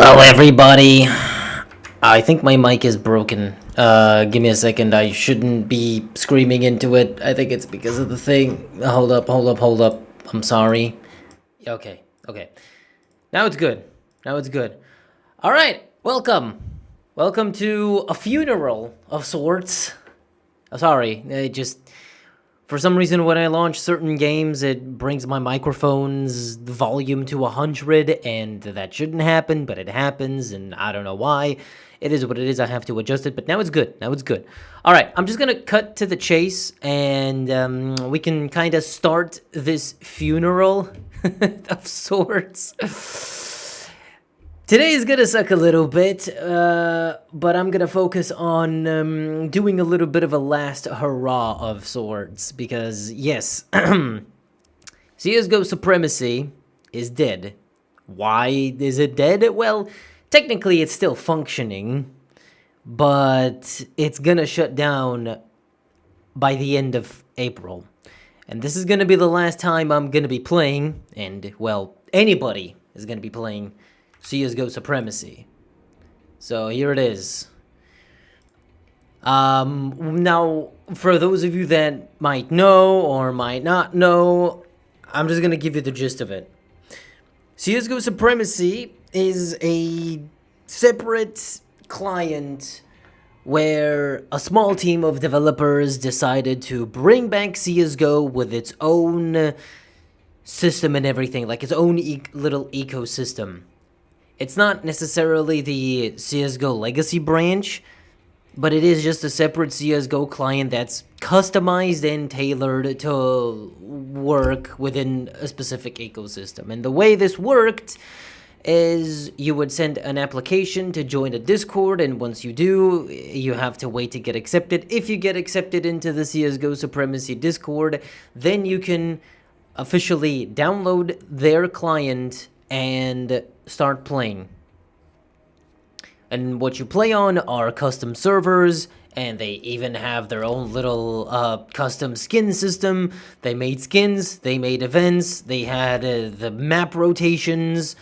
Hello, everybody. I think my mic is broken. Give me a second. I shouldn't be screaming into it. I think it's because of the thing. Hold up. I'm sorry. Okay. Now it's good. All right, welcome. Welcome to a funeral of sorts. Sorry, for some reason, when I launch certain games, it brings my microphone's volume to 100, and that shouldn't happen, but it happens, and I don't know why. It is what it is. I have to adjust it, but now it's good. All right, I'm just going to cut to the chase, and we can kind of start this funeral of sorts. Today is gonna suck a little bit, but I'm gonna focus on doing a little bit of a last hurrah of sorts, because yes, CSGO Supremacy is dead. Why is it dead? Well, technically it's still functioning, but it's gonna shut down by the end of April. And this is gonna be the last time I'm gonna be playing, and well, anybody is gonna be playing CSGO Supremacy. So here it is. Now, for those of you that might know or might not know, I'm just gonna give you the gist of it. CSGO Supremacy is a separate client where a small team of developers decided to bring back CSGO with its own system and everything, like its own little ecosystem. It's not necessarily the CSGO Legacy branch, but it is just a separate CSGO client that's customized and tailored to work within a specific ecosystem. And the way this worked is you would send an application to join a Discord, and once you do, you have to wait to get accepted. If you get accepted into the CSGO Supremacy Discord, then you can officially download their client and start playing. And what you play on are custom servers, and they even have their own little custom skin system. They made skins, they made events, they had the map rotations,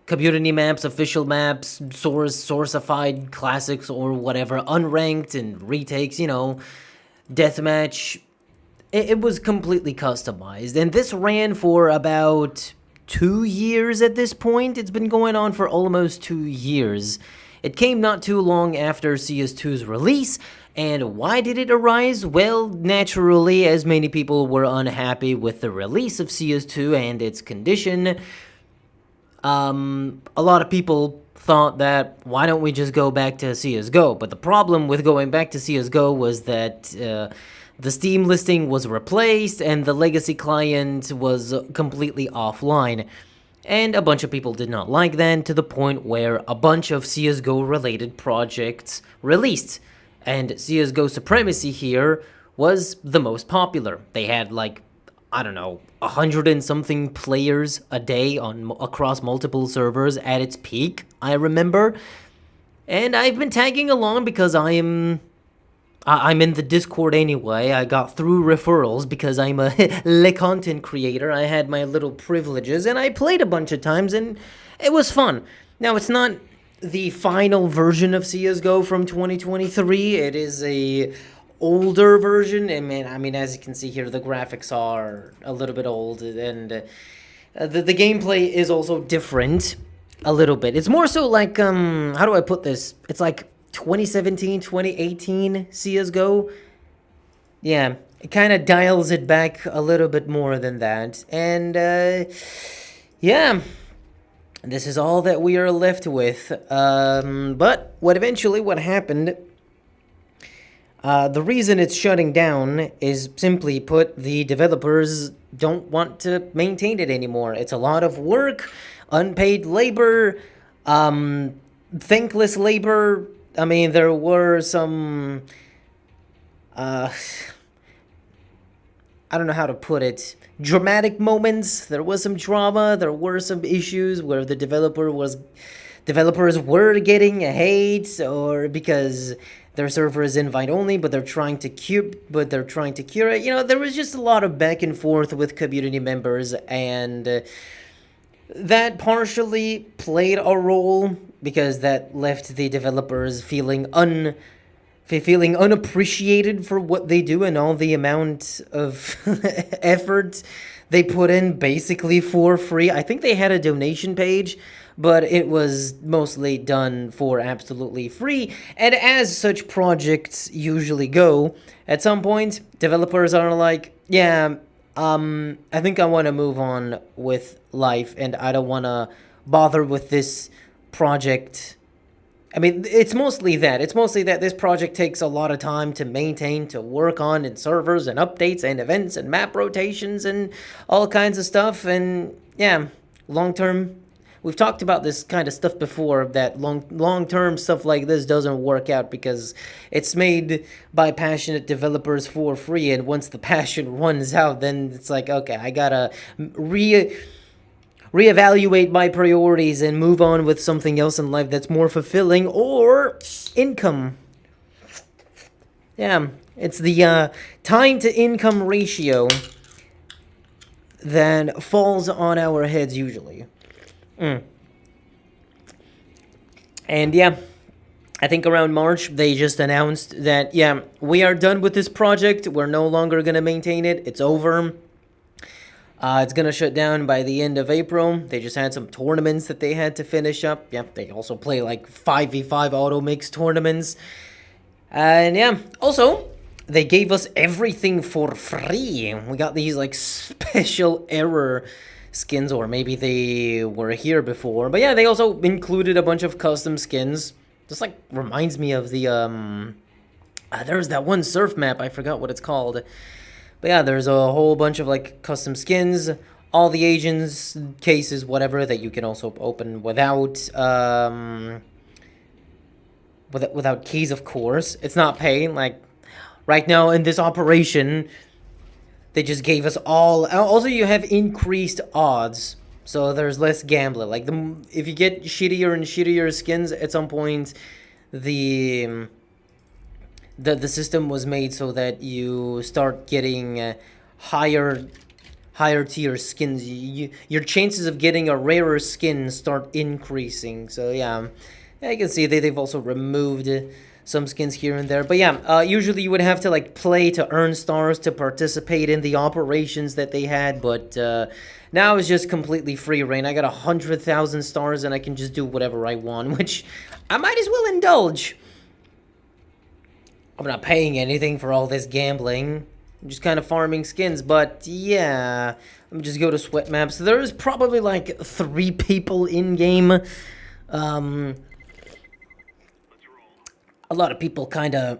community maps, official maps, sourcified classics or whatever, unranked and retakes, deathmatch. It was completely customized, and this ran for about 2 years at this point. It's been going on for almost 2 years. It came not too long after CS2's release, and why did it arise? Well, naturally, as many people were unhappy with the release of CS2 and its condition, a lot of people thought that, why don't we just go back to CSGO? But the problem with going back to CSGO was that the Steam listing was replaced, and the legacy client was completely offline. And a bunch of people did not like that, to the point where a bunch of CSGO-related projects released. And CSGO Supremacy here was the most popular. They had, 100 and something players a day across multiple servers at its peak, I remember. And I've been tagging along because I'm in the Discord anyway. I got through referrals because I'm a content creator. I had my little privileges, and I played a bunch of times, and it was fun. Now, it's not the final version of CSGO from 2023. It is a older version. I mean, as you can see here, the graphics are a little bit old, and the gameplay is also different a little bit. It's more so like, how do I put this? It's like 2017, 2018 CSGO. Yeah, it kind of dials it back a little bit more than that. And, yeah, this is all that we are left with. But what happened, the reason it's shutting down is, simply put, the developers don't want to maintain it anymore. It's a lot of work, unpaid labor, thankless labor. I mean, there were some, I don't know how to put it, dramatic moments. There was some drama. There were some issues where the developers were getting hate, or because their server is invite only, but they're trying to curate. There was just a lot of back and forth with community members, and that partially played a role because that left the developers feeling unappreciated for what they do and all the amount of effort they put in basically for free. I think they had a donation page, but it was mostly done for absolutely free. And as such projects usually go, at some point, developers are like, yeah, I think I want to move on with life and I don't want to bother with this project. I mean, it's mostly that. It's mostly that this project takes a lot of time to maintain, to work on, and servers and updates and events and map rotations and all kinds of stuff. And yeah, long term, we've talked about this kind of stuff before. That long term stuff like this doesn't work out because it's made by passionate developers for free. And once the passion runs out, then it's like, okay, I gotta reevaluate my priorities and move on with something else in life that's more fulfilling or income. Yeah, it's the time to income ratio that falls on our heads usually. And yeah, I think around March they just announced that, yeah, we are done with this project. We're no longer going to maintain it. It's over. It's going to shut down by the end of April. They just had some tournaments that they had to finish up. Yep, they also play like 5v5 auto mix tournaments. And yeah, also, they gave us everything for free. We got these like special error skins, or maybe they were here before. But yeah, they also included a bunch of custom skins. Just like reminds me of the, there's that one surf map, I forgot what it's called. But yeah, there's a whole bunch of like custom skins, all the agents, cases, whatever, that you can also open without without keys, of course. It's not paying. Like right now in this operation, they just gave us all. Also, you have increased odds, so there's less gambling. Like if you get shittier and shittier skins at some point, the system was made so that you start getting higher tier skins. Your chances of getting a rarer skin start increasing. So yeah, you can see they've also removed some skins here and there. But yeah, usually you would have to like play to earn stars to participate in the operations that they had. But now it's just completely free reign. I got 100,000 stars and I can just do whatever I want, which I might as well indulge. I'm not paying anything for all this gambling. I'm just kind of farming skins, but yeah. Let me just go to sweat maps. There's probably like 3 people in game. A lot of people kind of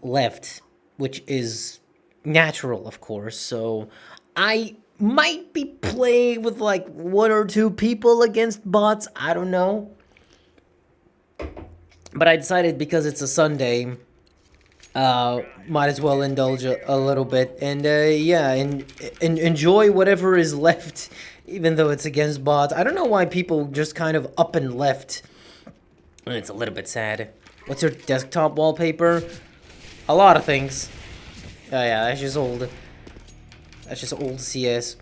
left, which is natural, of course. So I might be playing with like 1 or 2 people against bots. I don't know. But I decided because it's a Sunday, might as well indulge a little bit and yeah, and enjoy whatever is left, even though it's against bots. I don't know why people just kind of up and left. It's a little bit sad. What's your desktop wallpaper? A lot of things. Oh yeah, that's just old. That's just old CS.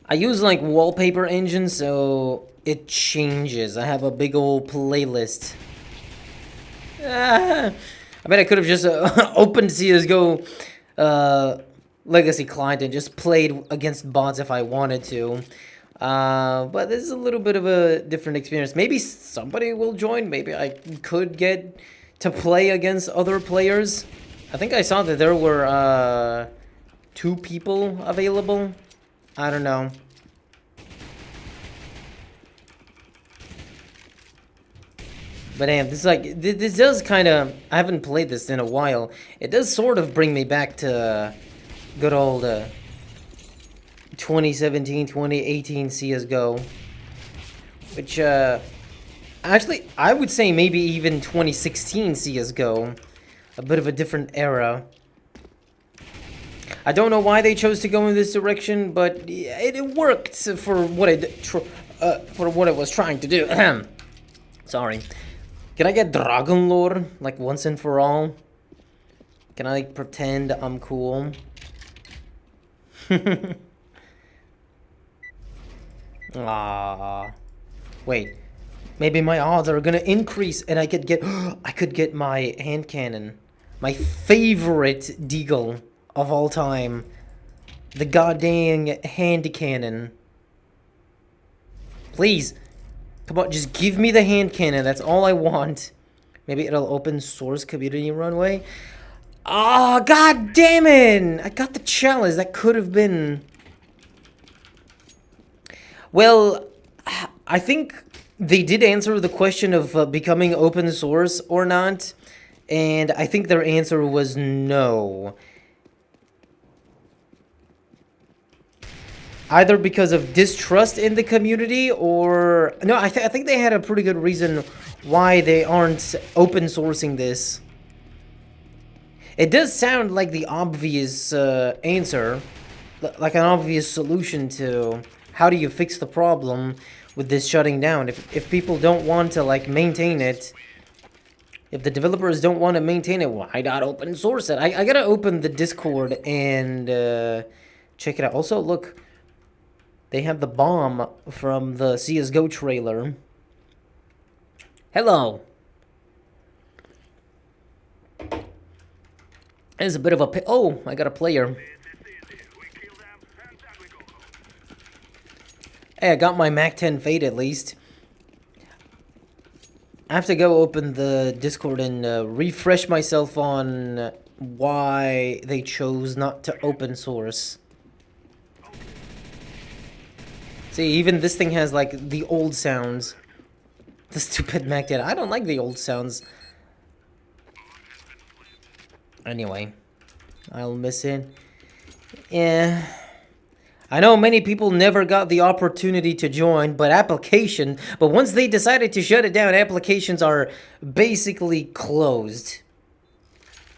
I use like wallpaper engine, so it changes. I have a big old playlist. I bet I could have just opened CSGO Legacy Client and just played against bots if I wanted to. But this is a little bit of a different experience. Maybe somebody will join. Maybe I could get to play against other players. I think I saw that there were 2 people available. I don't know. But damn, this does kind of, I haven't played this in a while. It does sort of bring me back to good old 2017, 2018 CSGO. Which, actually, I would say maybe even 2016 CSGO. A bit of a different era. I don't know why they chose to go in this direction, but it worked for what it was trying to do. Sorry. Can I get Dragon Lore, like, once and for all? Can I, like, pretend I'm cool? Ah, wait. Maybe my odds are gonna increase, and I could get I could get my hand cannon, my favorite deagle of all time, the goddamn hand cannon. Please, come on, just give me the hand cannon. That's all I want. Maybe it'll open source community runway. Ah, god damn it! I got the challenge. That could have been. Well, I think they did answer the question of becoming open source or not, and I think their answer was no. Either because of distrust in the community or... No, I think they had a pretty good reason why they aren't open sourcing this. It does sound like the obvious answer, like an obvious solution to how do you fix the problem with this shutting down. If people don't want to like maintain it, if the developers don't want to maintain it, why not open source it? I gotta open the Discord and check it out. Also, look, they have the bomb from the CSGO trailer. Hello. There's a bit of a... Oh, I got a player. Hey, I got my Mac 10 Fade at least. I have to go open the Discord and refresh myself on why they chose not to open source. See, even this thing has, like, the old sounds. The stupid Mac 10. I don't like the old sounds. Anyway, I'll miss it. Yeah. I know many people never got the opportunity to join, but once they decided to shut it down, applications are basically closed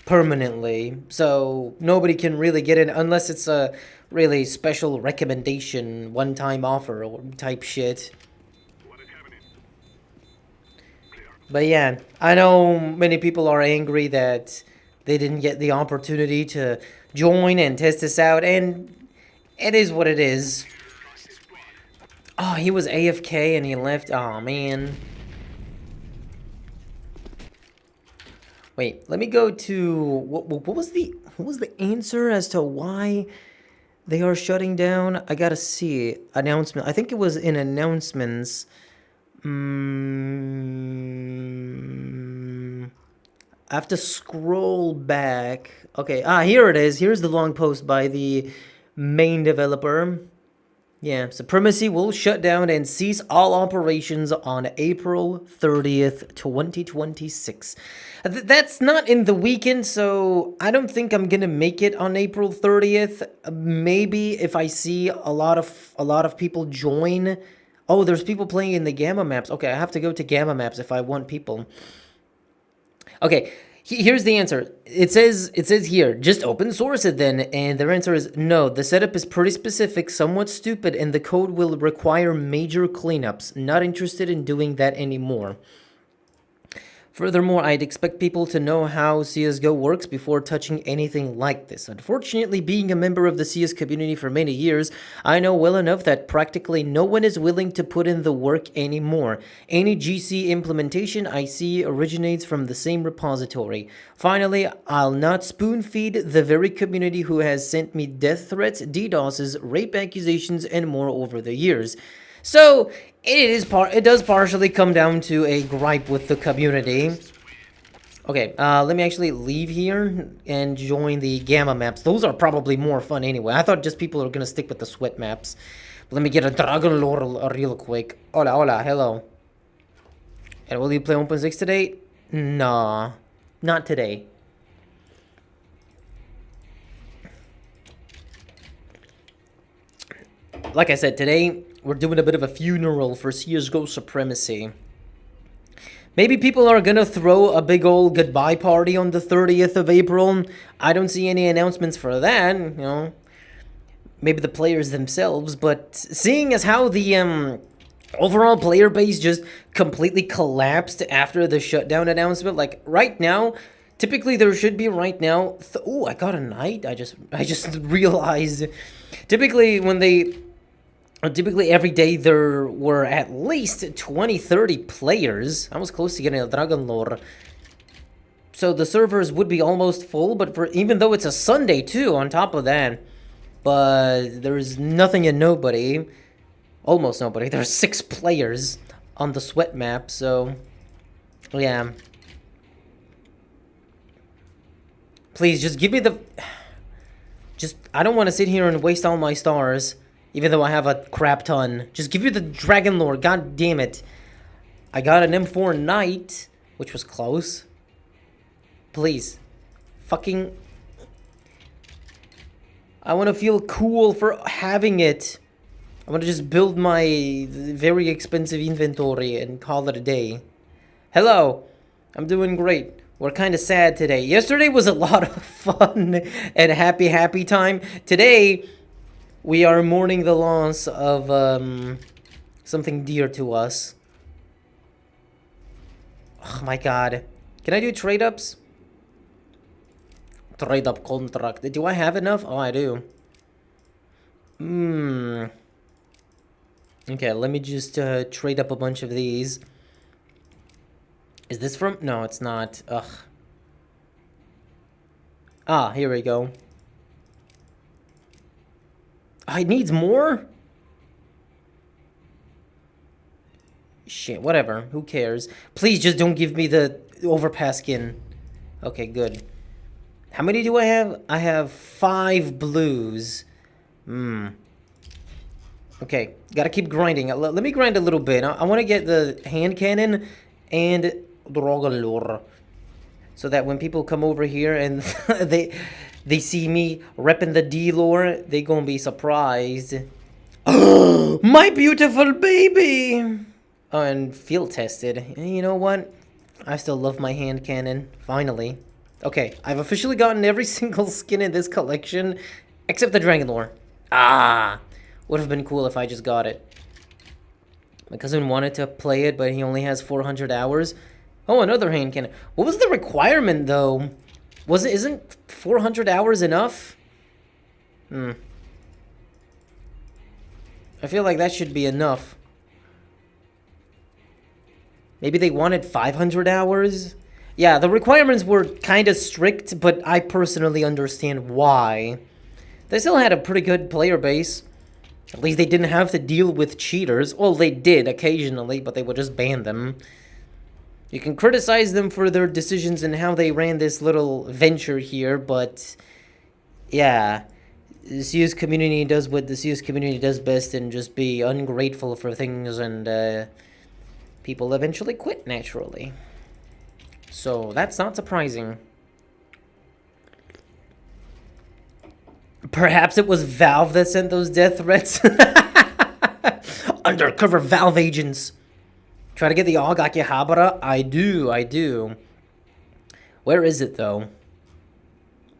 permanently. So nobody can really get in unless it's a really special recommendation, one-time offer or type shit. But yeah, I know many people are angry that they didn't get the opportunity to join and test this out, and it is what it is. Oh, he was AFK and he left. Oh man. Wait, let me go to what was the answer as to why they are shutting down? I gotta see announcement. I think it was in announcements. I have to scroll back. Okay, here it is. Here's the long post by the main developer. Yeah, Supremacy will shut down and cease all operations on April 30th, 2026. That's not in the weekend, so I don't think I'm gonna make it on April 30th. Maybe if I see a lot of people join. Oh, there's people playing in the Gamba maps. Okay, I have to go to Gamba maps if I want people. Okay, here's the answer. It says here, just open source it then, and their answer is no. The setup is pretty specific, somewhat stupid, and the code will require major cleanups. Not interested in doing that anymore. Furthermore, I'd expect people to know how CSGO works before touching anything like this. Unfortunately, being a member of the CS community for many years, I know well enough that practically no one is willing to put in the work anymore. Any GC implementation I see originates from the same repository. Finally, I'll not spoon-feed the very community who has sent me death threats, DDoSes, rape accusations, and more over the years. So, it does partially come down to a gripe with the community. Okay, let me actually leave here and join the Gamba maps. Those are probably more fun anyway. I thought just people are gonna stick with the sweat maps. But let me get a Dragon Lore real quick. Hola, hola, hello. And will you play Open 6 today? Nah, not today. Like I said, today we're doing a bit of a funeral for CSGO Supremacy. Maybe people are gonna throw a big old goodbye party on the 30th of April. I don't see any announcements for that, you know. Maybe the players themselves, but seeing as how the overall player base just completely collapsed after the shutdown announcement, like right now, typically there should be right now. Oh, I got a knight. I just realized. Typically when they Typically every day there were at least 20, 30 players. I was close to getting a Dragon Lore. So the servers would be almost full, but even though it's a Sunday too, on top of that. But there's nothing and nobody. Almost nobody. There's 6 players on the sweat map, so yeah. Please, just give me the... I don't want to sit here and waste all my stars, even though I have a crap ton. Just give me the Dragon Lore, god damn it. I got an M4 Knight, which was close. Please. Fucking... I want to feel cool for having it. I want to just build my very expensive inventory and call it a day. Hello. I'm doing great. We're kind of sad today. Yesterday was a lot of fun and happy time. Today, we are mourning the loss of something dear to us. Oh my god. Can I do trade-ups? Trade-up contract. Do I have enough? Oh, I do. Okay, let me just trade up a bunch of these. Is this from... No, it's not. Ugh. Ah, here we go. Oh, it needs more? Shit, whatever. Who cares? Please just don't give me the overpass skin. Okay, good. How many do I have? I have 5 blues. Okay, gotta keep grinding. Let me grind a little bit. I want to get the hand cannon and Dragon Lore, so that when people come over here and they see me repping the D lore, they gonna be surprised. Oh, my beautiful baby! Oh, and field tested. And you know what? I still love my hand cannon. Finally. Okay, I've officially gotten every single skin in this collection, except the Dragon Lore. Ah! Would have been cool if I just got it. My cousin wanted to play it, but he only has 400 hours. Oh, another hand cannon. What was the requirement, though? Isn't 400 hours enough? I feel like that should be enough. Maybe they wanted 500 hours? Yeah, the requirements were kind of strict, but I personally understand why. They still had a pretty good player base. At least they didn't have to deal with cheaters. Well, they did occasionally, but they would just ban them. You can criticize them for their decisions and how they ran this little venture here, but yeah, the CS community does what the CS community does best and just be ungrateful for things, and people eventually quit naturally. So that's not surprising. Perhaps it was Valve that sent those death threats. Undercover Valve agents. Try to get the AUG Akihabara? I do. Where is it, though?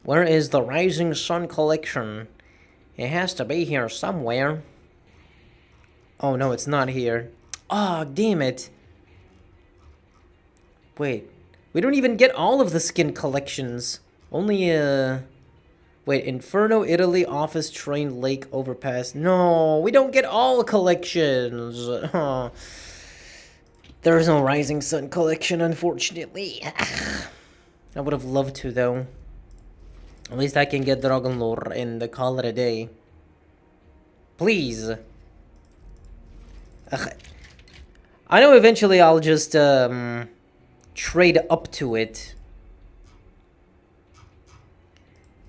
Where is the Rising Sun collection? It has to be here somewhere. Oh, no, it's not here. Oh, damn it. Wait. We don't even get all of the skin collections. Only, Wait, Inferno, Italy, Office, Train, Lake, Overpass. No, we don't get all collections. Oh. There is no Rising Sun collection, unfortunately. I would have loved to, though. At least I can get Dragon Lore and call it a day. Please. I know eventually I'll just trade up to it.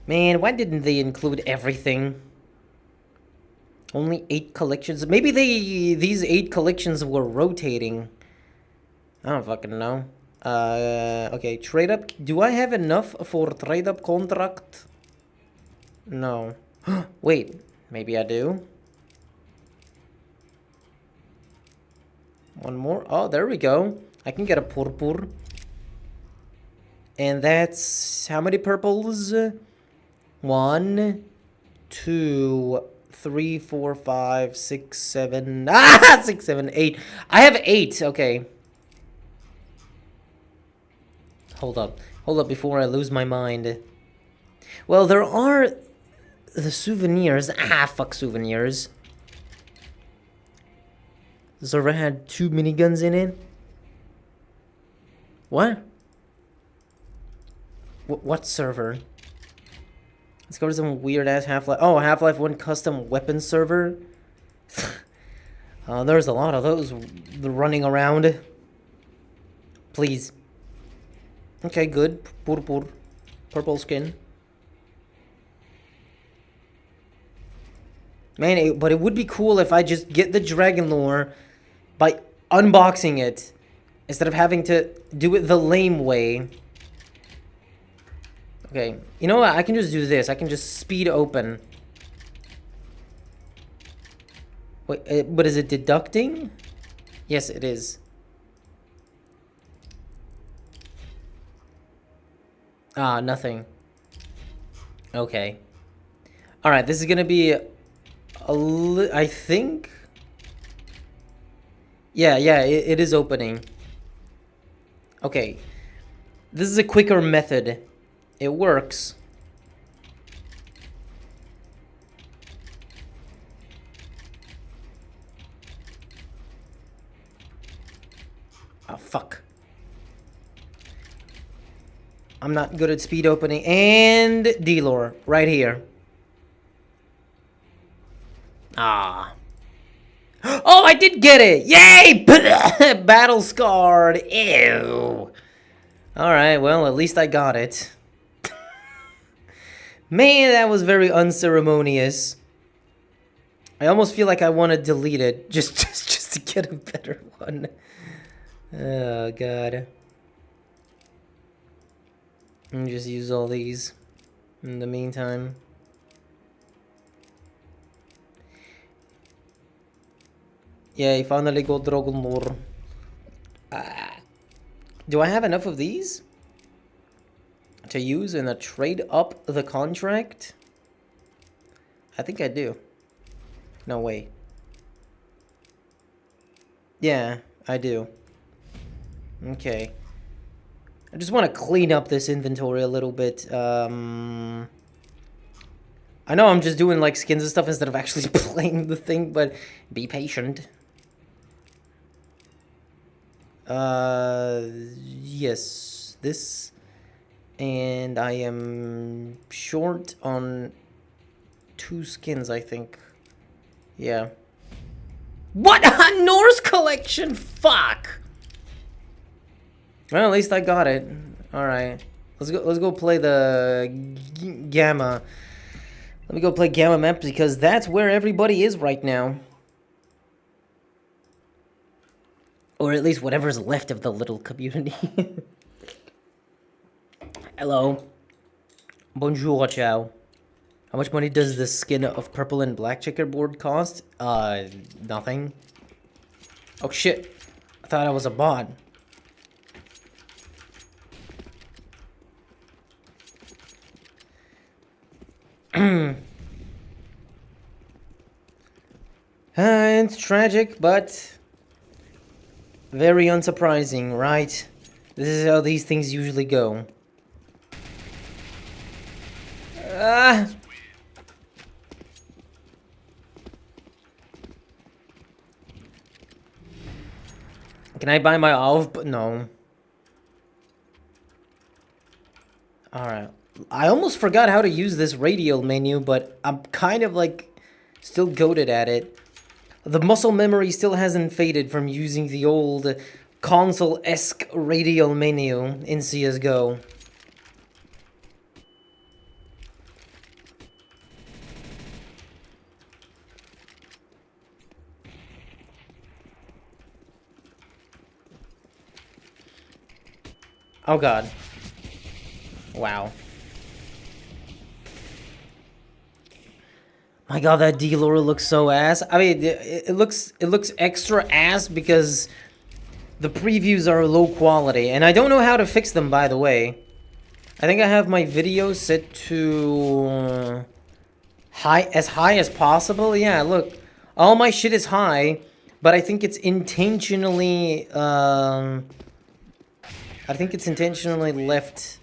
Man, why didn't they include everything? Only 8 collections? Maybe these 8 collections were rotating. I don't fucking know. Okay, trade up. Do I have enough for trade up contract? No. Wait, maybe I do. One more. Oh, there we go. I can get a purpur. And that's how many purples? 1, 2, 3, 4, 5, 6, 7. 6, 7, 8. I have 8. Okay. Hold up before I lose my mind. Well, there are the souvenirs. Fuck souvenirs. The server had 2 miniguns in it? What? What server? Let's go to some weird-ass Half-Life... Oh, Half-Life 1 custom weapon server? There's a lot of those running around. Please. Okay, good. Purple. Purple skin. Man, but it would be cool if I just get the Dragon Lore by unboxing it instead of having to do it the lame way. Okay, you know what? I can just do this. I can just speed open. Wait, but is it deducting? Yes, it is. Ah, nothing. Okay. Alright, this is gonna be I think? Yeah, it is opening. Okay. This is a quicker method. It works. Oh, fuck. I'm not good at speed opening. And D-Lore, right here. Ah. Oh, I did get it! Yay! Battle scarred. Ew. Alright, well, at least I got it. Man, that was very unceremonious. I almost feel like I want to delete it just to get a better one. Oh, God. And just use all these in the meantime. Yay, finally got Dragon Lore. Do I have enough of these to use in a trade up the contract? I think I do. No way. Yeah, I do. Okay. I just want to clean up this inventory a little bit. I know I'm just doing like skins and stuff instead of actually playing the thing, but be patient. Yes, this, and I am short on 2 skins, I think. Yeah. What? A Norse collection? Fuck! Well, at least I got it. Alright. Let's go play the Gamma. Let me go play Gamma map because that's where everybody is right now. Or at least whatever's left of the little community. Hello. Bonjour, ciao. How much money does the skin of purple and black checkerboard cost? Nothing. Oh shit. I thought I was a bot. It's tragic, but very unsurprising, right? This is how these things usually go. Can I buy my olive? No. Alright. I almost forgot how to use this radial menu, but I'm kind of like still goated at it. The muscle memory still hasn't faded from using the old console-esque radial menu in CSGO. Oh god. Wow. My god, that D-Lore looks so ass. I mean, it looks extra ass because the previews are low quality, and I don't know how to fix them, by the way. I think I have my video set to as high as possible. Yeah, look, all my shit is high, but I think it's intentionally left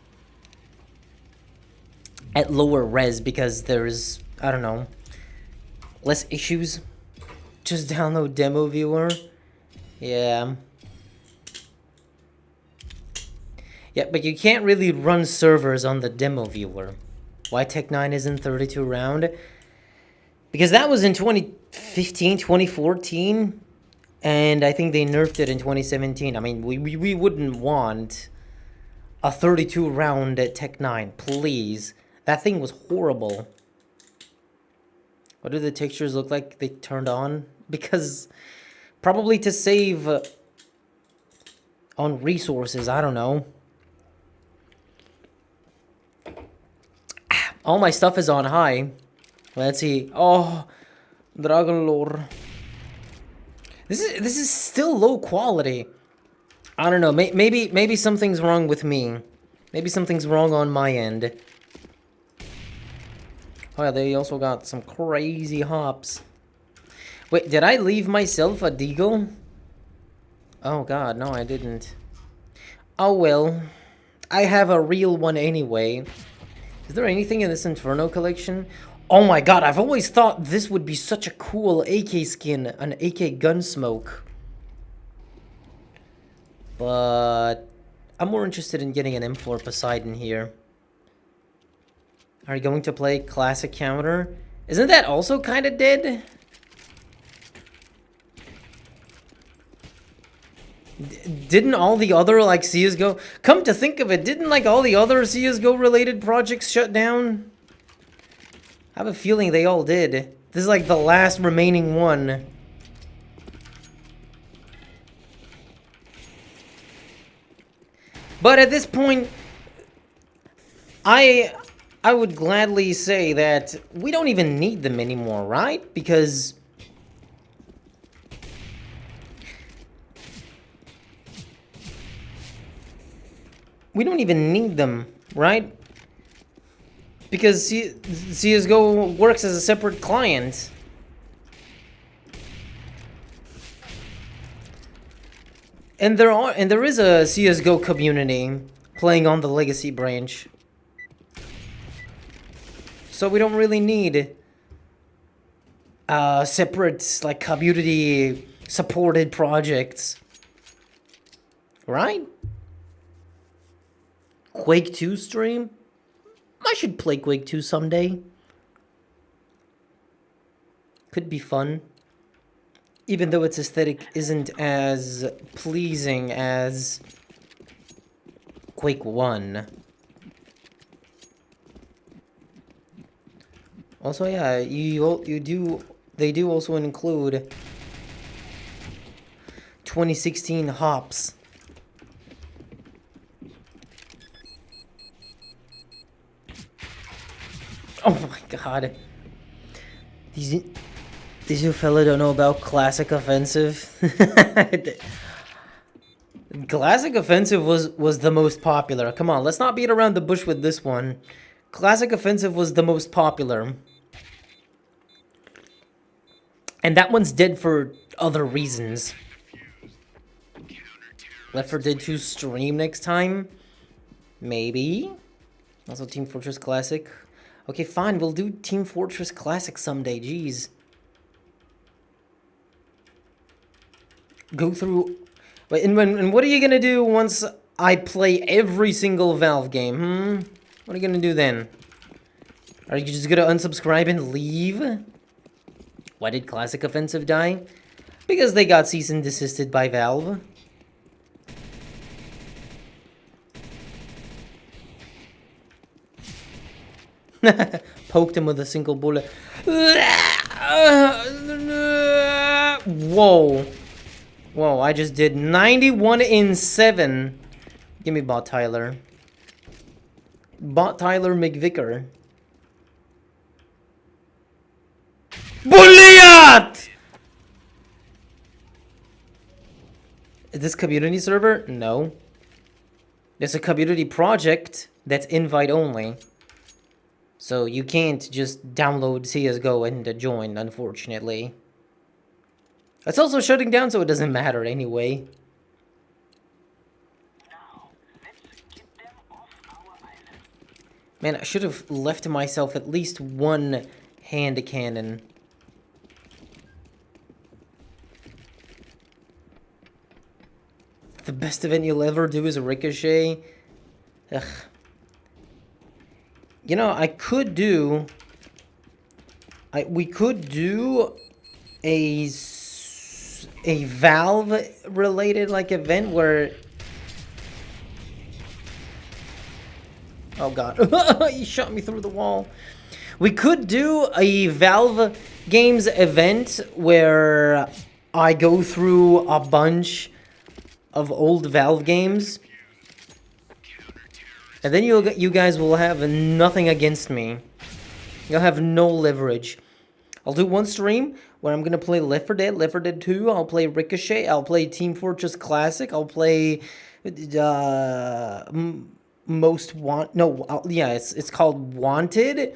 at lower res because there's, I don't know, less issues. Just download demo viewer. Yeah. Yeah, but you can't really run servers on the demo viewer. Why Tech9 isn't 32 round? Because that was in 2015, 2014, and I think they nerfed it in 2017. I mean, we wouldn't want a 32 round at Tech9, please. That thing was horrible. What do the textures look like they turned on? Because probably to save on resources, I don't know. All my stuff is on high. Let's see. Oh, Dragon Lore. This is still low quality. I don't know. Maybe something's wrong with me. Maybe something's wrong on my end. Oh yeah, they also got some crazy hops. Wait, did I leave myself a deagle? Oh god, no I didn't. Oh well. I have a real one anyway. Is there anything in this Inferno collection? Oh my god, I've always thought this would be such a cool AK skin, an AK Gunsmoke. But I'm more interested in getting an M4 Poseidon here. Are you going to play Classic Counter? Isn't that also kind of dead? Didn't all the other, like, CSGO... Come to think of it, didn't, like, all the other CSGO-related projects shut down? I have a feeling they all did. This is, like, the last remaining one. But at this point, I would gladly say that we don't even need them anymore, right? Because... we don't even need them, right? Because CSGO works as a separate client. And there is a CSGO community playing on the Legacy branch. So we don't really need separate, like, community supported projects. Right? Quake 2 stream? I should play Quake 2 someday. Could be fun. Even though its aesthetic isn't as pleasing as Quake 1. Also, yeah, they do also include 2016 hops. Oh my god. These you fella don't know about Classic Offensive? Classic Offensive was the most popular. Come on, let's not beat around the bush with this one. Classic Offensive was the most popular. And that one's dead for other reasons. Left 4 Dead 2 stream next time? Maybe. Also Team Fortress Classic. Okay, fine, we'll do Team Fortress Classic someday, jeez. Go through... Wait, and what are you gonna do once I play every single Valve game, What are you gonna do then? Are you just gonna unsubscribe and leave? Why did Classic Offensive die? Because they got cease and desisted by Valve. Poked him with a single bullet. Whoa. Whoa, I just did 91 in 7. Give me Bot Tyler. Bot Tyler McVicker. Bulliat! Is this community server? No. It's a community project that's invite only. So you can't just download CSGO and join, unfortunately. It's also shutting down, so it doesn't matter anyway. Man, I should have left myself at least one hand cannon. best event you'll ever do is a Ricochet. Ugh. You know, we could do a Valve related like event where. Oh god, he shot me through the wall. We could do a Valve Games event where I go through a bunch of old Valve games. And then you guys will have nothing against me. You'll have no leverage. I'll do one stream where I'm gonna play Left 4 Dead, Left 4 Dead 2, I'll play Ricochet, I'll play Team Fortress Classic, I'll play it's called Wanted.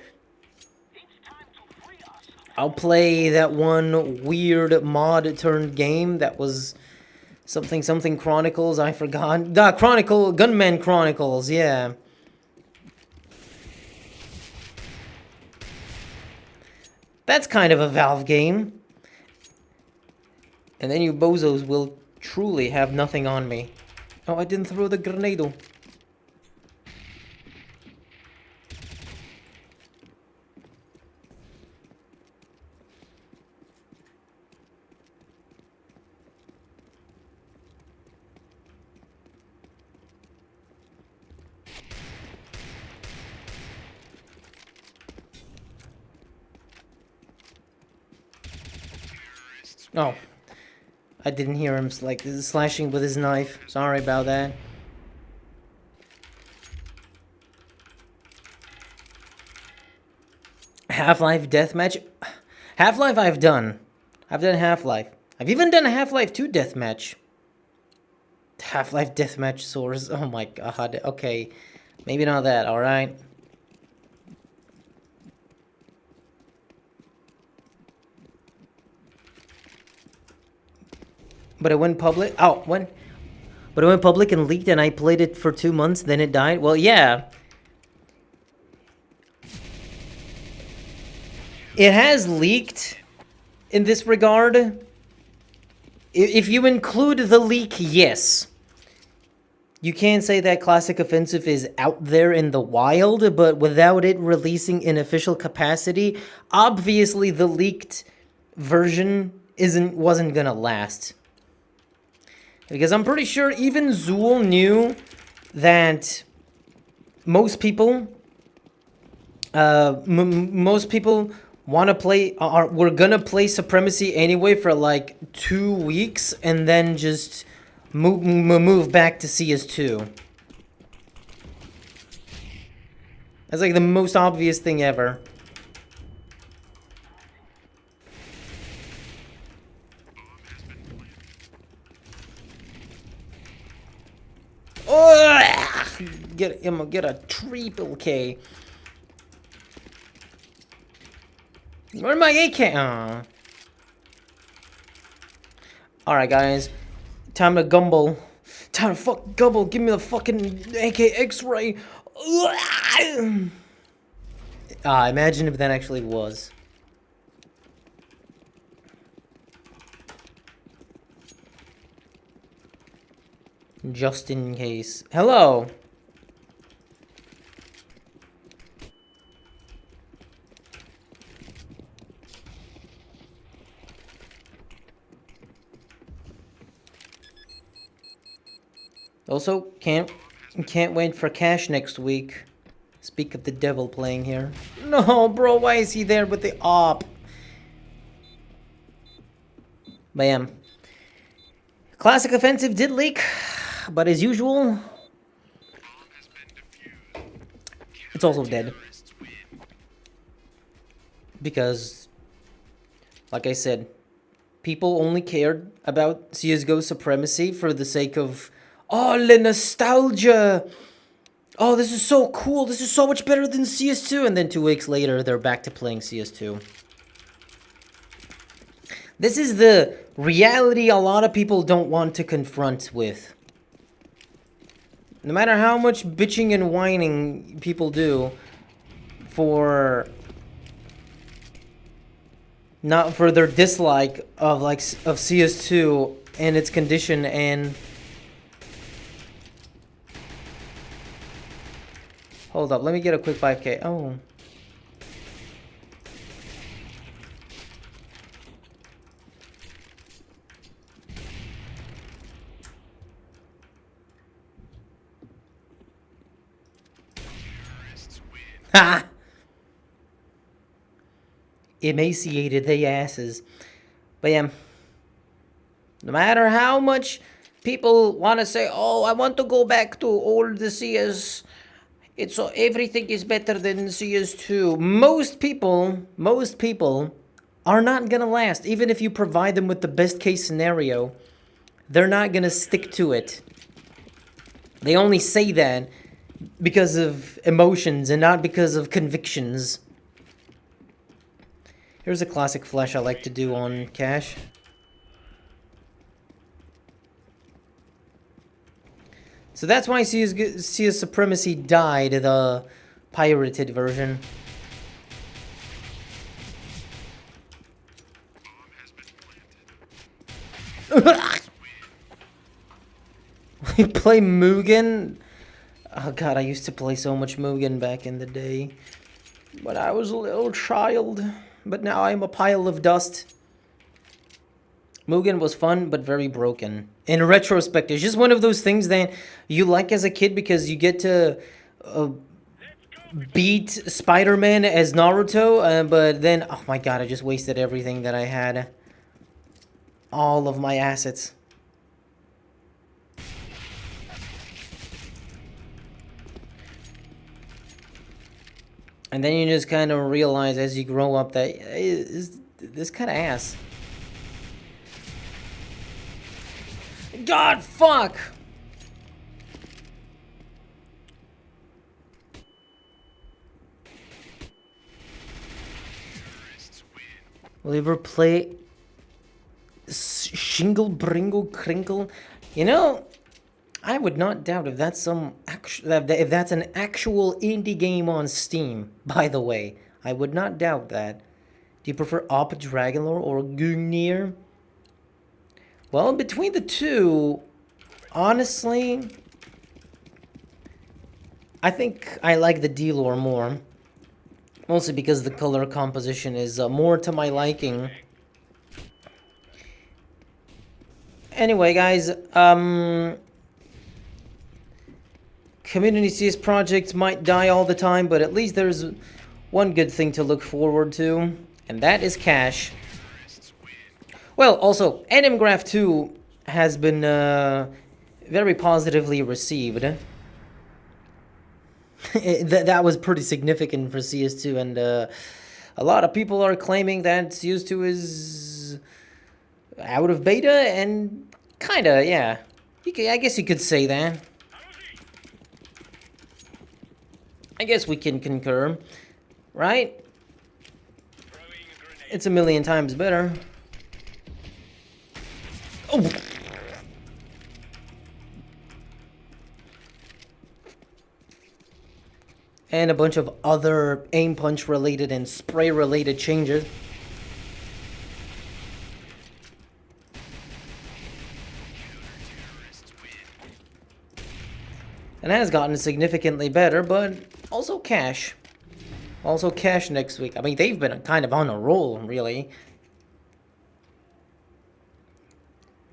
I'll play that one weird mod turned game that was something Chronicles, I forgot. Gunman Chronicles, yeah. That's kind of a Valve game. And then you bozos will truly have nothing on me. Oh, I didn't throw the grenade. Oh, I didn't hear him like slashing with his knife. Sorry about that. Half-Life deathmatch. Half-Life I've done. I've done Half-Life. I've even done a Half-Life 2 deathmatch. Half-Life deathmatch source. Oh my god. Okay, maybe not that. All right. But it went public. Oh, but it went public and leaked, and I played it for 2 months. Then it died. Well, yeah. It has leaked in this regard. If you include the leak, yes. You can't say that Classic Offensive is out there in the wild, but without it releasing in official capacity, obviously the leaked version wasn't gonna last. Because I'm pretty sure even Zool knew that most people want to play, we're gonna play Supremacy anyway for like 2 weeks and then just move back to CS2. That's like the most obvious thing ever. Oh, get a triple K. Where's my AK? Alright, guys. Time to gumble. Time to fuck gumble. Give me the fucking AK X-ray. Imagine if that actually was. Just in case. Hello. Also, can't wait for Cash next week. Speak of the devil playing here. No, bro, why is he there with the op? Bam. Classic Offensive did leak, but as usual, it's also dead. Because, like I said, people only cared about CSGO Supremacy for the sake of, oh, the nostalgia! Oh, this is so cool, this is so much better than CS2! And then 2 weeks later, they're back to playing CS2. This is the reality a lot of people don't want to confront with. No matter how much bitching and whining people do for their dislike of CS2 and its condition and Hold up, let me get a quick 5k. Oh. Ha! Emaciated they asses. But yeah, no matter how much people want to say, oh, I want to go back to old CS, it's everything is better than CS2. Most people are not gonna last. Even if you provide them with the best case scenario, they're not gonna stick to it. They only say that because of emotions and not because of convictions. Here's a classic flash I like to do on Cash. So that's why CS Supremacy died, the pirated version. We play Mugen. Oh god, I used to play so much Mugen back in the day. When I was a little child. But now I'm a pile of dust. Mugen was fun, but very broken. In retrospect, it's just one of those things that you like as a kid because you get to beat Spider-Man as Naruto, but then, oh my god, I just wasted everything that I had. All of my assets. And then you just kind of realize as you grow up that this kind of ass. God, fuck! Will you ever play Shingle Bringle Crinkle? You know, I would not doubt if that's an actual indie game on Steam. By the way, I would not doubt that. Do you prefer Op Dragonlore or Gungnir? Well, between the two, honestly, I think I like the D-lore more. Mostly because the color composition is more to my liking. Anyway, guys, Community CS projects might die all the time, but at least there's one good thing to look forward to, and that is cash. Well, also, NMGraph 2 has been very positively received. That was pretty significant for CS2, and a lot of people are claiming that CS2 is out of beta, and kinda, yeah. I guess you could say that. I guess we can concur, right? It's a million times better. Oh. And a bunch of other aim punch related and spray related changes. And has gotten significantly better, but also cash. Also cash next week. I mean, they've been kind of on a roll, really.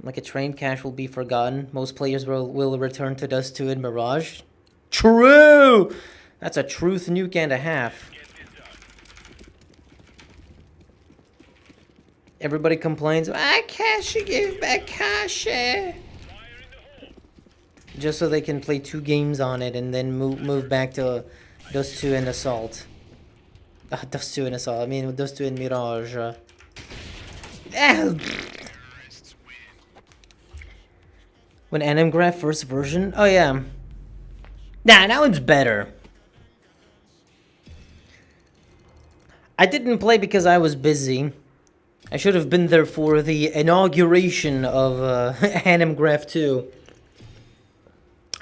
Like a train, cash will be forgotten. Most players will return to Dust 2 and Mirage. True! That's a truth nuke and a half. Everybody complains, cash, you give back cash. Just so they can play 2 games on it and then move back to Dust 2 and Assault. Dust 2 and Assault, I mean Dust 2 and Mirage. When NMGraph first version? Oh yeah. Nah, now it's better. I didn't play because I was busy. I should have been there for the inauguration of NMGraph 2.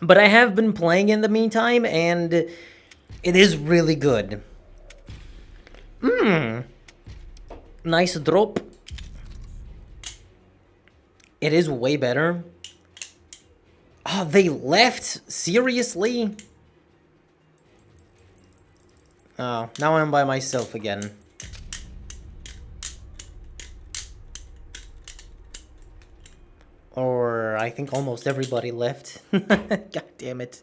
But I have been playing in the meantime, and it is really good. Nice drop. It is way better. Oh, they left? Seriously? Oh, now I'm by myself again. Or I think almost everybody left. God damn it.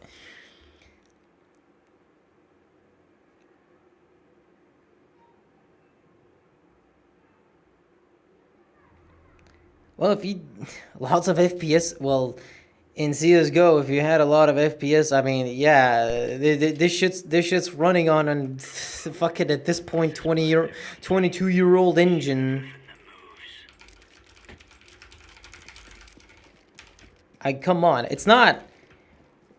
Well, if you... Lots of FPS... Well, in CSGO, if you had a lot of FPS, I mean, yeah, this shit's running on fucking, at this point, 22-year-old engine. Come on, it's not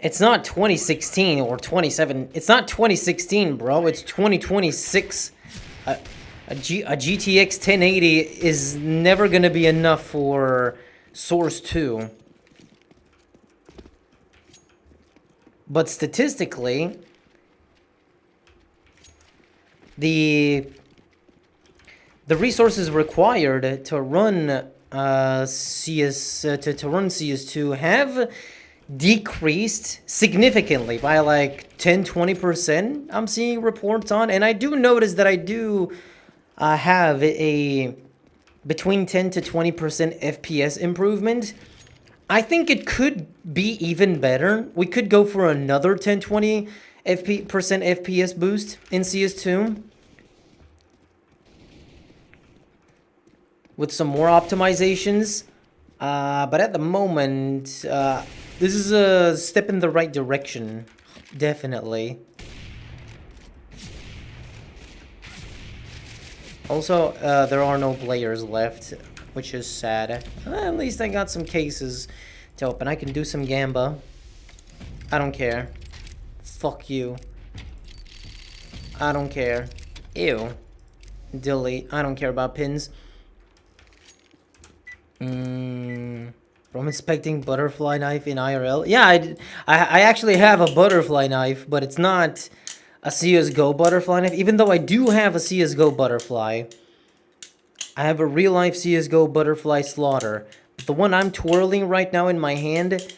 2016 or 27. It's not 2016, bro. It's 2026. A GTX 1080 is never gonna be enough for Source 2. But statistically, the resources required to run CS2 have decreased significantly by like 10-20%. I'm seeing reports on, and I do notice that I do have a between 10 to 20% FPS improvement. I think it could be even better. We could go for another 10-20% FPS boost in CS2 with some more optimizations. But at the moment, this is a step in the right direction, definitely. Also, there are no players left, which is sad. At least I got some cases to open. I can do some Gamba. I don't care. Fuck you. I don't care. Ew. Delete. I don't care about pins. From inspecting butterfly knife in IRL. Yeah, I actually have a butterfly knife, but it's not a CSGO butterfly knife. Even though I do have a CSGO butterfly, I have a real-life CSGO butterfly slaughter. But the one I'm twirling right now in my hand,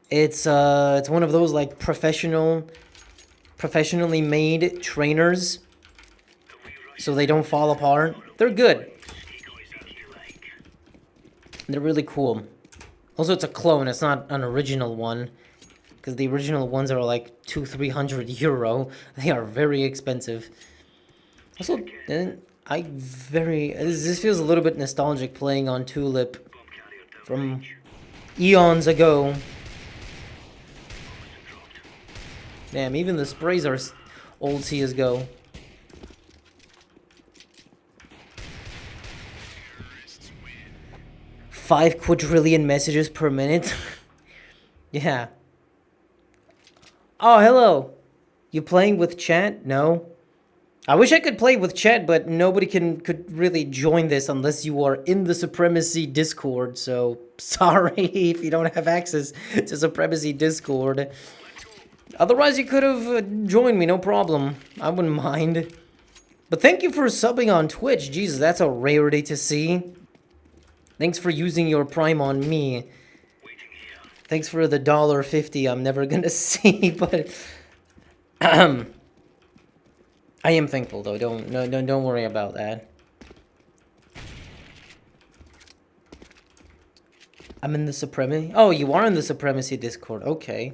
it's one of those like professionally made trainers, so they don't fall apart. They're good. They're really cool. Also, it's a clone. It's not an original one, because the original ones are like 200-300 euro. They are very expensive. Also, this feels a little bit nostalgic playing on Tulip from eons ago. Damn, even the sprays are old CSGO. $5 quadrillion messages per minute. Yeah. Oh, hello. You playing with chat? No. I wish I could play with chat, but nobody could really join this unless you are in the Supremacy Discord. So sorry if you don't have access to Supremacy Discord. Otherwise, you could have joined me, no problem. I wouldn't mind. But thank you for subbing on Twitch. Jesus, that's a rarity to see. Thanks for using your Prime on me. Thanks for the $1.50 I'm never gonna see, but I am thankful though. Don't worry about that. I'm in the Supremacy. Oh, you are in the Supremacy Discord. Okay.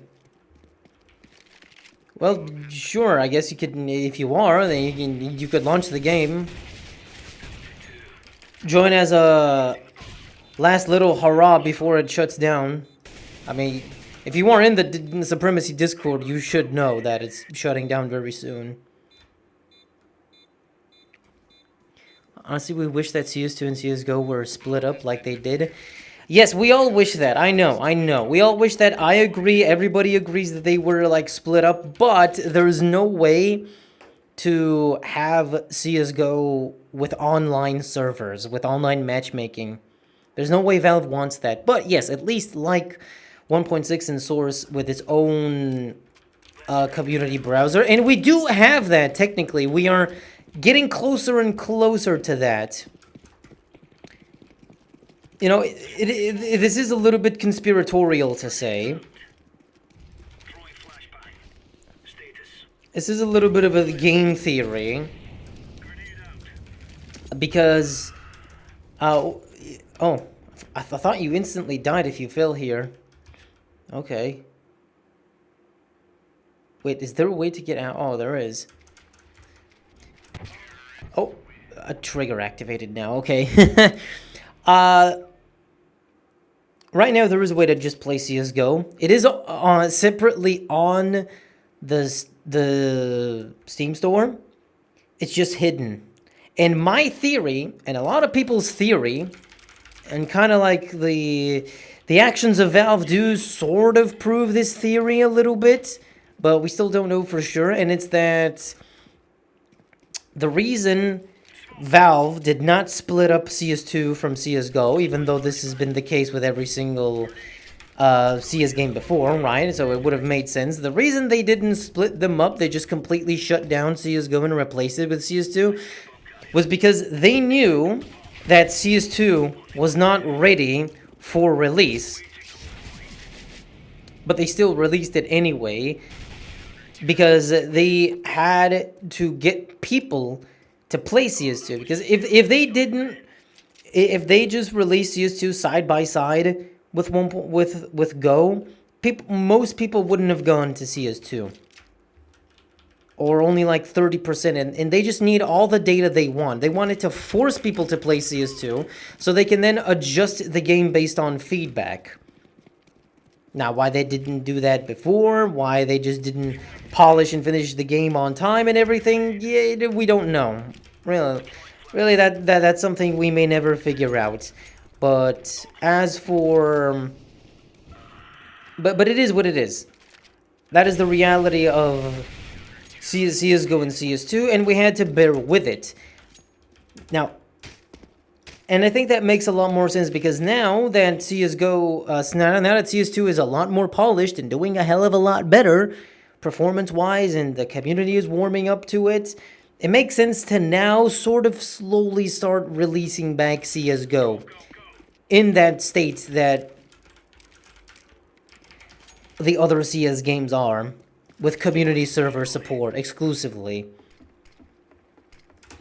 Well, sure. I guess you could, if you are, then you could launch the game. Join as a last little hurrah before it shuts down. I mean, if you are in the Supremacy Discord, you should know that it's shutting down very soon. Honestly, we wish that CS2 and CSGO were split up like they did. Yes, we all wish that. I know. We all wish that. I agree. Everybody agrees that they were, like, split up. But there's no way to have CSGO with online servers, with online matchmaking. There's no way Valve wants that. But, yes, at least like 1.6 in Source with its own community browser. And we do have that, technically. We are getting closer and closer to that. You know, this is a little bit conspiratorial to say. This is a little bit of a game theory. Because... oh, I thought you instantly died if you fell here. Okay. Wait, is there a way to get out? Oh, there is. Oh, a trigger activated now. Okay. Right now there is a way to just play CSGO. It is separately on the Steam store. It's just hidden. And my theory, and a lot of people's theory, and kind of like the actions of Valve do sort of prove this theory a little bit, but we still don't know for sure, and it's that the reason Valve did not split up CS2 from CSGO, even though this has been the case with every single CS game before, right? So it would have made sense. The reason they didn't split them up, they just completely shut down CSGO and replaced it with CS2, was because they knew that CS2 was not ready for release. But they still released it anyway, because they had to get people to play CS2. Because if they didn't, if they just released CS2 side by side with Go, most people wouldn't have gone to CS2. Or only like 30%, and they just need all the data they want. They wanted to force people to play CS2, so they can then adjust the game based on feedback. Now, why they didn't do that before, why they just didn't polish and finish the game on time and everything, yeah, we don't know. Really, that's something we may never figure out. But as for... But it is what it is. That is the reality of CSGO and CS2, and we had to bear with it. Now, and I think that makes a lot more sense, because now that CSGO, now that CS2 is a lot more polished and doing a hell of a lot better, performance-wise, and the community is warming up to it, it makes sense to now sort of slowly start releasing back CSGO in that state that the other CS games are, with community server support exclusively.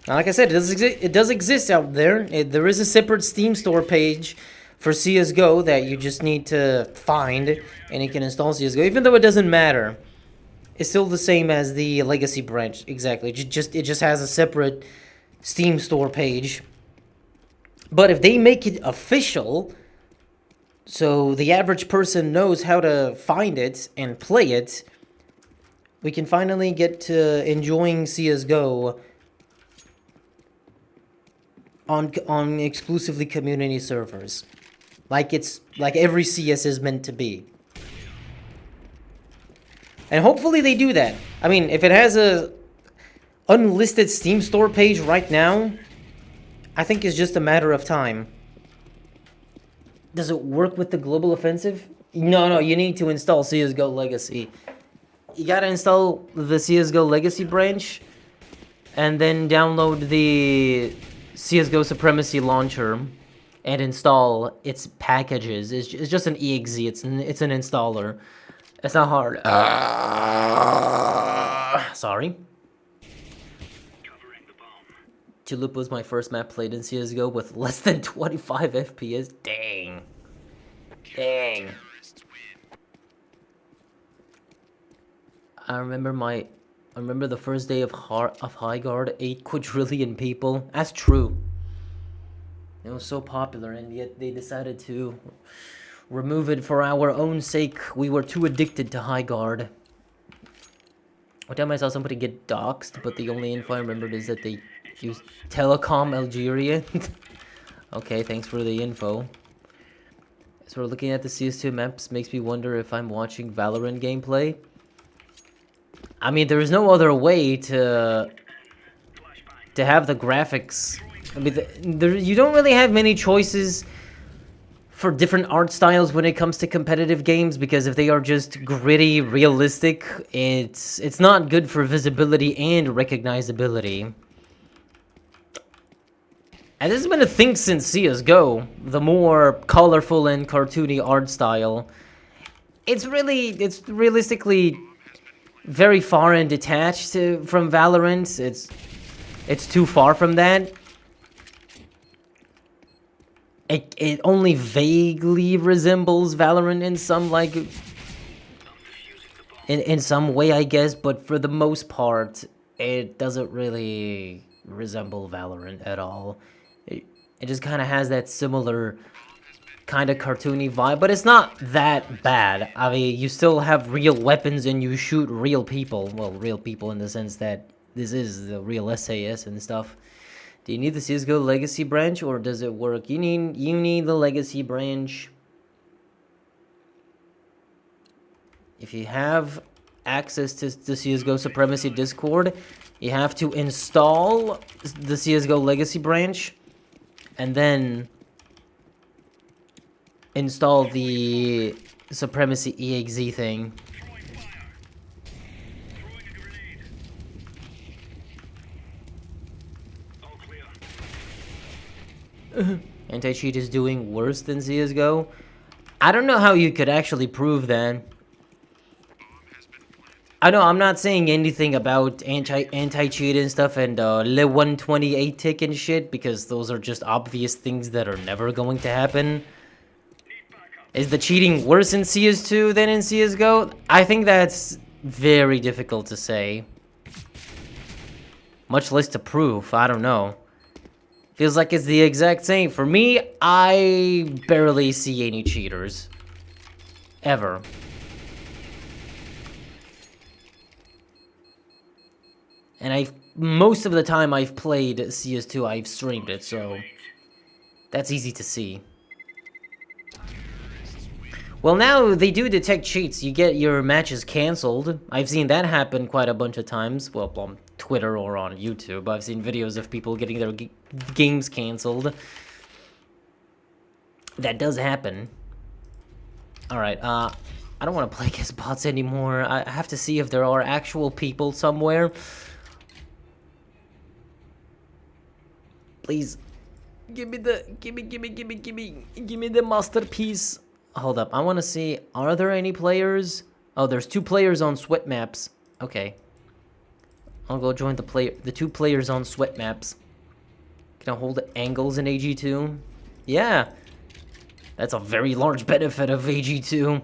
Now, like I said, it does exist out there. There is a separate Steam store page for CSGO that you just need to find, and you can install CSGO, even though it doesn't matter. It's still the same as the Legacy branch, exactly. It just has a separate Steam store page. But if they make it official, so the average person knows how to find it and play it, we can finally get to enjoying CSGO on exclusively community servers, like every CS is meant to be. And hopefully they do that. I mean, if it has a unlisted Steam store page right now, I think it's just a matter of time. Does it work with the global offensive? No, you need to install CSGO Legacy. You gotta install the CSGO Legacy branch, and then download the CSGO Supremacy launcher and install its packages. It's just an exe. It's an installer. It's not hard. Sorry. Chulup was my first map played in CSGO with less than 25 FPS. Dang. I remember the first day of High Guard, 8 quadrillion people. That's true. It was so popular, and yet they decided to remove it for our own sake. We were too addicted to High Guard. One time I saw somebody get doxxed, but the only info I remembered is that they used Telecom Algeria. Okay, thanks for the info. So we're looking at the CS2 maps, makes me wonder if I'm watching Valorant gameplay. I mean, there is no other way to have the graphics. I mean, you don't really have many choices for different art styles when it comes to competitive games, because if they are just gritty, realistic, it's not good for visibility and recognizability. And this has been a thing since CSGO. The more colorful and cartoony art style, it's realistically very far and detached from Valorant. It's too far from that. It only vaguely resembles Valorant in some like in some way, I guess, but for the most part, it doesn't really resemble Valorant at all. It just kind of has that similar kind of cartoony vibe, but it's not that bad. I mean, you still have real weapons and you shoot real people. Well, real people in the sense that this is the real SAS and stuff. Do you need the CSGO Legacy branch or does it work? You need the Legacy branch. If you have access to the CSGO Supremacy Discord, you have to install the CSGO Legacy branch and then install the Supremacy EXE thing. Anti-cheat is doing worse than CSGO. I don't know how you could actually prove that. I know I'm not saying anything about anti-cheat and stuff and Le 128 tick and shit because those are just obvious things that are never going to happen. Is the cheating worse in CS2 than in CSGO? I think that's very difficult to say. Much less to prove, I don't know. Feels like it's the exact same. For me, I barely see any cheaters. Ever. And most of the time I've played CS2, I've streamed it, so that's easy to see. Well, now they do detect cheats. You get your matches canceled. I've seen that happen quite a bunch of times. Well, on Twitter or on YouTube. I've seen videos of people getting their games canceled. That does happen. Alright, I don't want to play against bots anymore. I have to see if there are actual people somewhere. Please. Give me the masterpiece. Hold up, I want to see, are there any players? Oh, there's 2 players on sweat maps. Okay. I'll go join the 2 players on sweat maps. Can I hold angles in AG2? Yeah. That's a very large benefit of AG2.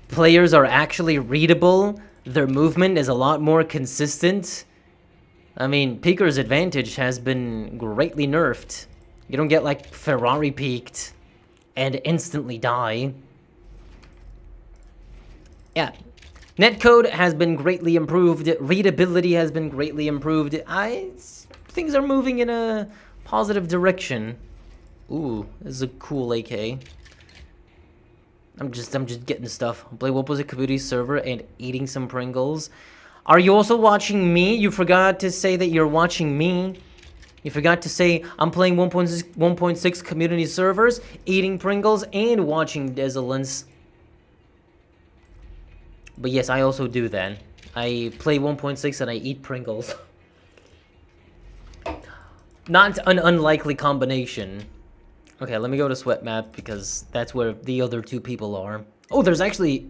Players are actually readable. Their movement is a lot more consistent. I mean, Peeker's advantage has been greatly nerfed. You don't get, like, Ferrari peaked and instantly die. Yeah. Netcode has been greatly improved. Readability has been greatly improved. Things are moving in a positive direction. Ooh, this is a cool AK. I'm just getting stuff. I'll play what was a community server and eating some Pringles. Are you also watching me? You forgot to say that you're watching me. You forgot to say I'm playing 1.6 community servers, eating Pringles, and watching Desolence. But yes, I also do that. I play 1.6 and I eat Pringles. Not an unlikely combination. Okay, let me go to Sweat Map because that's where the other 2 people are. Oh, there's actually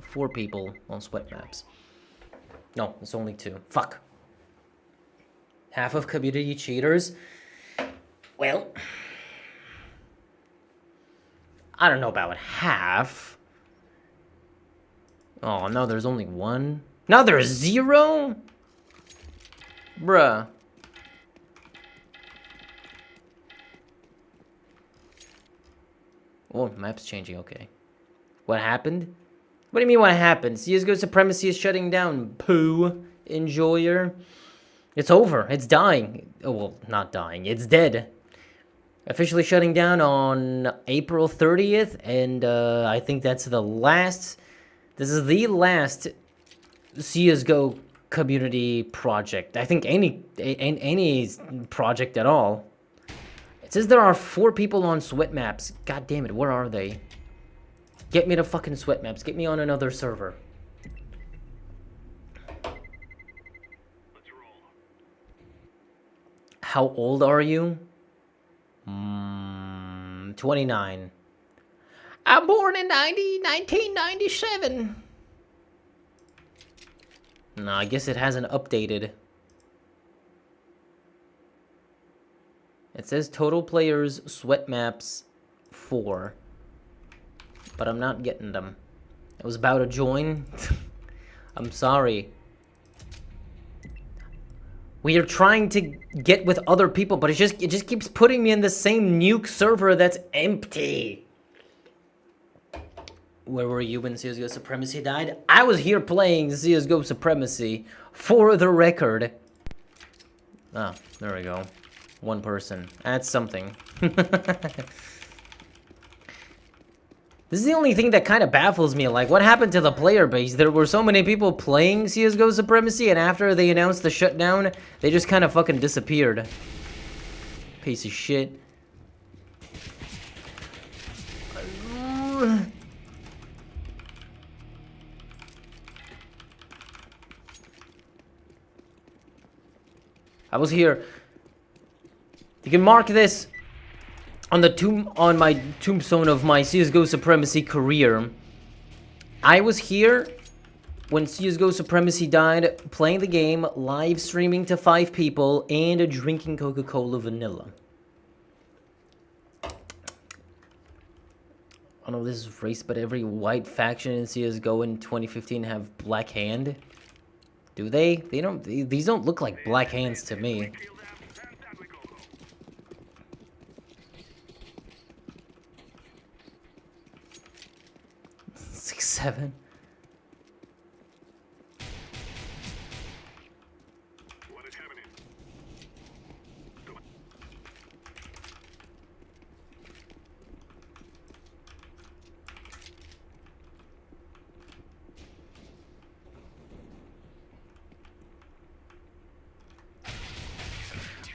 4 people on Sweat Maps. No, it's only 2. Fuck. Half of community cheaters? Well, I don't know about half. Oh, no, there's only 1. Now there's 0? Bruh. Oh, map's changing, okay. What happened? What do you mean what happened? CSGO Supremacy is shutting down. Poo. Enjoyer. It's over. It's dying. Oh, well, not dying. It's dead. Officially shutting down on April 30th, and I think that's the last... This is the last CSGO community project. I think any project at all. It says there are 4 people on Sweat Maps. God damn it, where are they? Get me to fucking Sweat Maps. Get me on another server. How old are you? 29. I'm born in 1997. No, I guess it hasn't updated. It says total players, sweat maps, 4. But I'm not getting them. I was about to join. I'm sorry. We are trying to get with other people, but it just keeps putting me in the same nuke server that's empty. Where were you when CSGO Supremacy died? I was here playing CSGO Supremacy, for the record. Ah, there we go. One person. That's something. This is the only thing that kind of baffles me. Like, what happened to the player base? There were so many people playing CSGO Supremacy, and after they announced the shutdown, they just kind of fucking disappeared. Piece of shit. I was here. You can mark this on the on my tombstone of my CSGO Supremacy career. I was here when CSGO Supremacy died, playing the game, live streaming to 5 people, and drinking Coca-Cola vanilla. I know this is racist, but every white faction in CSGO in 2015 have black hand. Do they? They don't. These don't look like black hands to me. Six, 7.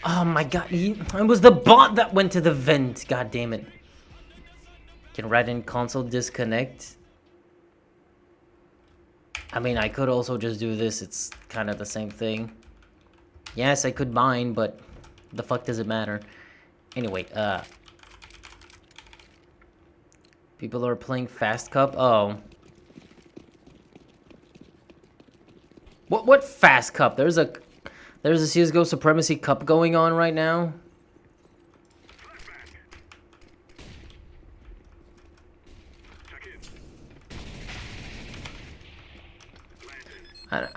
Oh my god, it was the bot that went to the vent. God damn it. Can write in console disconnect. I mean, I could also just do this. It's kind of the same thing. Yes, I could mine, but the fuck does it matter? Anyway, people are playing Fast Cup. Oh. What Fast Cup? There's a CSGO Supremacy Cup going on right now.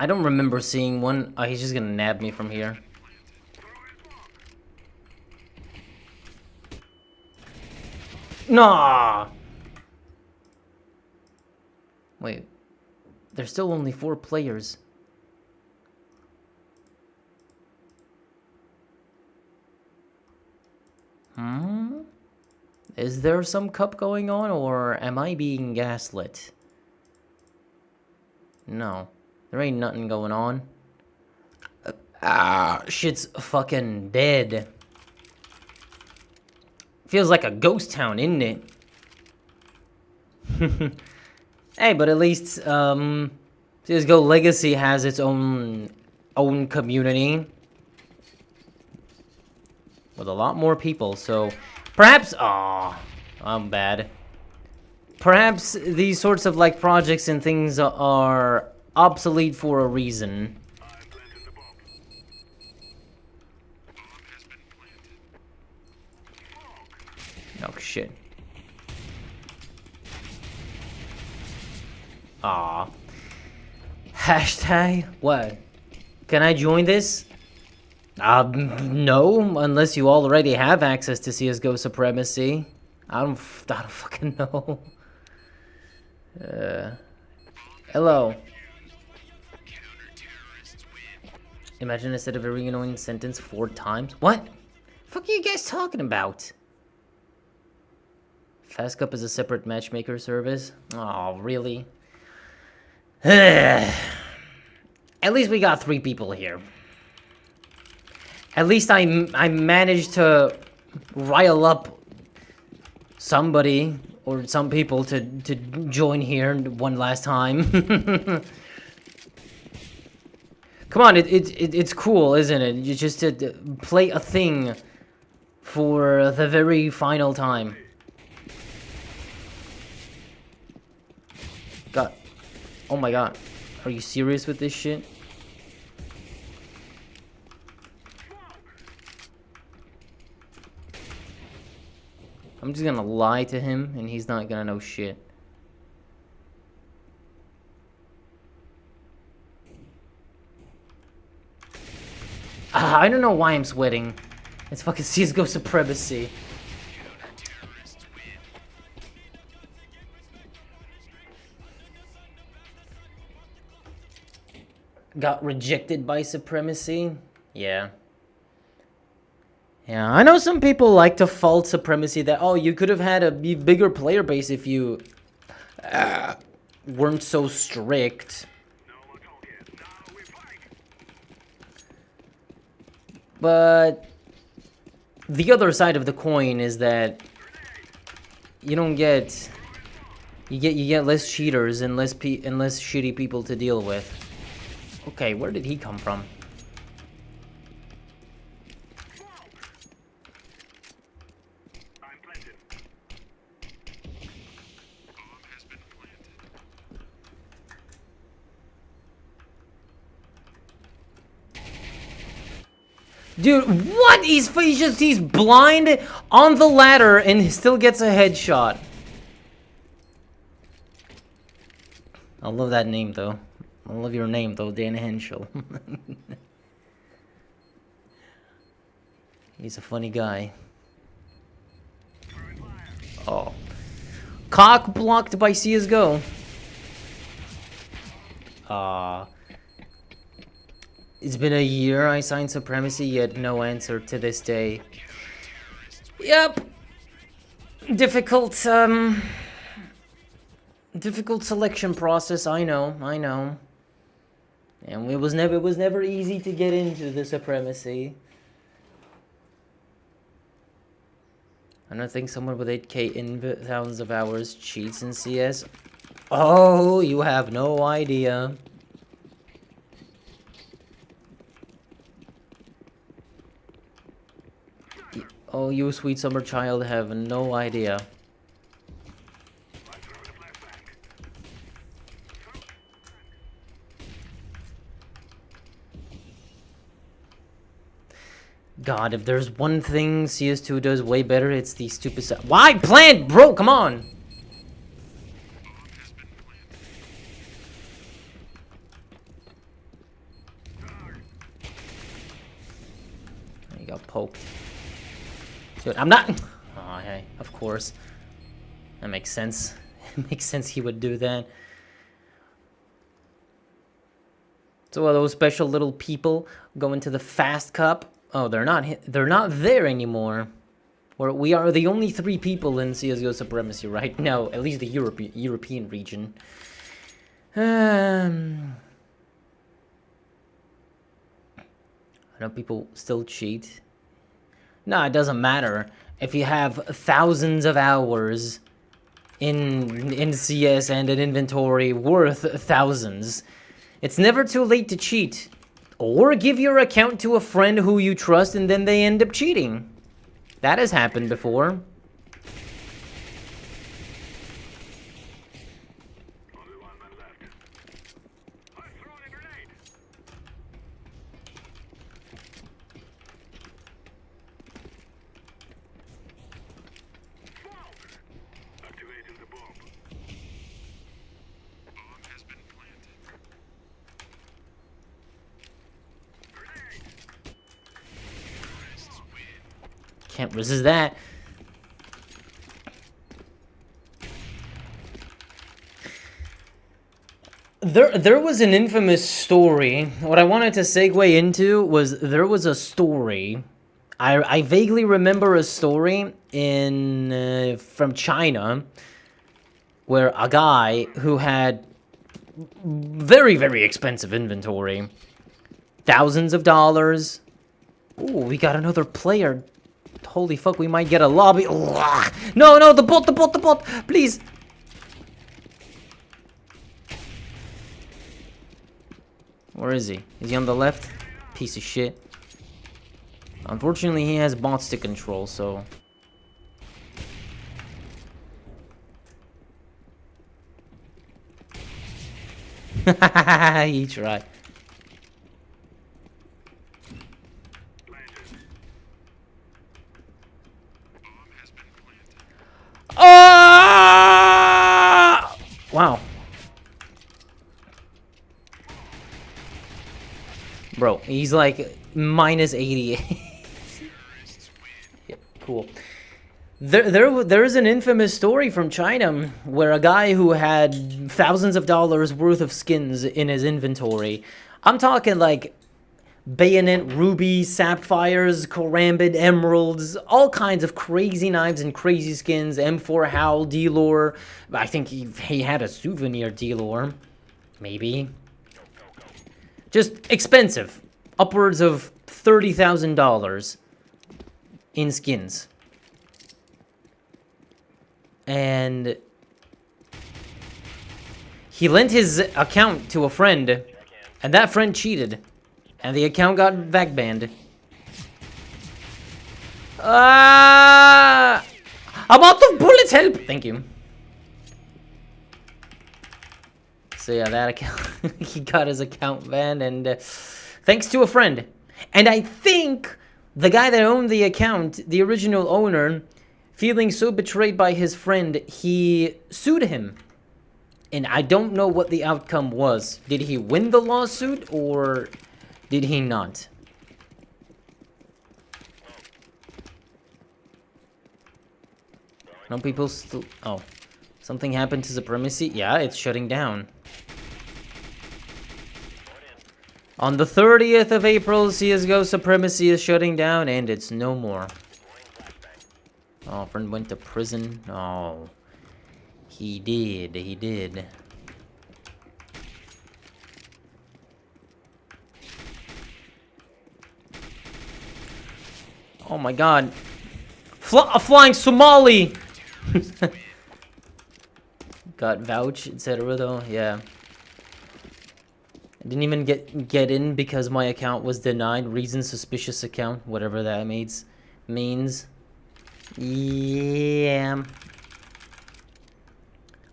I don't remember seeing one. Oh, he's just gonna nab me from here. Nah. Wait. There's still only 4 players. Is there some cup going on, or am I being gaslit? No. There ain't nothing going on. Shit's fucking dead. Feels like a ghost town, isn't it? Hey, but at least, CSGO Legacy has its own community. With a lot more people, so... Perhaps... Aw, I'm bad. Perhaps these sorts of, like, projects and things are obsolete for a reason. Oh, shit. Aw. Hashtag? What? Can I join this? No, unless you already have access to CSGO Supremacy. I don't fucking know. Hello. Imagine instead of every annoying sentence 4 times. What? The fuck are you guys talking about? Fast Cup is a separate matchmaker service. Oh, really? At least we got 3 people here. At least I managed to rile up somebody or some people to join here one last time. Come on, it's cool, isn't it? You just to play a thing for the very final time. God. Oh my god. Are you serious with this shit? I'm just gonna lie to him, and he's not gonna know shit. I don't know why I'm sweating. It's fucking Csgo Supremacy. Got rejected by Supremacy? Yeah. Yeah, I know some people like to fault Supremacy that, oh, you could have had a bigger player base if you weren't so strict. But the other side of the coin is that you don't get you get less cheaters and less shitty people to deal with. Okay, where did he come from? Dude, what? He's blind on the ladder and he still gets a headshot. I love that name though. I love your name though, Dan Henschel. He's a funny guy. Oh. Cock blocked by CSGO. It's been a year I signed Supremacy, yet no answer to this day. Yep. Difficult selection process, I know. And it was never easy to get into the Supremacy. I don't think someone with 8K in thousands of hours cheats in CS. Oh, you have no idea. Oh, you sweet summer child have no idea. God, if there's one thing CS2 does way better, it's the stupid Why plant, bro? Come on. You got poked. Dude, I'm not. Oh, hey, of course. That makes sense. It makes sense he would do that. So are those special little people going to the Fast Cup? Oh, they're not there anymore. We are the only 3 people in CSGO Supremacy right now, at least the European region. I know people still cheat. No, it doesn't matter. If you have thousands of hours in CS and an inventory worth thousands, it's never too late to cheat. Or give your account to a friend who you trust and then they end up cheating. That has happened before. Can't resist that. There was an infamous story. What I wanted to segue into was there was a story. I vaguely remember a story from China where a guy who had very, very expensive inventory, thousands of dollars. Ooh, we got another player. Holy fuck, we might get a lobby. No, the bot, please. Where is he? Is he on the left? Piece of shit. Unfortunately, he has bots to control, so... He tried. Wow. Bro, he's like minus 88. Yeah, cool. There is an infamous story from China where a guy who had thousands of dollars worth of skins in his inventory. I'm talking like bayonet, rubies, sapphires, karambit, emeralds, all kinds of crazy knives and crazy skins. M4 Howl, D-Lore. I think he had a souvenir D-Lore. Maybe. Just expensive. Upwards of $30,000 in skins. And he lent his account to a friend, and that friend cheated. And the account got vac banned. I'm out of bullets, help! Thank you. So yeah, that account, he got his account banned, and thanks to a friend. And I think the guy that owned the account, the original owner, feeling so betrayed by his friend, he sued him. And I don't know what the outcome was. Did he win the lawsuit, or did he not? No, people still... Oh. Something happened to Supremacy? Yeah, it's shutting down. On the 30th of April, CSGO Supremacy is shutting down, and it's no more. Oh, friend went to prison. Oh. He did. He did. Oh my god. A flying Somali! Got vouch, etc. though, yeah. I didn't even get in because my account was denied. Reason suspicious account, whatever that means. Yeah.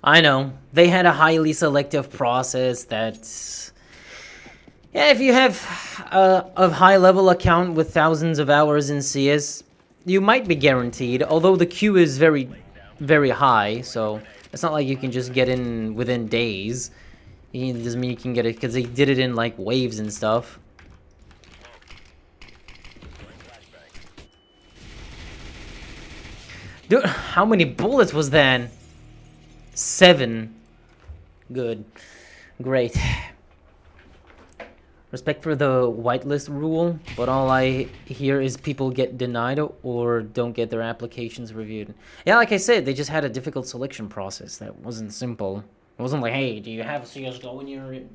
I know. They had a highly selective process that... Yeah, if you have a high-level account with thousands of hours in CS, you might be guaranteed, although the queue is very, very high, so it's not like you can just get in within days. It doesn't mean you can get it, because they did it in, like, waves and stuff. Dude, how many bullets was that? 7. Good. Great. Respect for the whitelist rule, but all I hear is people get denied or don't get their applications reviewed. Yeah, like I said, they just had a difficult selection process that wasn't simple. It wasn't like, hey, do you have CSGO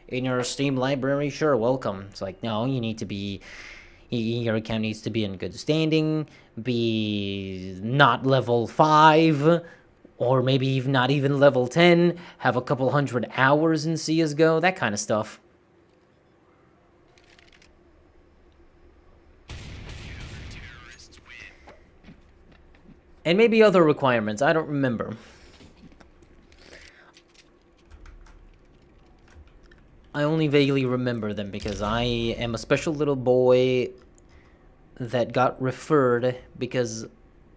in your Steam library? Sure, welcome. It's like, no, you need to be... Your account needs to be in good standing, be not level 5, or maybe even not even level 10, have a couple hundred hours in CSGO, that kind of stuff. And maybe other requirements, I don't remember. I only vaguely remember them because I am a special little boy that got referred because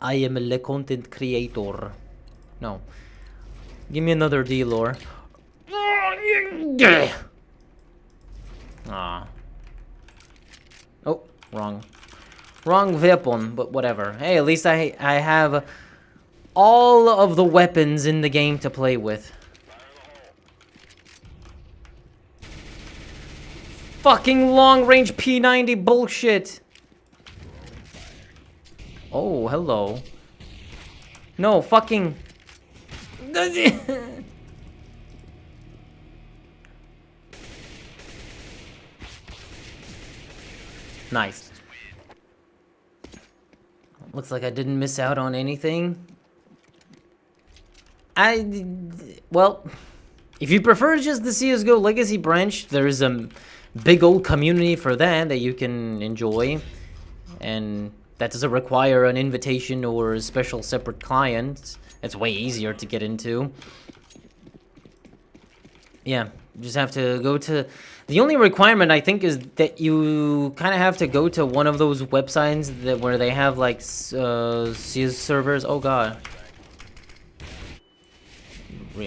I am a content creator. No. Give me another D-lore. Ah. Oh, wrong. Wrong weapon, but whatever. Hey, at least I have all of the weapons in the game to play with. Fucking long-range P90 bullshit. Oh, hello. No, fucking... Nice. Looks like I didn't miss out on anything. Well, if you prefer just the CSGO Legacy branch, there's a big old community for that you can enjoy. And that doesn't require an invitation or a special separate client. It's way easier to get into. Yeah, you just have to go to... The only requirement, I think, is that you kind of have to go to one of those websites where they have, like, CS servers. Oh, God.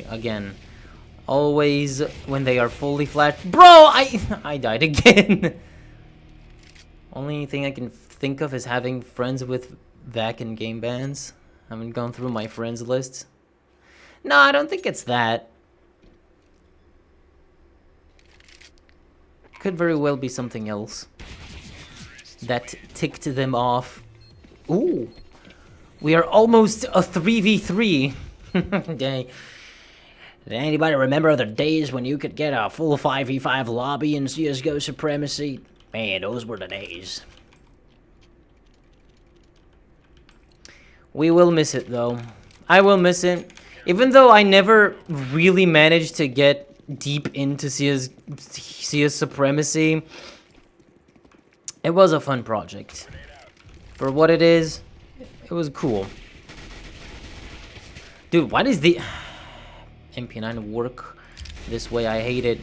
again. Always when they are fully flat. Bro, I died again. Only thing I can think of is having friends with VAC and game bans. I haven't gone through my friends list. No, I don't think it's that. Could very well be something else that ticked them off. Ooh, we are almost a 3v3. Dang. Did anybody remember the days when you could get a full 5v5 lobby in CSGO Supremacy? Man, those were the days. We will miss it, though. I will miss it. Even though I never really managed to get deep into CS Supremacy, it was a fun project. For what it is, it was cool. Dude, why does the MP9 work this way? I hate it.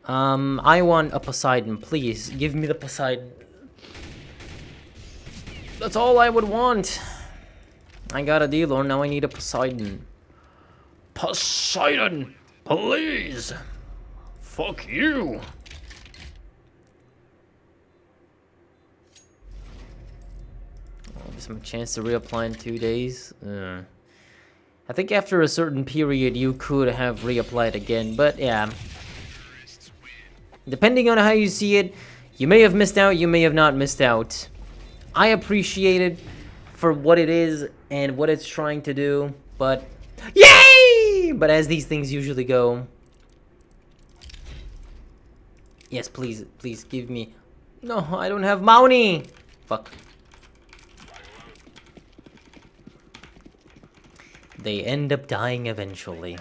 I want a Poseidon, please. Give me the Poseidon. That's all I would want. I got a dealer, now I need a Poseidon. Poseidon, please. Fuck you. Oh, there's some chance to reapply in 2 days. I think after a certain period you could have reapplied again, but yeah. Depending on how you see it, you may have missed out, you may have not missed out. I appreciate it for what it is and what it's trying to do, but yay! But as these things usually go, yes, please, please give me. No, I don't have Mountie. Fuck. They end up dying eventually.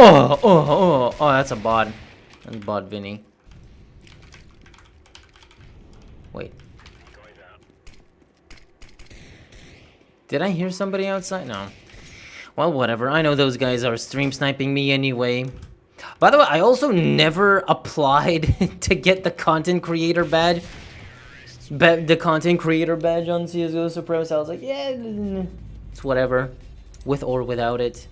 Oh, that's a bot. That's bot Vinny. Wait. Did I hear somebody outside? No. Well, whatever. I know those guys are stream sniping me anyway. By the way, I also never applied to get the content creator badge. The content creator badge on CSGO Supremacy. I was like, yeah, it's whatever. With or without it.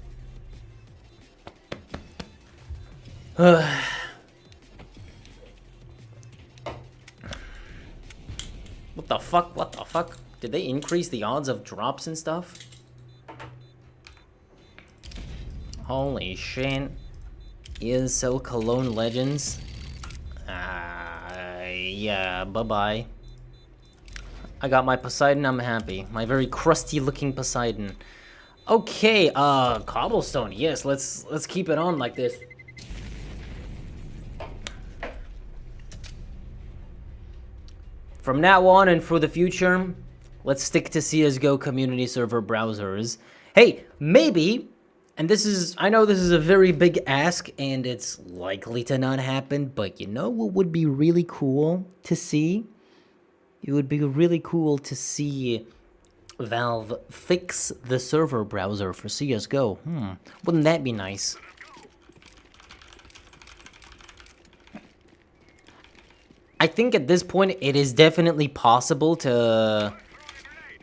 What the fuck? What the fuck? Did they increase the odds of drops and stuff? Holy shit. ESL Cologne Legends. Yeah, bye-bye. I got my Poseidon, I'm happy. My very crusty looking Poseidon. Okay, Cobblestone, yes, let's keep it on like this. From now on and for the future, let's stick to CSGO community server browsers. Hey, maybe, and this is, I know this is a very big ask and it's likely to not happen, but you know what would be really cool to see? It would be really cool to see Valve fix the server browser for CSGO. Wouldn't that be nice? I think at this point it is definitely possible to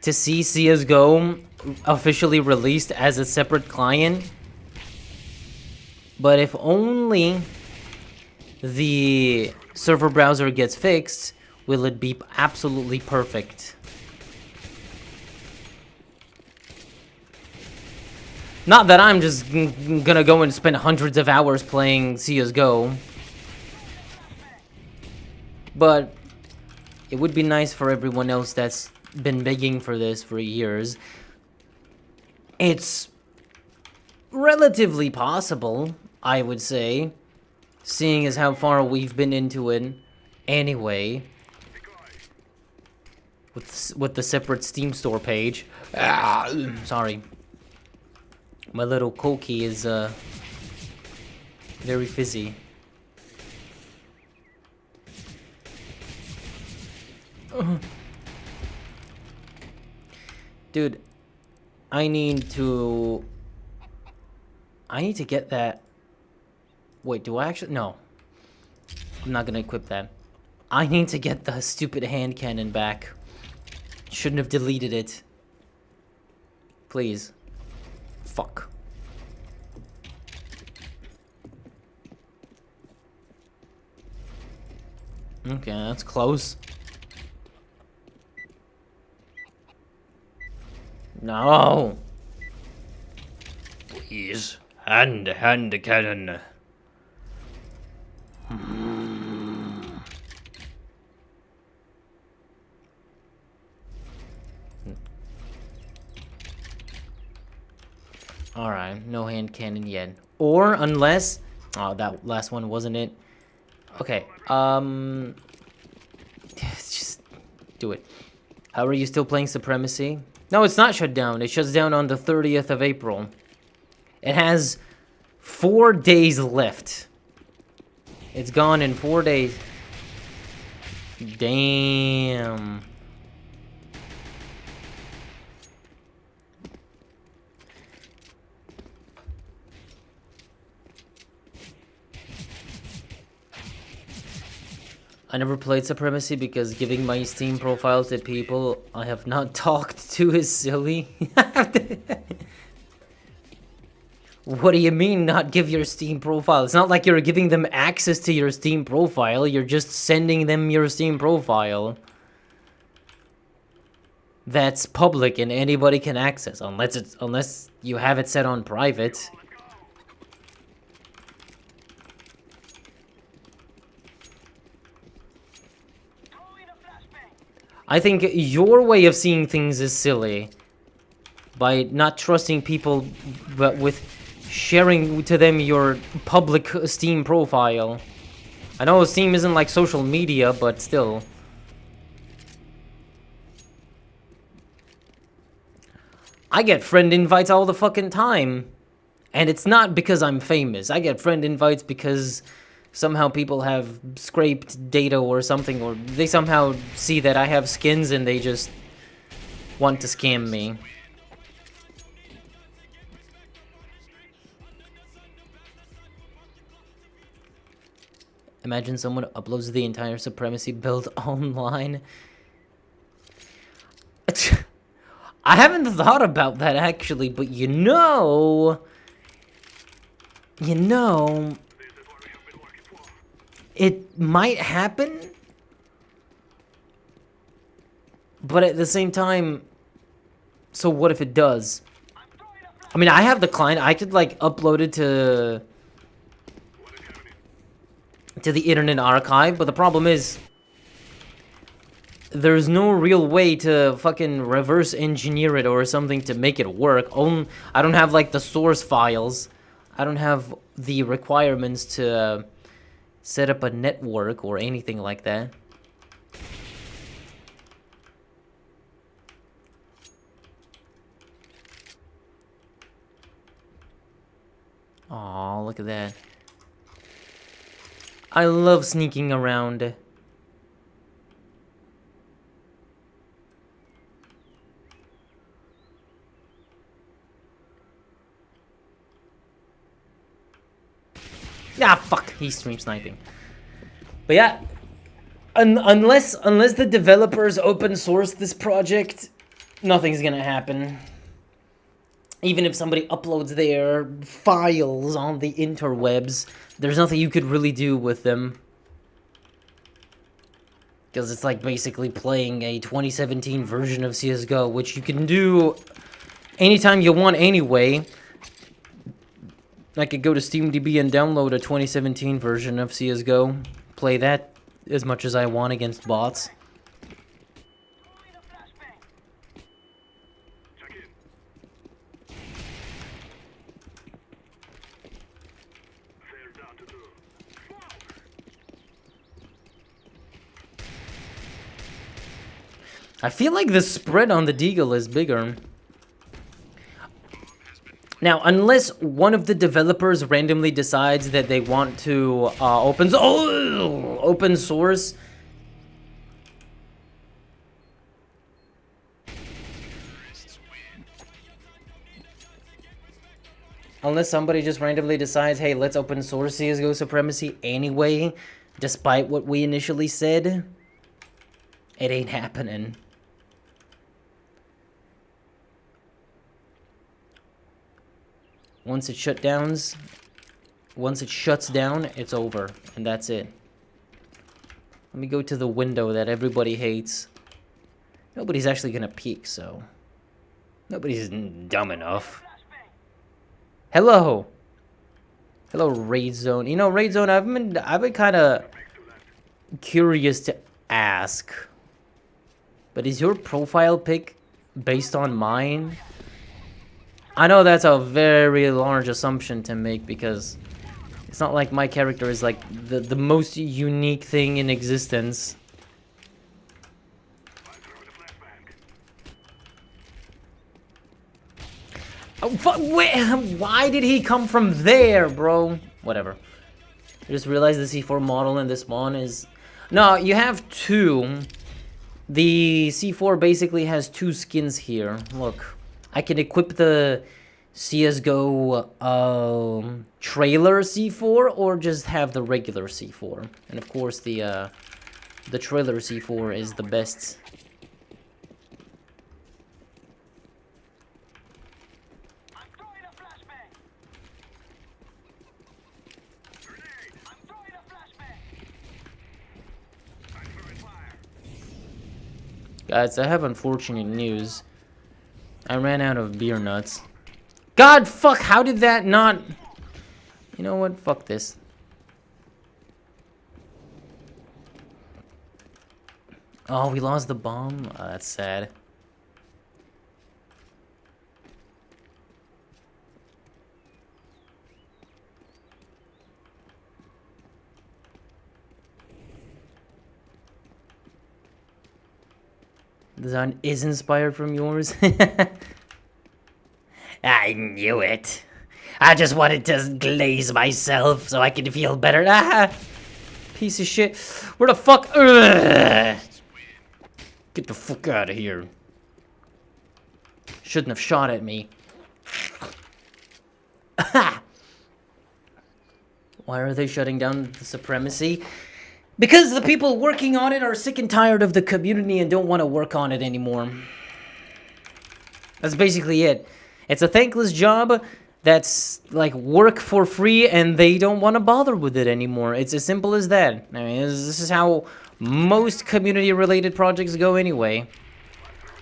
see CSGO officially released as a separate client. But if only the server browser gets fixed, will it be absolutely perfect? Not that I'm just gonna go and spend hundreds of hours playing CSGO. But it would be nice for everyone else that's been begging for this for years. It's relatively possible, I would say, seeing as how far we've been into it anyway. With the separate Steam store page. Sorry. My little Koki is very fizzy. Dude, I need to get that Wait, do I actually? No. I'm not gonna equip that. I need to get the stupid hand cannon back. Shouldn't have deleted it. Please. Fuck. Okay, that's close. No. Please. Hand cannon. Alright, no hand cannon yet. Or unless... Oh, that last one wasn't it. Okay, just do it. How are you still playing Supremacy? No, it's not shut down. It shuts down on the 30th of April. It has 4 days left. It's gone in 4 days. Damn. I never played Supremacy because giving my Steam profile to people I have not talked to is silly. What do you mean not give your Steam profile? It's not like you're giving them access to your Steam profile, you're just sending them your Steam profile. That's public and anybody can access, unless you have it set on private. I think your way of seeing things is silly. By not trusting people, but with sharing to them your public Steam profile. I know Steam isn't like social media, but still. I get friend invites all the fucking time. And it's not because I'm famous. I get friend invites because somehow people have scraped data or something, or they somehow see that I have skins and they just want to scam me. Imagine someone uploads the entire Supremacy build online. I haven't thought about that actually, but you know, it might happen, but at the same time, so what if it does? I mean, I have the client, I could like upload it to the Internet Archive, but the problem is there's no real way to fucking reverse engineer it or something to make it work. I don't have like the source files. I don't have the requirements to set up a network or anything like that. Aw, look at that. I love sneaking around. Ah, fuck, he's stream sniping. But yeah, unless the developers open source this project, nothing's gonna happen. Even if somebody uploads their files on the interwebs, there's nothing you could really do with them. Because it's like basically playing a 2017 version of CSGO, which you can do anytime you want anyway. I could go to SteamDB and download a 2017 version of CSGO, play that as much as I want against bots. I feel like the spread on the Deagle is bigger. Now, unless one of the developers randomly decides that they want to open source. Unless somebody just randomly decides, hey, let's open source CSGO Supremacy anyway, despite what we initially said, it ain't happening. Once it shuts down, it's over, and that's it. Let me go to the window that everybody hates. Nobody's actually gonna peek, so nobody's dumb enough. Hello. Hello, Raid Zone. You know, Raid Zone, I've been kind of curious to ask, but is your profile pic based on mine? I know that's a very large assumption to make because it's not like my character is like the most unique thing in existence. Oh, why did he come from there, bro? Whatever. I just realized the C4 model in this spawn is... No, you have two. The C4 basically has two skins here. Look, I can equip the CSGO trailer C4 or just have the regular C4. And of course the trailer C4 is the best. Guys, I have unfortunate news. I ran out of beer nuts. God, fuck, how did that not... You know what? Fuck this. Oh, we lost the bomb? Oh, that's sad. The design is inspired from yours. I knew it. I just wanted to glaze myself so I could feel better. Ah, piece of shit. Where the fuck? Ugh. Get the fuck out of here. Shouldn't have shot at me. Why are they shutting down the Supremacy? Because the people working on it are sick and tired of the community and don't want to work on it anymore. That's basically it. It's a thankless job that's like work for free and they don't want to bother with it anymore. It's as simple as that. I mean, this is how most community-related projects go anyway.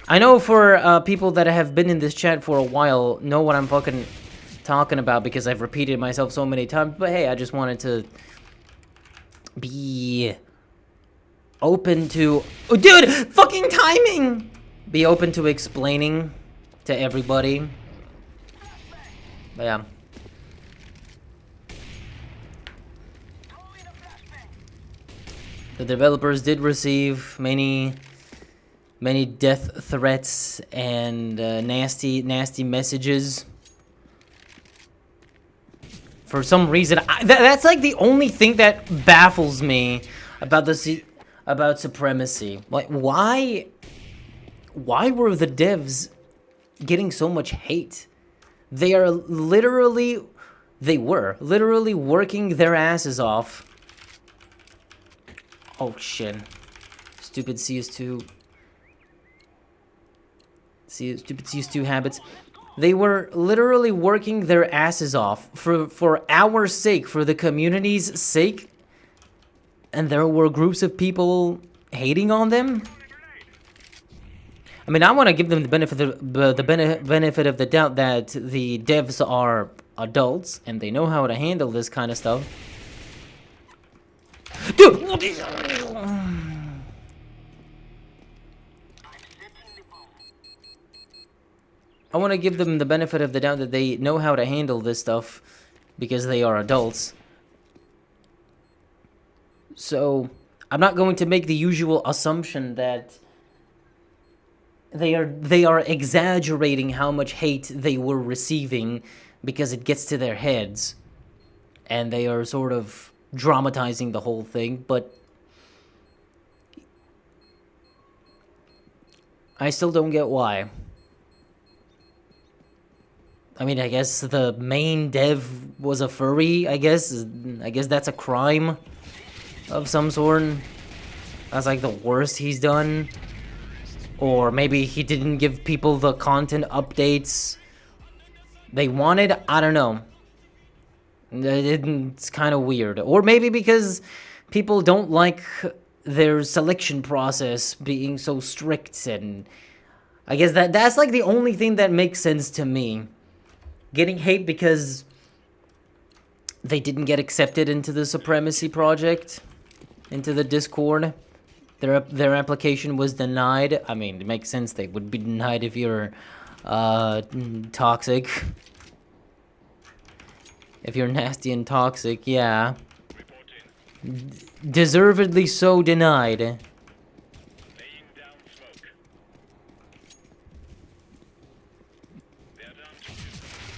I know for people that have been in this chat for a while know what I'm fucking talking about because I've repeated myself so many times, but hey, I just wanted to be open to... Oh, dude! Fucking timing! Be open to explaining to everybody. But yeah. The developers did receive many death threats and nasty messages. For some reason, that's like the only thing that baffles me about about Supremacy. Like, why were the devs getting so much hate? They were literally working their asses off. Oh shit! Stupid CS2. Stupid CS2 habits. They were literally working their asses off for our sake, for the community's sake, and there were groups of people hating on them. I mean, I want to give them the benefit of the doubt that the devs are adults and they know how to handle this kind of stuff. Dude, what is... I want to give them the benefit of the doubt that they know how to handle this stuff because they are adults. So, I'm not going to make the usual assumption that they are exaggerating how much hate they were receiving because it gets to their heads and they are sort of dramatizing the whole thing, but I still don't get why. I mean, I guess the main dev was a furry, I guess. I guess that's a crime of some sort. That's like the worst he's done. Or maybe he didn't give people the content updates they wanted. I don't know. It's kind of weird. Or maybe because people don't like their selection process being so strict, and I guess that's like the only thing that makes sense to me. Getting hate because they didn't get accepted into the Supremacy project, into the Discord. Their application was denied. I mean, it makes sense they would be denied if you're toxic. If you're nasty and toxic, yeah. Deservedly so denied.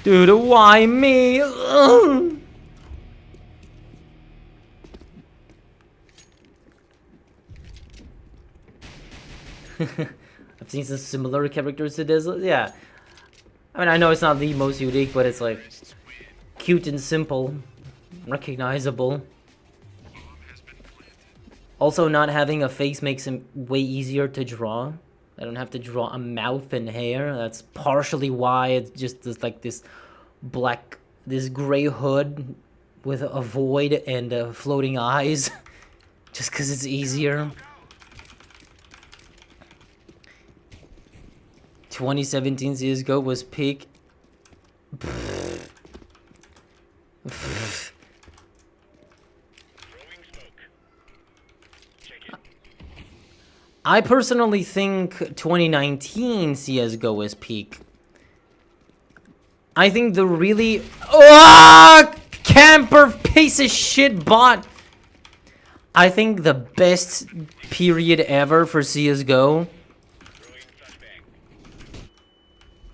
Dude, why me? Ugh. I've seen some similar characters to this. Yeah. I mean, I know it's not the most unique, but it's like cute and simple, recognizable. Also, not having a face makes him way easier to draw. I don't have to draw a mouth and hair. That's partially why it's just like this black, this gray hood with a void and floating eyes. Just because it's easier. 2017 CSGO was peak. I personally think 2019 CSGO is peak. I think the really... camper piece of shit bot! I think the best period ever for CSGO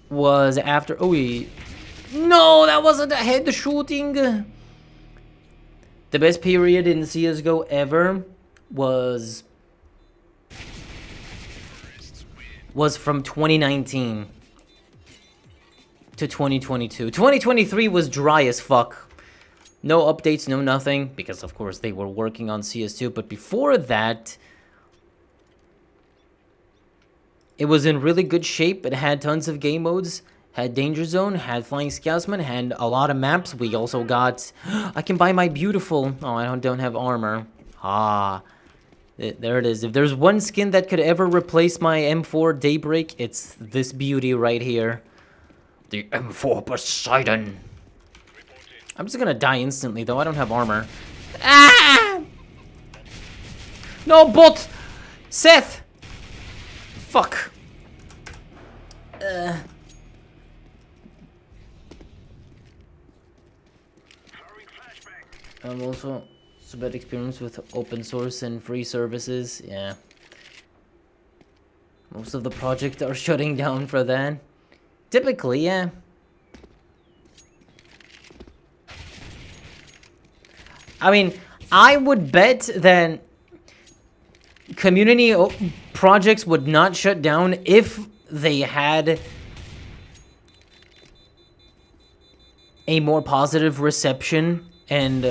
was after... No, that wasn't a head shooting! The best period in CSGO ever was from 2019 to 2022. 2023 was dry as fuck. No updates, no nothing, because of course they were working on CS2, but before that, it was in really good shape. It had tons of game modes, had Danger Zone, had Flying Scoutsman, had a lot of maps. We also got... I can buy my beautiful... Oh, I don't have armor. There it is. If there's one skin that could ever replace my M4 Daybreak, it's this beauty right here. The M4 Poseidon. I'm just gonna die instantly, though. I don't have armor. Ah! No, bot! Seth! Fuck. I'm also... It's a bad experience with open source and free services, yeah. Most of the projects are shutting down for that. Typically, yeah. I mean, I would bet that community projects would not shut down if they had a more positive reception and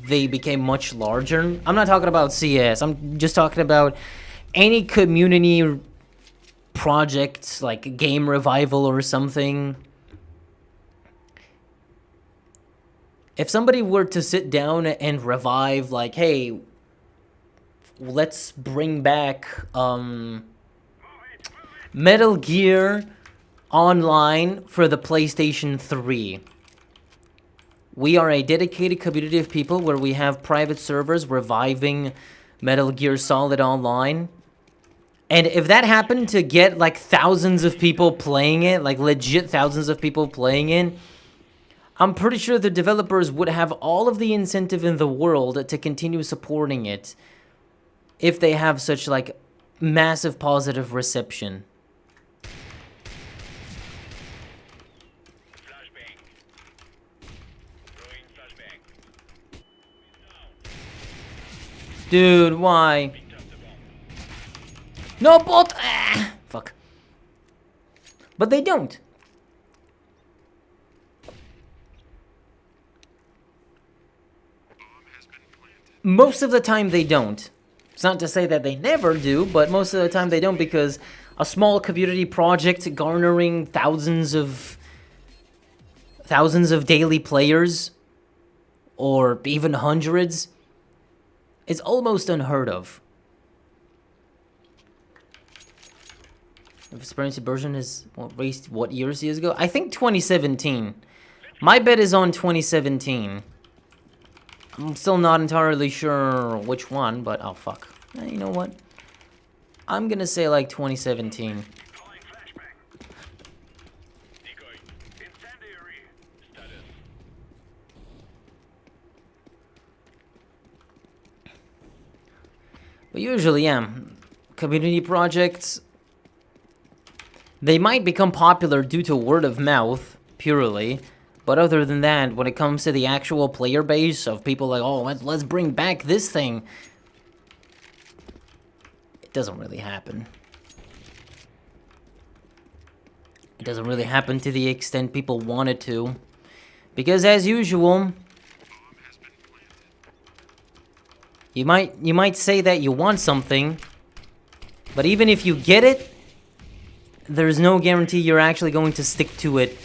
they became much larger. I'm not talking about CS. I'm just talking about any community project, like game revival or something. If somebody were to sit down and revive, like, hey, let's bring back Metal Gear Online for the PlayStation 3. We are a dedicated community of people where we have private servers reviving Metal Gear Solid Online. And if that happened to get like thousands of people playing it, like legit thousands of people playing it, I'm pretty sure the developers would have all of the incentive in the world to continue supporting it if they have such like massive positive reception. Dude, why? No, bot! Fuck. But they don't. most of the time they don't. It's not to say that they never do, but most of the time they don't, because a small community project garnering thousands of daily players, or even hundreds, is almost unheard of. The Supremacy version is released what years ago? I think 2017. My bet is on 2017. I'm still not entirely sure which one, but oh fuck. You know what? I'm gonna say like 2017. But usually, yeah, community projects, they might become popular due to word of mouth, purely. But other than that, when it comes to the actual player base of people like, oh, let's bring back this thing, it doesn't really happen. It doesn't really happen to the extent people want it to. Because as usual, you might say that you want something, but even if you get it, there's no guarantee you're actually going to stick to it.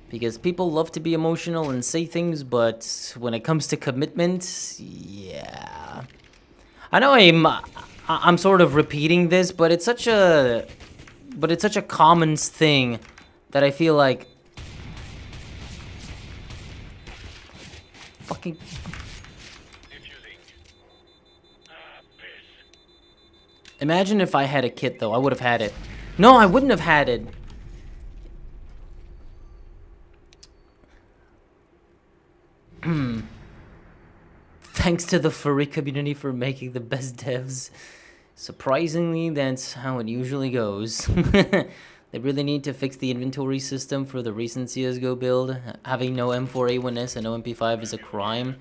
Because people love to be emotional and say things, but when it comes to commitment, yeah. I know I'm sort of repeating this, but it's such a common thing that I feel like fucking imagine if I had a kit though. I would have had it. No, I wouldn't have had it. Thanks to the furry community for making the best devs. Surprisingly, that's how it usually goes. They really need to fix the inventory system for the recent CSGO build. Having no M4A1S and no MP5 is a crime.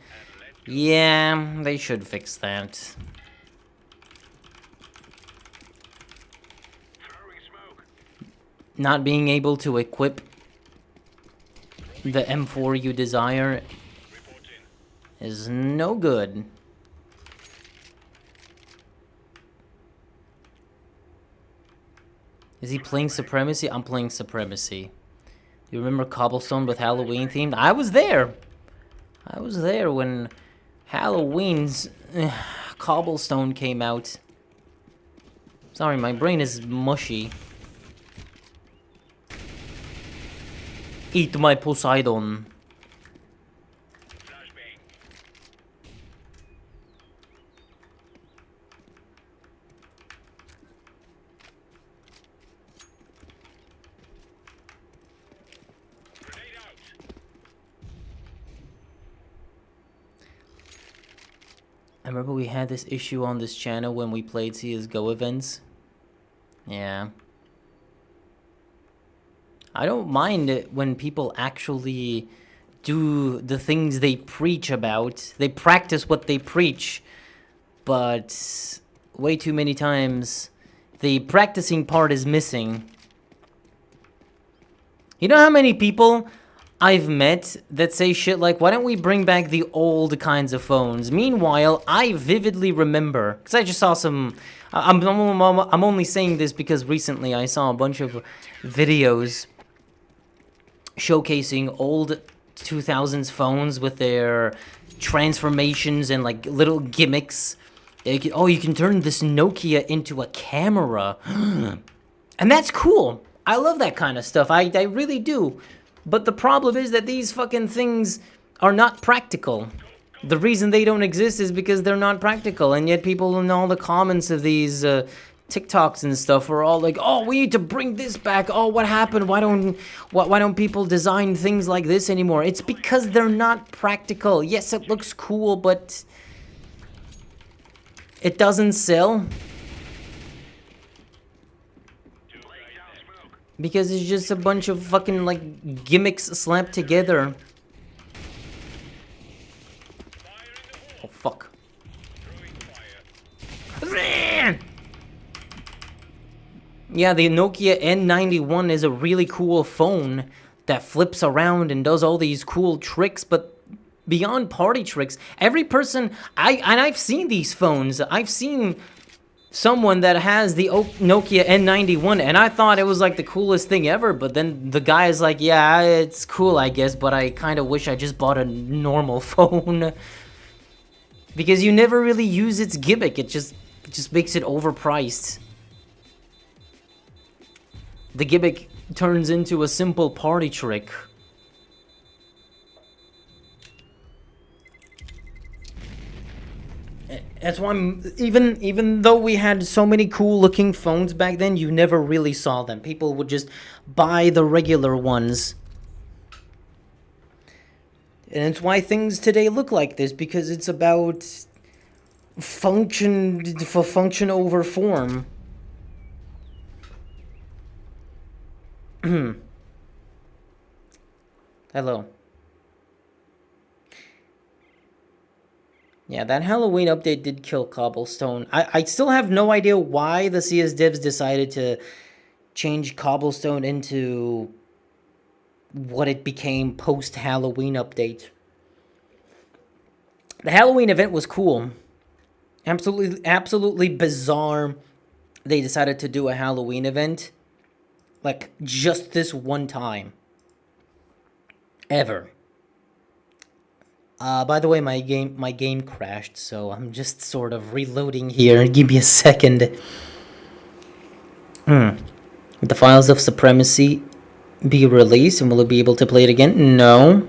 Yeah, they should fix that. Not being able to equip the M4 you desire is no good. Is he playing Supremacy? I'm playing Supremacy. You remember Cobblestone with Halloween themed? I was there. I was there when Halloween's Cobblestone came out. Sorry, my brain is mushy. Eat my Poseidon. I remember we had this issue on this channel when we played CSGO events. Yeah. I don't mind it when people actually do the things they preach about. They practice what they preach. But way too many times, the practicing part is missing. You know how many people I've met that say shit like, why don't we bring back the old kinds of phones? Meanwhile, I vividly remember, because I just saw some, I'm only saying this because recently I saw a bunch of videos showcasing old 2000s phones with their transformations and like little gimmicks. Oh, you can turn this Nokia into a camera. And that's cool. I love that kind of stuff. I really do. But the problem is that these fucking things are not practical. The reason they don't exist is because they're not practical, and yet people in all the comments of these TikToks and stuff are all like, "Oh, we need to bring this back. Oh, what happened? Why don't people design things like this anymore?" It's because they're not practical. Yes, it looks cool, but it doesn't sell. Because it's just a bunch of fucking, like, gimmicks slapped together. Oh, fuck. Yeah, the Nokia N91 is a really cool phone that flips around and does all these cool tricks, but beyond party tricks, every person, I've seen these phones. I've seen someone that has the Nokia N91, and I thought it was like the coolest thing ever, but then the guy is like, yeah, it's cool, I guess, but I kind of wish I just bought a normal phone. Because you never really use its gimmick, it just makes it overpriced. The gimmick turns into a simple party trick. That's why even though we had so many cool looking phones back then, you never really saw them. People would just buy the regular ones. And it's why things today look like this, because it's about function over form. Hello. Yeah, that Halloween update did kill Cobblestone. I still have no idea why the CS devs decided to change Cobblestone into what it became post-Halloween update. The Halloween event was cool. Absolutely bizarre. They decided to do a Halloween event. Like, just this one time. Ever. By the way, my game crashed, so I'm just sort of reloading here. Give me a second. Will the files of Supremacy be released, and will it be able to play it again? No.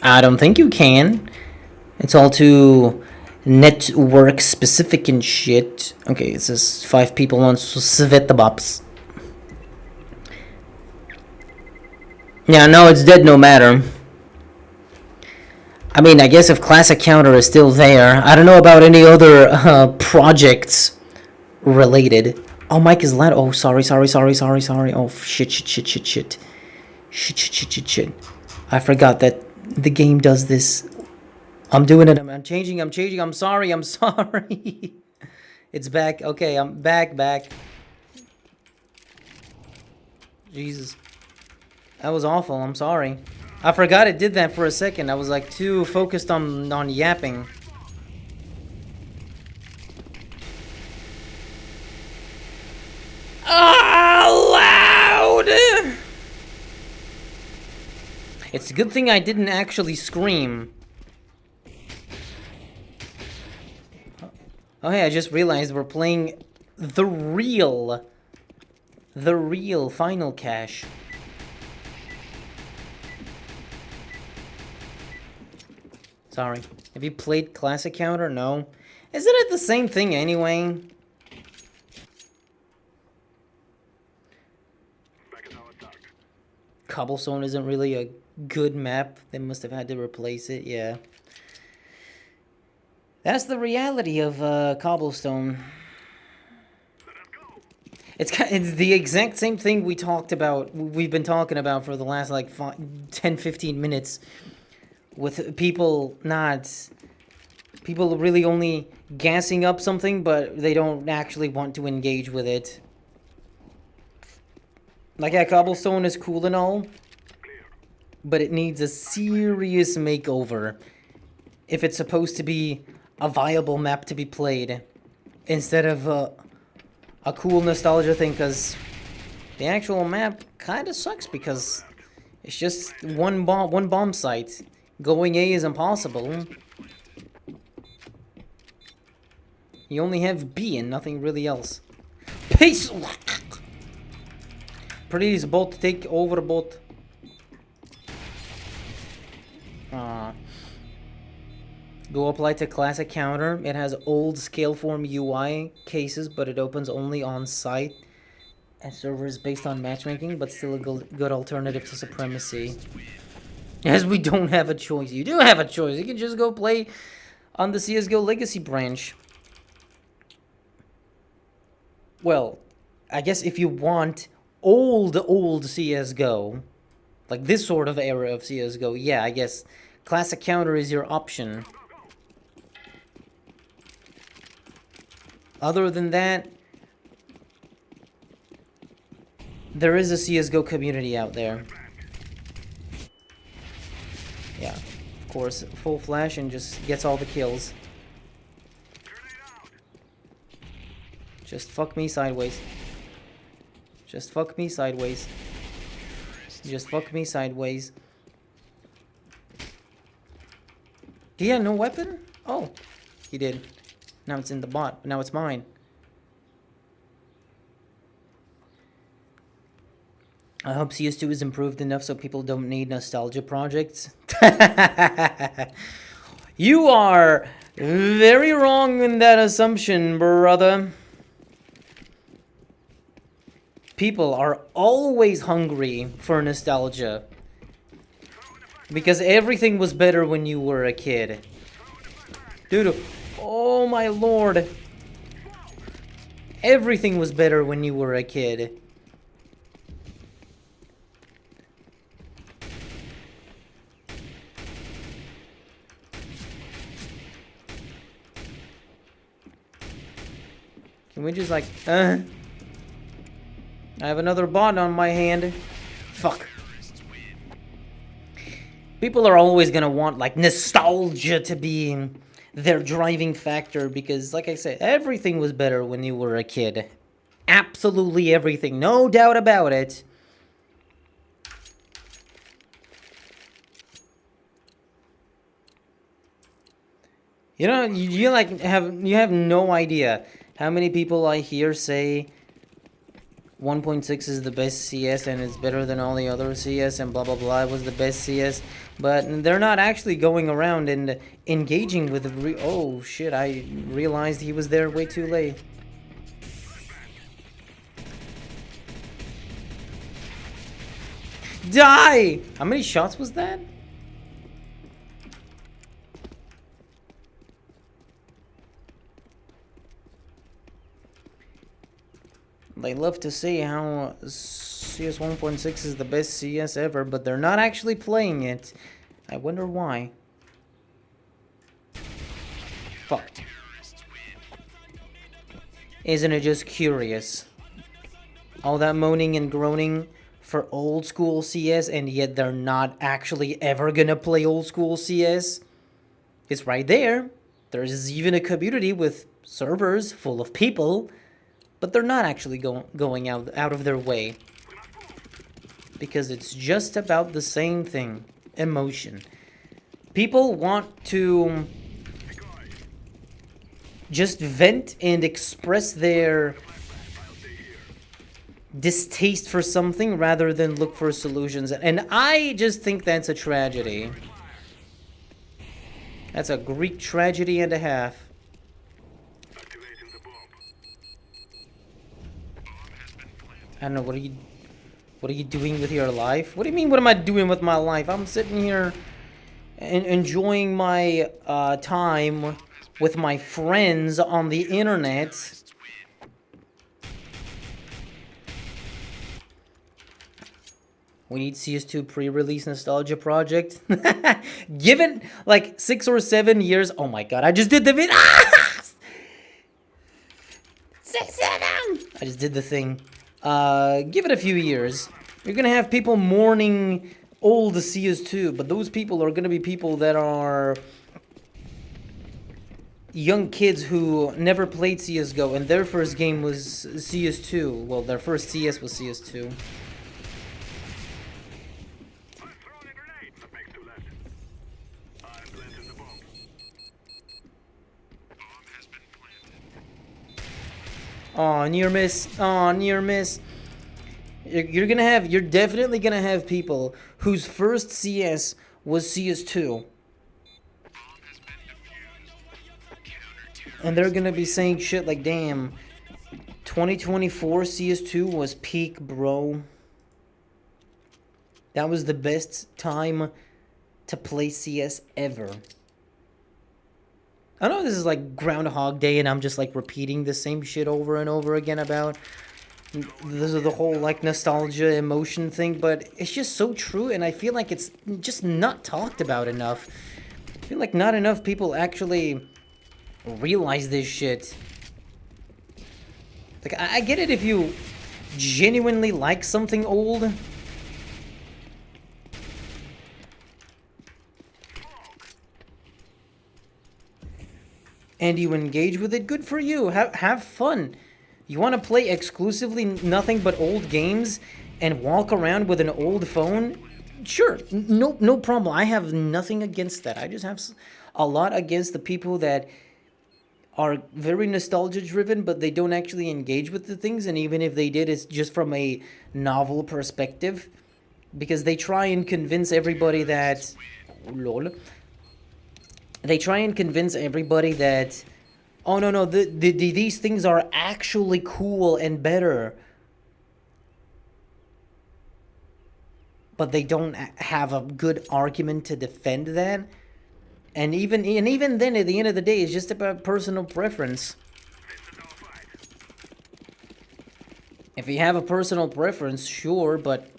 I don't think you can. It's all too network specific and shit. Okay, it says 5 people on Svetabops. Yeah, no, it's dead no matter. I mean, I guess if Classic Counter is still there, I don't know about any other projects related. Oh, Mike is loud. Oh, sorry. Oh, shit. I forgot that the game does this. I'm doing it. I'm changing. I'm sorry. It's back. Okay, I'm back. Jesus. That was awful. I'm sorry. I forgot it did that for a second. I was like too focused on yapping. Loud! It's a good thing I didn't actually scream. Oh hey, I just realized we're playing the real Final Cache. Sorry. Have you played Classic Counter? No. Isn't it the same thing anyway? Cobblestone isn't really a good map. They must have had to replace it, yeah. That's the reality of Cobblestone. It's the exact same thing we've been talking about for the last like 10-15 minutes. With people really only gassing up something, but they don't actually want to engage with it. Like, yeah, Cobblestone is cool and all, but it needs a serious makeover if it's supposed to be a viable map to be played, instead of a cool nostalgia thing, because the actual map kind of sucks, because it's just one bomb site. Going A is impossible. You only have B and nothing really else. Peace! Please, bot, take over, bot. Go apply to Classic Counter. It has old Scaleform UI cases, but it opens only on site. And servers based on matchmaking, but still a good alternative to Supremacy. As we don't have a choice. You do have a choice. You can just go play on the CSGO Legacy branch. Well, I guess if you want old CSGO, like this sort of era of CSGO, yeah, I guess Classic Counter is your option. Other than that, there is a CSGO community out there. course, full flash and just gets all the kills. Just fuck me sideways. Just fuck me sideways. Just fuck me sideways. He had no weapon? Oh, he did. Now it's in the bot. Now it's mine. I hope CS2 is improved enough so people don't need nostalgia projects. You are very wrong in that assumption, brother. People are always hungry for nostalgia. Because everything was better when you were a kid. Dude, oh my lord. Everything was better when you were a kid. Can we just like, I have another bot on my hand. Fuck. People are always gonna want like nostalgia to be their driving factor because, like I said, everything was better when you were a kid. Absolutely everything, no doubt about it. You know, you have no idea how many people I hear say 1.6 is the best CS and it's better than all the other CS and blah blah blah was the best CS, but they're not actually going around and engaging with oh shit, I realized he was there way too late. Die! How many shots was that? They love to say how CS 1.6 is the best CS ever, but they're not actually playing it. I wonder why. Fuck. Isn't it just curious? All that moaning and groaning for old school CS, and yet they're not actually ever gonna play old school CS? It's right there. There's even a community with servers full of people. But they're not actually going out of their way. Because it's just about the same thing. Emotion. People want to just vent and express their distaste for something rather than look for solutions. And I just think that's a tragedy. That's a Greek tragedy and a half. I don't know, what are you doing with your life? What do you mean, what am I doing with my life? I'm sitting here enjoying my time with my friends on the internet. We need CS2 pre-release nostalgia project. Given like 6 or 7 years. Oh my god, I just did the vid. 6, 7. I just did the thing. Give it a few years. You're gonna have people mourning old CS2, but those people are gonna be people that are young kids who never played CSGO, and their first game was CS2. Well, their first CS was CS2. Aw, near miss. Aw, near miss. You're definitely gonna have people whose first CS was CS2. And they're gonna be saying shit like, damn, 2024 CS2 was peak, bro. That was the best time to play CS ever. I know this is like Groundhog Day and I'm just like repeating the same shit over and over again about this is the whole like nostalgia emotion thing, but it's just so true, and I feel like it's just not talked about enough. I feel like not enough people actually realize this shit. Like, I get it if you genuinely like something old. and you engage with it, good for you. Have fun. You want to play exclusively nothing but old games and walk around with an old phone? Sure, no problem. I have nothing against that. I just have a lot against the people that are very nostalgia driven, but they don't actually engage with the things, and even if they did, it's just from a novel perspective, because they try and convince everybody that... lol. They try and convince everybody that, oh no, these things are actually cool and better. But they don't have a good argument to defend that. And even then, at the end of the day, it's just about personal preference. If you have a personal preference, sure, but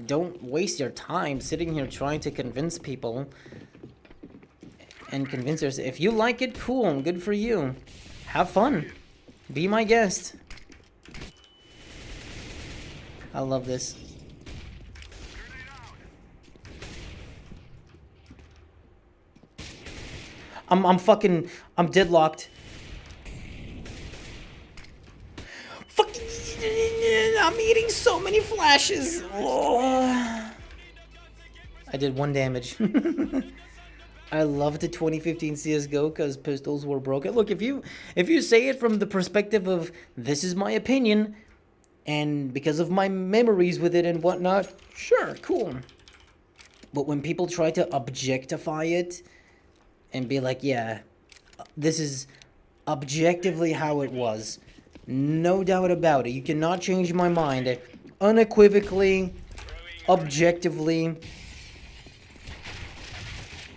don't waste your time sitting here trying to convince people. And convince yourself. If you like it, cool, good for you. Have fun. Be my guest. I love this. I'm deadlocked. Fucking, I'm eating so many flashes. Oh. I did 1 damage. I love the 2015 CSGO because pistols were broken. Look, if you say it from the perspective of this is my opinion, and because of my memories with it and whatnot, sure, cool. But when people try to objectify it and be like, yeah, this is objectively how it was, no doubt about it, you cannot change my mind, unequivocally, objectively,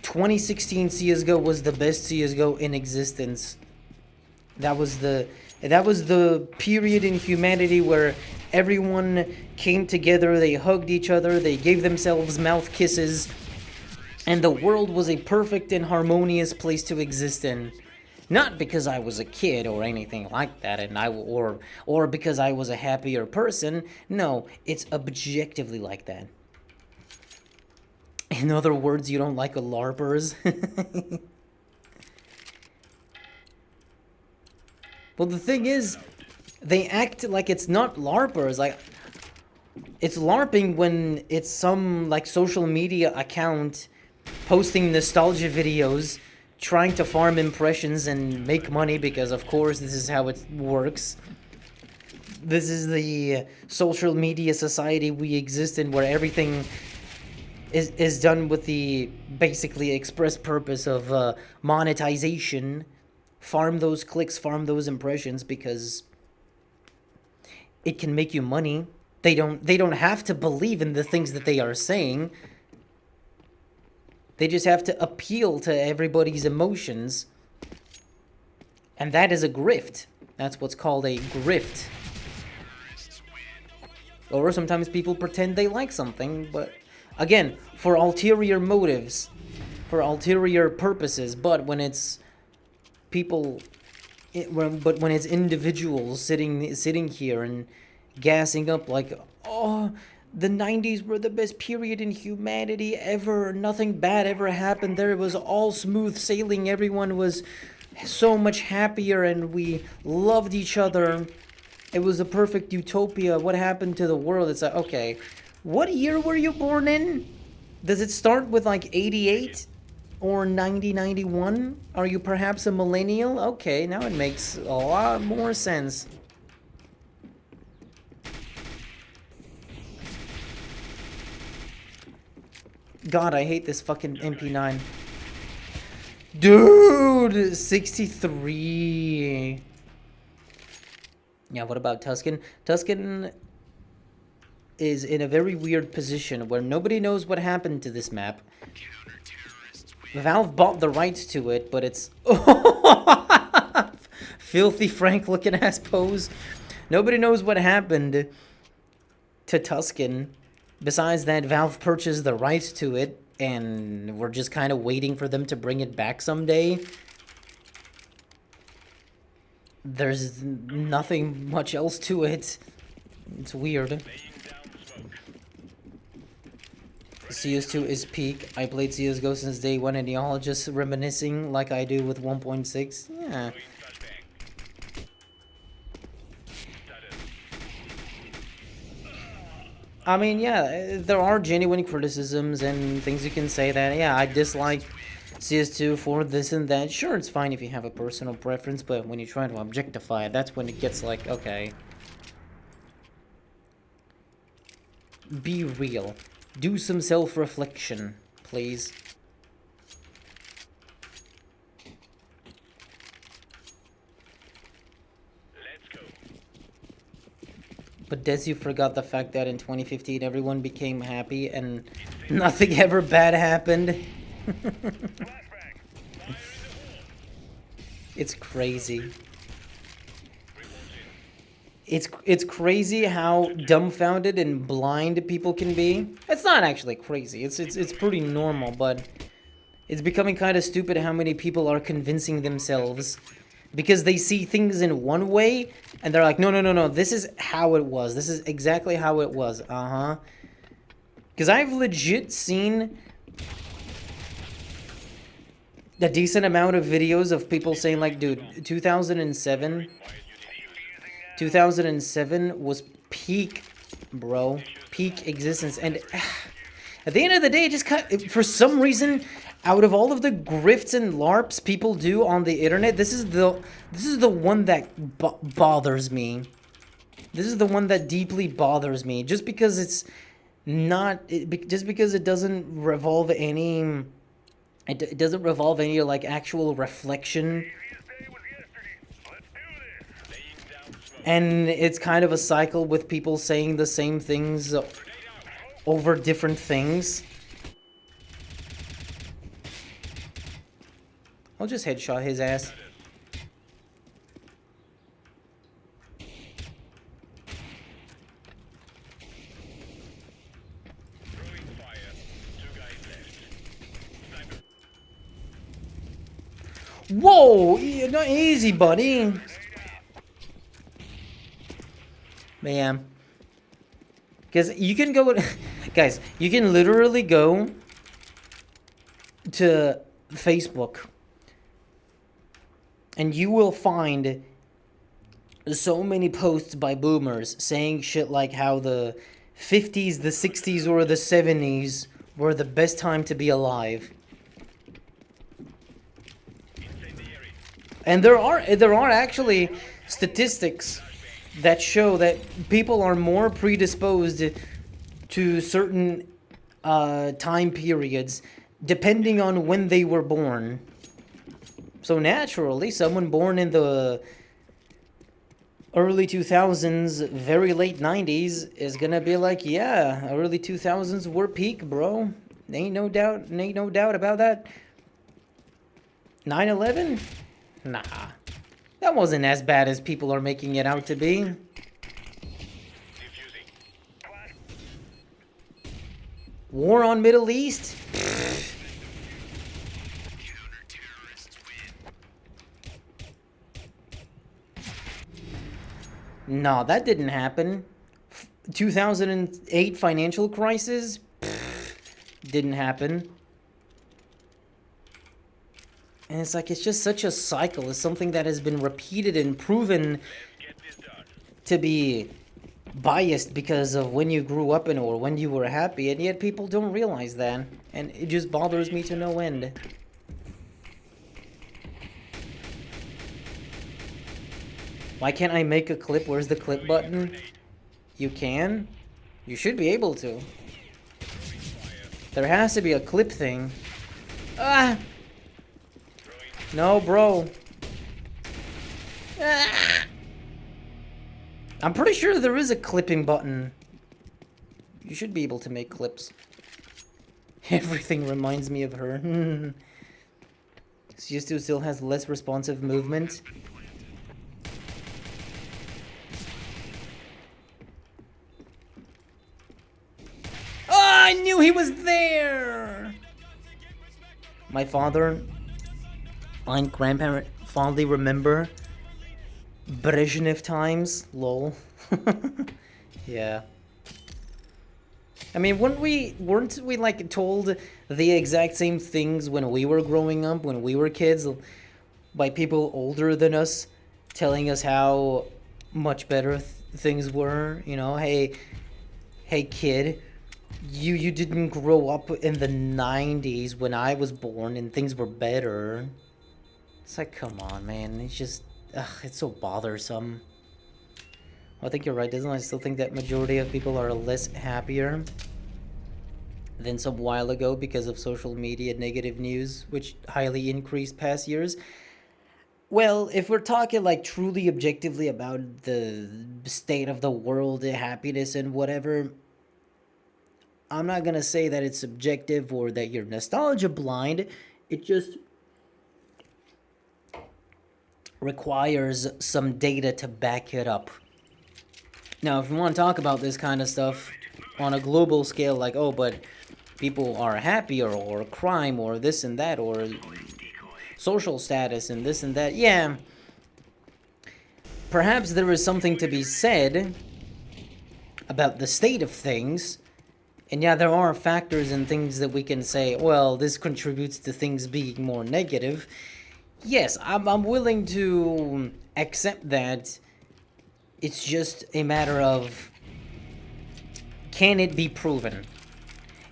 2016 CSGO was the best CSGO in existence. That was the period in humanity where everyone came together, they hugged each other, they gave themselves mouth kisses, and the world was a perfect and harmonious place to exist in. Not because I was a kid or anything like that, and or because I was a happier person. No, it's objectively like that. In other words, you don't like a LARPers? Well, the thing is, they act like it's not LARPers. Like, it's LARPing when it's some, like, social media account posting nostalgia videos, trying to farm impressions and make money, because, of course, this is how it works. This is the social media society we exist in, where everything is done with the basically express purpose of monetization. Farm those clicks, farm those impressions, because it can make you money. They don't have to believe in the things that they are saying. They just have to appeal to everybody's emotions. And that is a grift. That's what's called a grift. Or sometimes people pretend they like something, but again, for ulterior motives, for ulterior purposes. But when it's people, but when it's individuals sitting here and gassing up like, oh, the 90s were the best period in humanity ever, nothing bad ever happened there, it was all smooth sailing, everyone was so much happier and we loved each other, it was a perfect utopia, what happened to the world? It's like, okay, what year were you born in? Does it start with like 88 or 91? Are you perhaps a millennial? Okay, now it makes a lot more sense. God, I hate this fucking MP9. Dude, 63. Yeah, what about Tuscan? Tuscan is in a very weird position where nobody knows what happened to this map. Valve bought the rights to it, but it's... filthy Frank looking ass pose. Nobody knows what happened to Tuscan. Besides that, Valve purchased the rights to it, and we're just kind of waiting for them to bring it back someday. There's nothing much else to it. It's weird. CS2 is peak. I played CSGO since day one and y'all just reminiscing like I do with 1.6. Yeah. I mean, yeah, there are genuine criticisms and things you can say that, yeah, I dislike CS2 for this and that. Sure, it's fine if you have a personal preference, but when you try to objectify it, that's when it gets like, okay. Be real. Do some self-reflection, please. Let's go. But Des, you forgot the fact that in 2015 everyone became happy and nothing ever bad happened. It's crazy. It's crazy how dumbfounded and blind people can be. It's not actually crazy. It's pretty normal, but it's becoming kind of stupid how many people are convincing themselves because they see things in one way and they're like, no, this is how it was. This is exactly how it was. Because I've legit seen a decent amount of videos of people saying like, dude, 2007 was peak, bro. Peak existence. And at the end of the day, just for some reason, out of all of the grifts and LARPs people do on the internet, this is the one that bothers me. This is the one that deeply bothers me. Just because it's not... just because it doesn't revolve any... It doesn't revolve any, like, actual reflection. And it's kind of a cycle with people saying the same things over different things. I'll just headshot his ass. Whoa! Not easy, buddy. Man. Because you can go... Guys, you can literally go to Facebook and you will find so many posts by boomers saying shit like how the 50s, the 60s, or the 70s were the best time to be alive. And there are actually statistics that show that people are more predisposed to certain time periods depending on when they were born. So naturally, someone born in the early 2000s, very late 90s is gonna be like, yeah, early 2000s were peak, bro. Ain't no doubt about that. 9/11? Nah. That wasn't as bad as people are making it out to be. War on Middle East? No, that didn't happen. 2008 financial crisis? Didn't happen. And it's like, it's just such a cycle. It's something that has been repeated and proven to be biased because of when you grew up in or when you were happy, and yet people don't realize that. And it just bothers me to no end. Why can't I make a clip? Where's the clip button? You can? You should be able to. There has to be a clip thing. Ah! No, bro. Ah! I'm pretty sure there is a clipping button. You should be able to make clips. Everything reminds me of her. CS2 still has less responsive movement. Oh, I knew he was there! My father and grandparent fondly remember Brezhnev times. Lol. Yeah. I mean, weren't we like told the exact same things when we were growing up, when we were kids, by people older than us, telling us how much better things were? You know, hey kid, you didn't grow up in the 90s when I was born and things were better. It's like, come on, man. It's just, it's so bothersome. I think you're right, Disney. I still think that majority of people are less happier than some while ago because of social media negative news, which highly increased past years. Well, if we're talking like truly objectively about the state of the world, the happiness and whatever, I'm not gonna say that it's subjective or that you're nostalgia blind. It just requires some data to back it up. Now, if you want to talk about this kind of stuff on a global scale, like, oh, but people are happier, or crime, or this and that, or social status, and this and that, yeah, perhaps there is something to be said about the state of things, and yeah, there are factors and things that we can say, well, this contributes to things being more negative. Yes, I'm willing to accept that. It's just a matter of, can it be proven?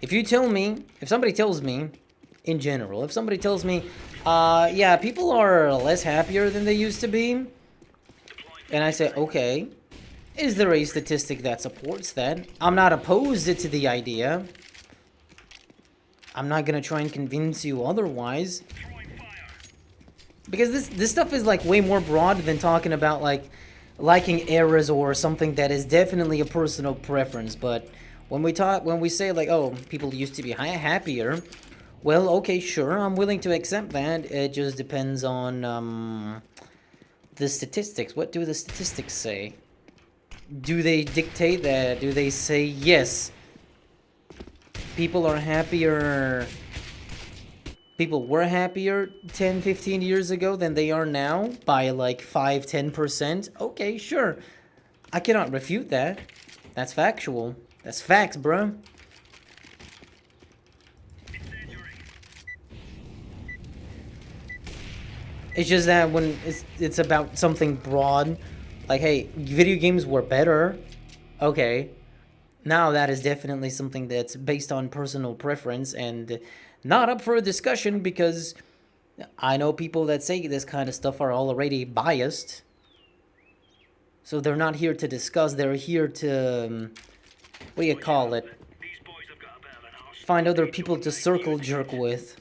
If somebody tells me, in general, if somebody tells me, yeah, people are less happier than they used to be, and I say, okay, is there a statistic that supports that? I'm not opposed to the idea. I'm not gonna try and convince you otherwise. Because this stuff is like way more broad than talking about like liking eras or something that is definitely a personal preference. But when we say like, oh, people used to be happier, well, okay, sure, I'm willing to accept that. It just depends on the statistics. What do the statistics say? Do they dictate that? Do they say, yes, people are happier, people were happier 10, 15 years ago than they are now by like 5, 10%? Okay, sure. I cannot refute that. That's factual. That's facts, bro. It's just that when it's about something broad, like, hey, video games were better. Okay. Now that is definitely something that's based on personal preference and not up for a discussion, because I know people that say this kind of stuff are already biased. So they're not here to discuss, they're here to, what do you call it? Find other people to circle jerk with.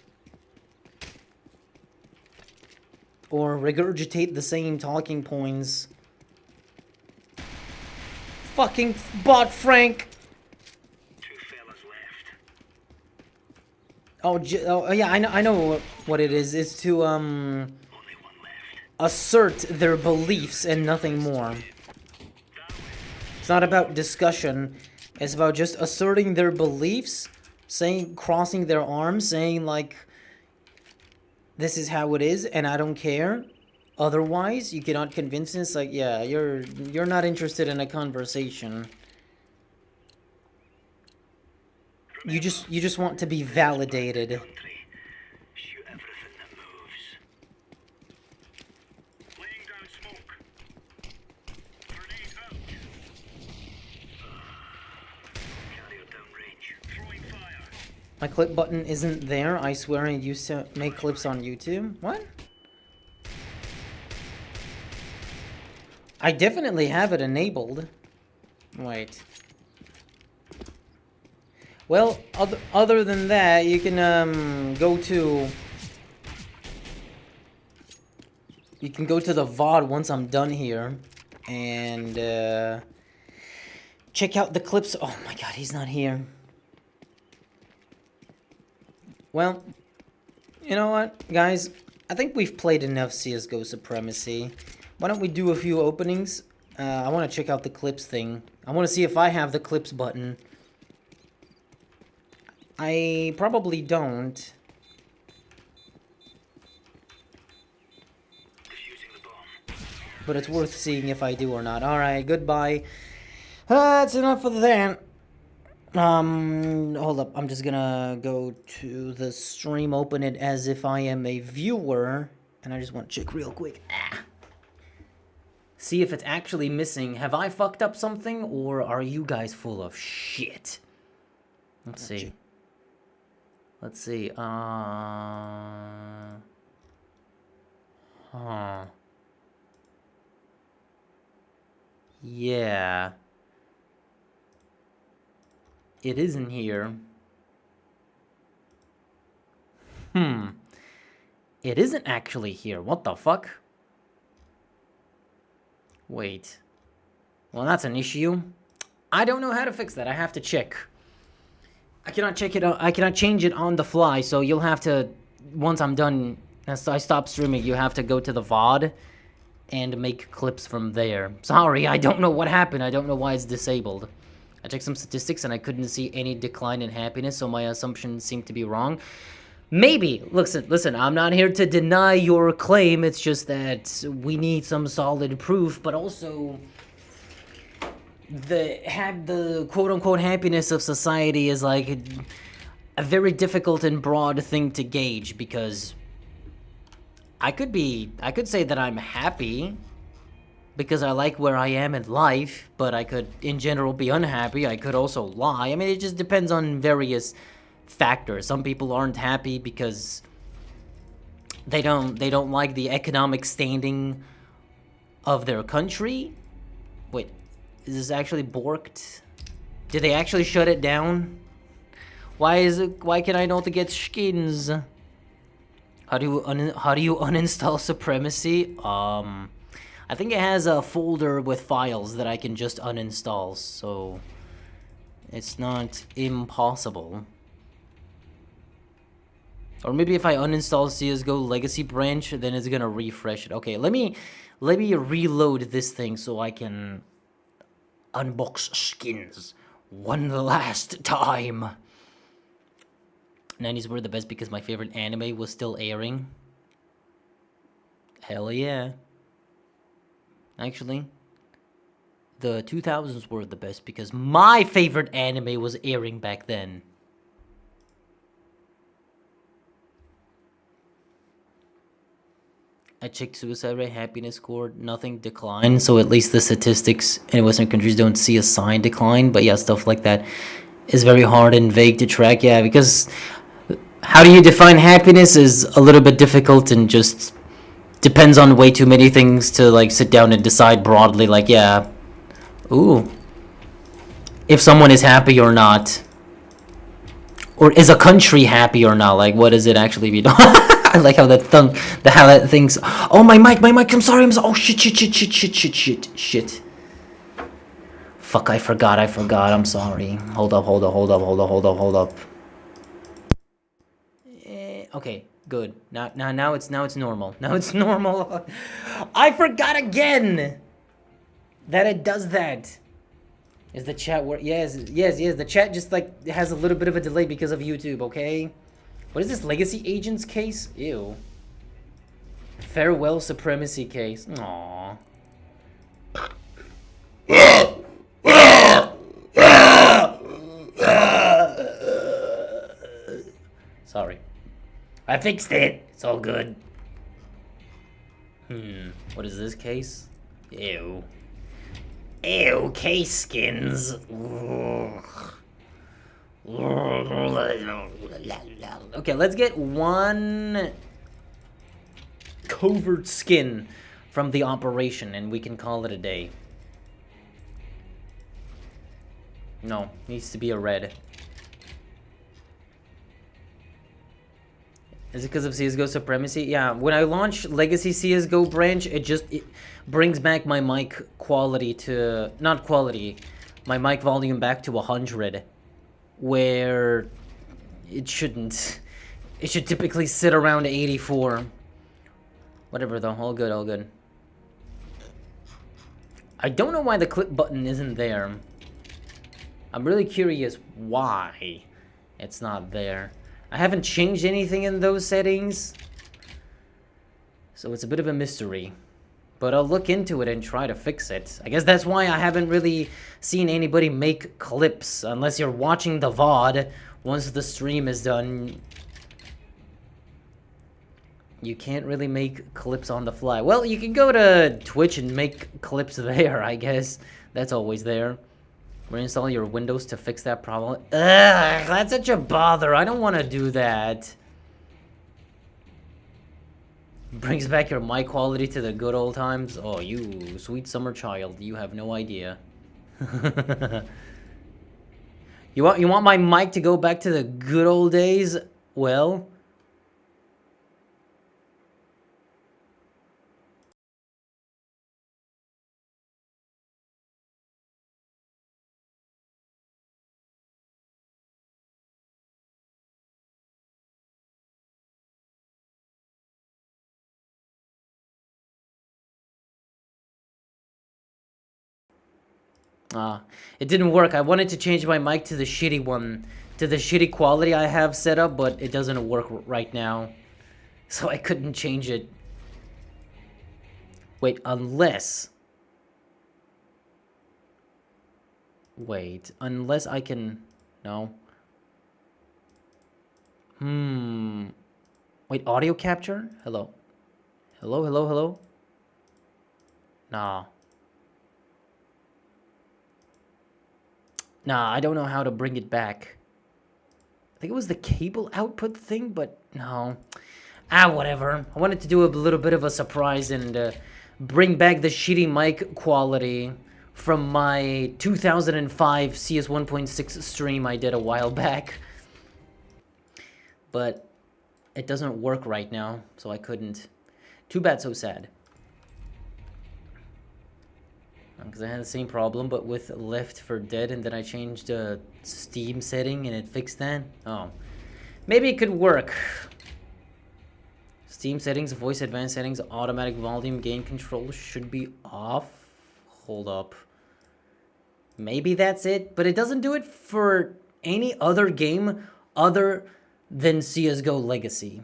Or regurgitate the same talking points. Fucking bot Frank! Oh yeah, I know what it is. It's to assert their beliefs and nothing more. It's not about discussion. It's about just asserting their beliefs, crossing their arms, saying like, this is how it is, and I don't care. Otherwise, you cannot convince us. Like, yeah, you're not interested in a conversation. You just want to be validated. My clip button isn't there. I swear I used to make clips on YouTube. What? I definitely have it enabled. Wait. Well, other than that, you can go to... You can go to the VOD once I'm done here. And check out the clips. Oh my god, he's not here. Well, you know what, guys? I think we've played enough CSGO Supremacy. Why don't we do a few openings? I want to check out the clips thing. I want to see if I have the clips button. I probably don't. But it's worth seeing if I do or not. Alright, goodbye. That's enough of that. Hold up. I'm just gonna go to the stream, open it as if I am a viewer, and I just want to check real quick. See if it's actually missing. Have I fucked up something, or are you guys full of shit? Let's see. Let's see. Yeah. It isn't here. It isn't actually here. What the fuck? Wait. Well, that's an issue. I don't know how to fix that. I have to check. I cannot check it. I cannot change it on the fly. So you'll have to, once I'm done, as I stop streaming, you have to go to the VOD and make clips from there. Sorry, I don't know what happened. I don't know why it's disabled. I checked some statistics and I couldn't see any decline in happiness, so my assumptions seem to be wrong. Maybe. Listen, I'm not here to deny your claim. It's just that we need some solid proof, but also the quote-unquote happiness of society is like a very difficult and broad thing to gauge, because I could say that I'm happy because I like where I am in life, but I could, in general, be unhappy. I could also lie. I mean, it just depends on various factors. Some people aren't happy because they don't like the economic standing of their country. Wait, is this actually borked? Did they actually shut it down? Why can I not get skins? How do you uninstall Supremacy? I think it has a folder with files that I can just uninstall, so it's not impossible. Or maybe if I uninstall CSGO Legacy Branch, then it's gonna refresh it. Okay, let me reload this thing so I can unbox skins one last time. 90s were the best because my favorite anime was still airing. Hell yeah. Actually, the 2000s were the best because my favorite anime was airing back then. I checked suicide rate, happiness score, nothing declined, so at least the statistics in Western countries don't see a sign decline, but yeah, stuff like that is very hard and vague to track, yeah, because how do you define happiness is a little bit difficult and just depends on way too many things to like sit down and decide broadly, like, yeah, ooh, if someone is happy or not, or is a country happy or not, like, what does it actually mean? I like how that thing's, oh, my mic, I'm sorry, oh, shit. Fuck, I forgot, I'm sorry. Hold up. Okay, good. Now it's normal. Now it's normal. I forgot again that it does that. Is the chat work? Yes. The chat just like has a little bit of a delay because of YouTube. Okay. What is this Legacy Agents case? Ew. Farewell Supremacy case. Aww. Sorry. I fixed it. It's all good. What is this case? Ew. Ew, case skins. Okay, let's get one covert skin from the operation and we can call it a day. No, needs to be a red. Is it because of CSGO Supremacy? Yeah, when I launch Legacy CSGO branch, it brings back my mic quality to... Not quality. My mic volume back to 100. Where it shouldn't. It should typically sit around 84. Whatever though, all good. I don't know why the clip button isn't there. I'm really curious why it's not there. I haven't changed anything in those settings, so it's a bit of a mystery. But I'll look into it and try to fix it. I guess that's why I haven't really seen anybody make clips. Unless you're watching the VOD, once the stream is done, you can't really make clips on the fly. Well, you can go to Twitch and make clips there, I guess. That's always there. Reinstall your Windows to fix that problem. Ugh, that's such a bother. I don't want to do that. Brings back your mic quality to the good old times. Oh, you sweet summer child. You have no idea. You want my mic to go back to the good old days? Well... it didn't work. I wanted to change my mic to the shitty one, to the shitty quality I have set up, but it doesn't work right now. So I couldn't change it. Wait, unless... Wait, unless I can... No. Wait, audio capture? Hello? Hello, hello, hello? Nah. Nah, I don't know how to bring it back. I think it was the cable output thing, but no. Whatever. I wanted to do a little bit of a surprise and bring back the shitty mic quality from my 2005 CS 1.6 stream I did a while back. But it doesn't work right now, so I couldn't. Too bad, so sad. Because I had the same problem, but with Left 4 Dead, and then I changed the Steam setting, and it fixed that. Oh. Maybe it could work. Steam settings, voice advanced settings, automatic volume gain control should be off. Hold up. Maybe that's it, but it doesn't do it for any other game other than CSGO Legacy.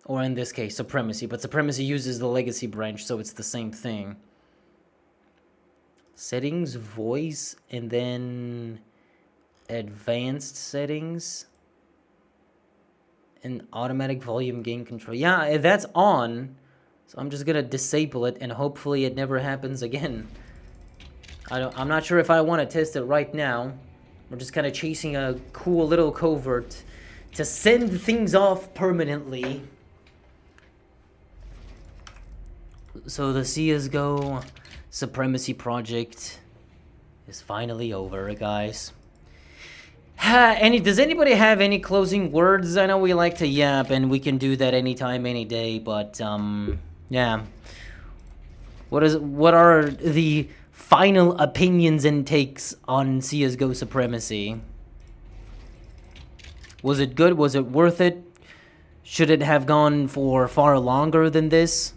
Or in this case, Supremacy. But Supremacy uses the Legacy branch, so it's the same thing. Settings, voice, and then advanced settings and automatic volume gain control. Yeah, that's on, so I'm just gonna disable it and hopefully it never happens again. I'm not sure if I want to test it right now. We're just kind of chasing a cool little covert to send things off permanently. So the CSGO Supremacy project is finally over, guys. Does anybody have any closing words? I know we like to yap, and we can do that anytime, any day, but yeah. What are the final opinions and takes on CSGO Supremacy? Was it good? Was it worth it? Should it have gone for far longer than this?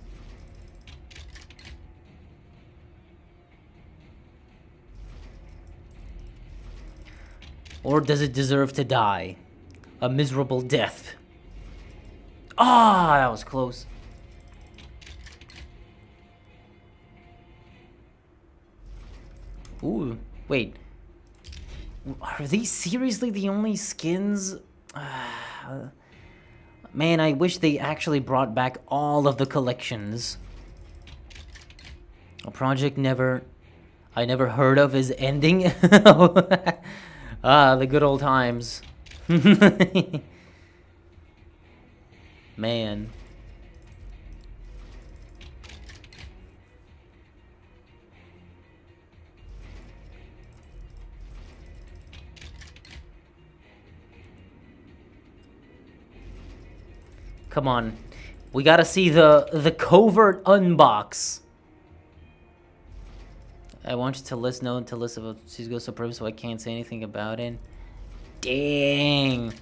Or does it deserve to die? A miserable death. Ah, that was close. Ooh, wait. Are these seriously the only skins? Man, I wish they actually brought back all of the collections. A project I never heard of is ending. The good old times. Man. Come on. We gotta see the covert unbox. I want you to list about CSGO Supreme, so I can't say anything about it. Dang.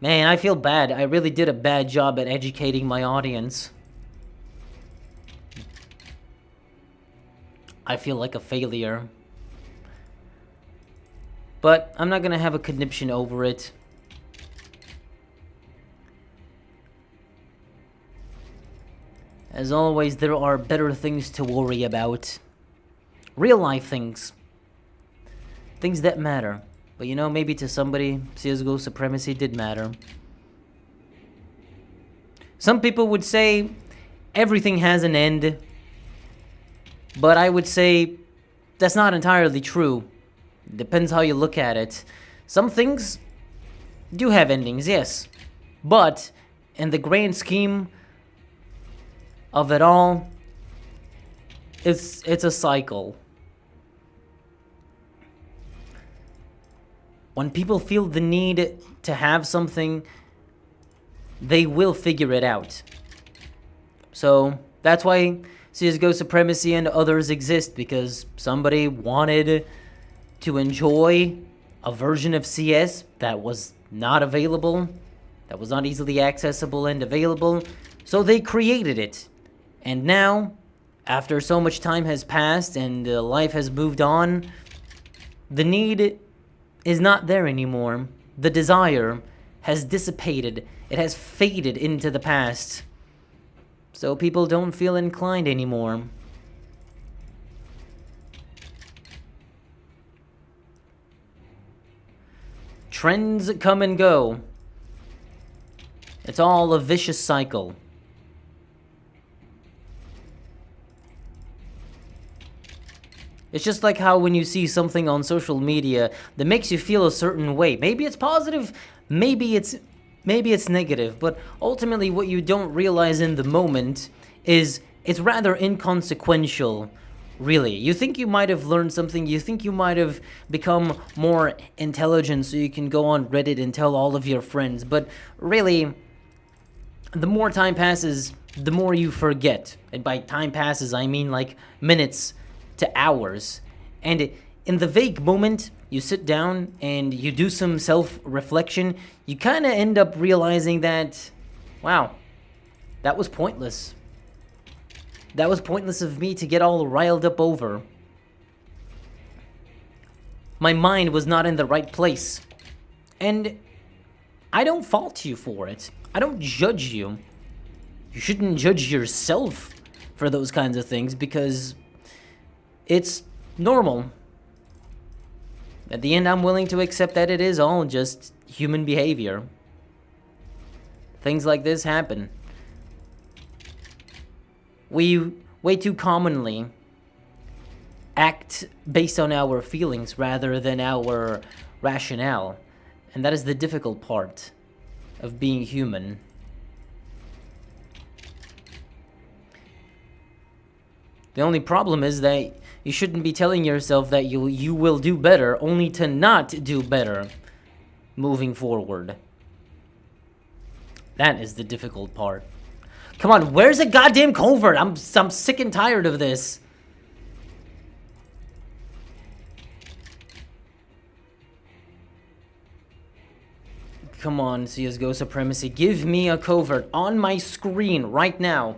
Man, I feel bad. I really did a bad job at educating my audience. I feel like a failure. But I'm not gonna have a conniption over it. As always, there are better things to worry about. Real life things. Things that matter. But you know, maybe to somebody, CSGO Supremacy did matter. Some people would say everything has an end. But I would say that's not entirely true. Depends how you look at it. Some things do have endings, yes. But in the grand scheme of it all, it's a cycle. When people feel the need to have something, they will figure it out. So that's why CSGO Supremacy and others exist, because somebody wanted to enjoy a version of CS that was not available, that was not easily accessible and available, so they created it. And now, after so much time has passed and life has moved on, the need is not there anymore. The desire has dissipated. It has faded into the past. So people don't feel inclined anymore. Trends come and go. It's all a vicious cycle. It's just like how when you see something on social media that makes you feel a certain way. Maybe it's positive, maybe it's negative, but ultimately what you don't realize in the moment is it's rather inconsequential, really. You think you might have learned something, you think you might have become more intelligent so you can go on Reddit and tell all of your friends, but really, the more time passes, the more you forget. And by time passes, I mean like minutes to hours. And in the vague moment, you sit down and you do some self-reflection, you kind of end up realizing that, wow, that was pointless. That was pointless of me to get all riled up over. My mind was not in the right place. And I don't fault you for it. I don't judge you. You shouldn't judge yourself for those kinds of things because it's normal. At the end, I'm willing to accept that it is all just human behavior. Things like this happen. We way too commonly act based on our feelings rather than our rationale. And that is the difficult part of being human. The only problem is that you shouldn't be telling yourself that you will do better only to not do better moving forward. That is the difficult part. Come on, where's the goddamn covert? I'm sick and tired of this. Come on, CSGO Supremacy. Give me a covert on my screen right now.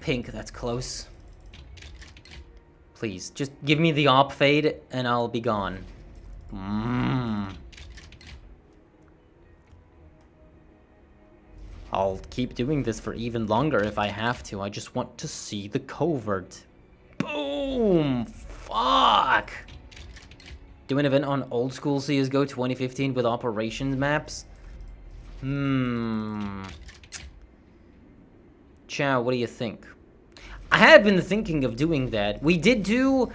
Pink, that's close. Please, just give me the op fade and I'll be gone. I'll keep doing this for even longer if I have to. I just want to see the covert. Boom! Fuck! Do an event on old school CSGO 2015 with operations maps? Chow, what do you think? I had been thinking of doing that. We did do,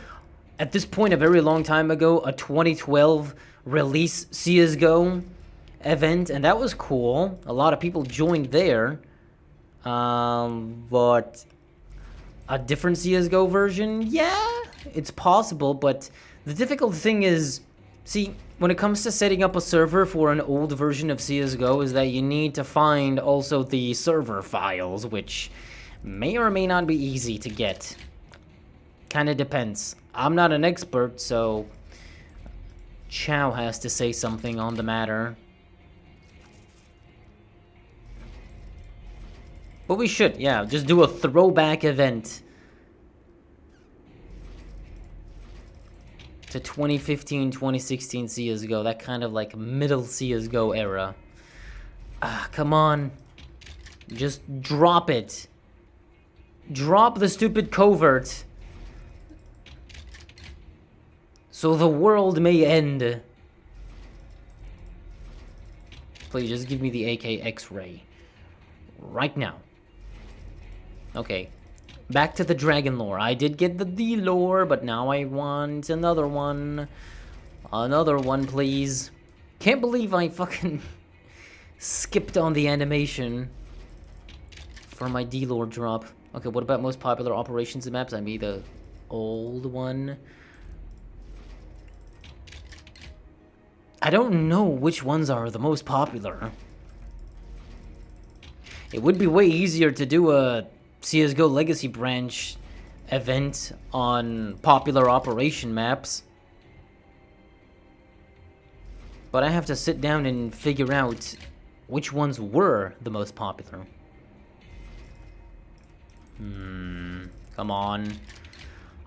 at this point a very long time ago, a 2012 release CSGO event, and that was cool. A lot of people joined there. But a different CSGO version? Yeah, it's possible, but the difficult thing is, see, when it comes to setting up a server for an old version of CSGO is that you need to find also the server files, which may or may not be easy to get. Kinda depends. I'm not an expert, so Chow has to say something on the matter. But we should, yeah, just do a throwback event to 2015, 2016 CSGO, that kind of like middle CSGO era. Come on. Just drop it. Drop the stupid covert. So the world may end. Please just give me the AK X-ray. Right now. Okay. Back to the dragon lore. I did get the D lore, but now I want another one. Another one, please. Can't believe I fucking skipped on the animation for my D lore drop. Okay, what about most popular operations and maps? I mean the old one. I don't know which ones are the most popular. It would be way easier to do a CSGO Legacy Branch event on popular operation maps. But I have to sit down and figure out which ones were the most popular. Come on.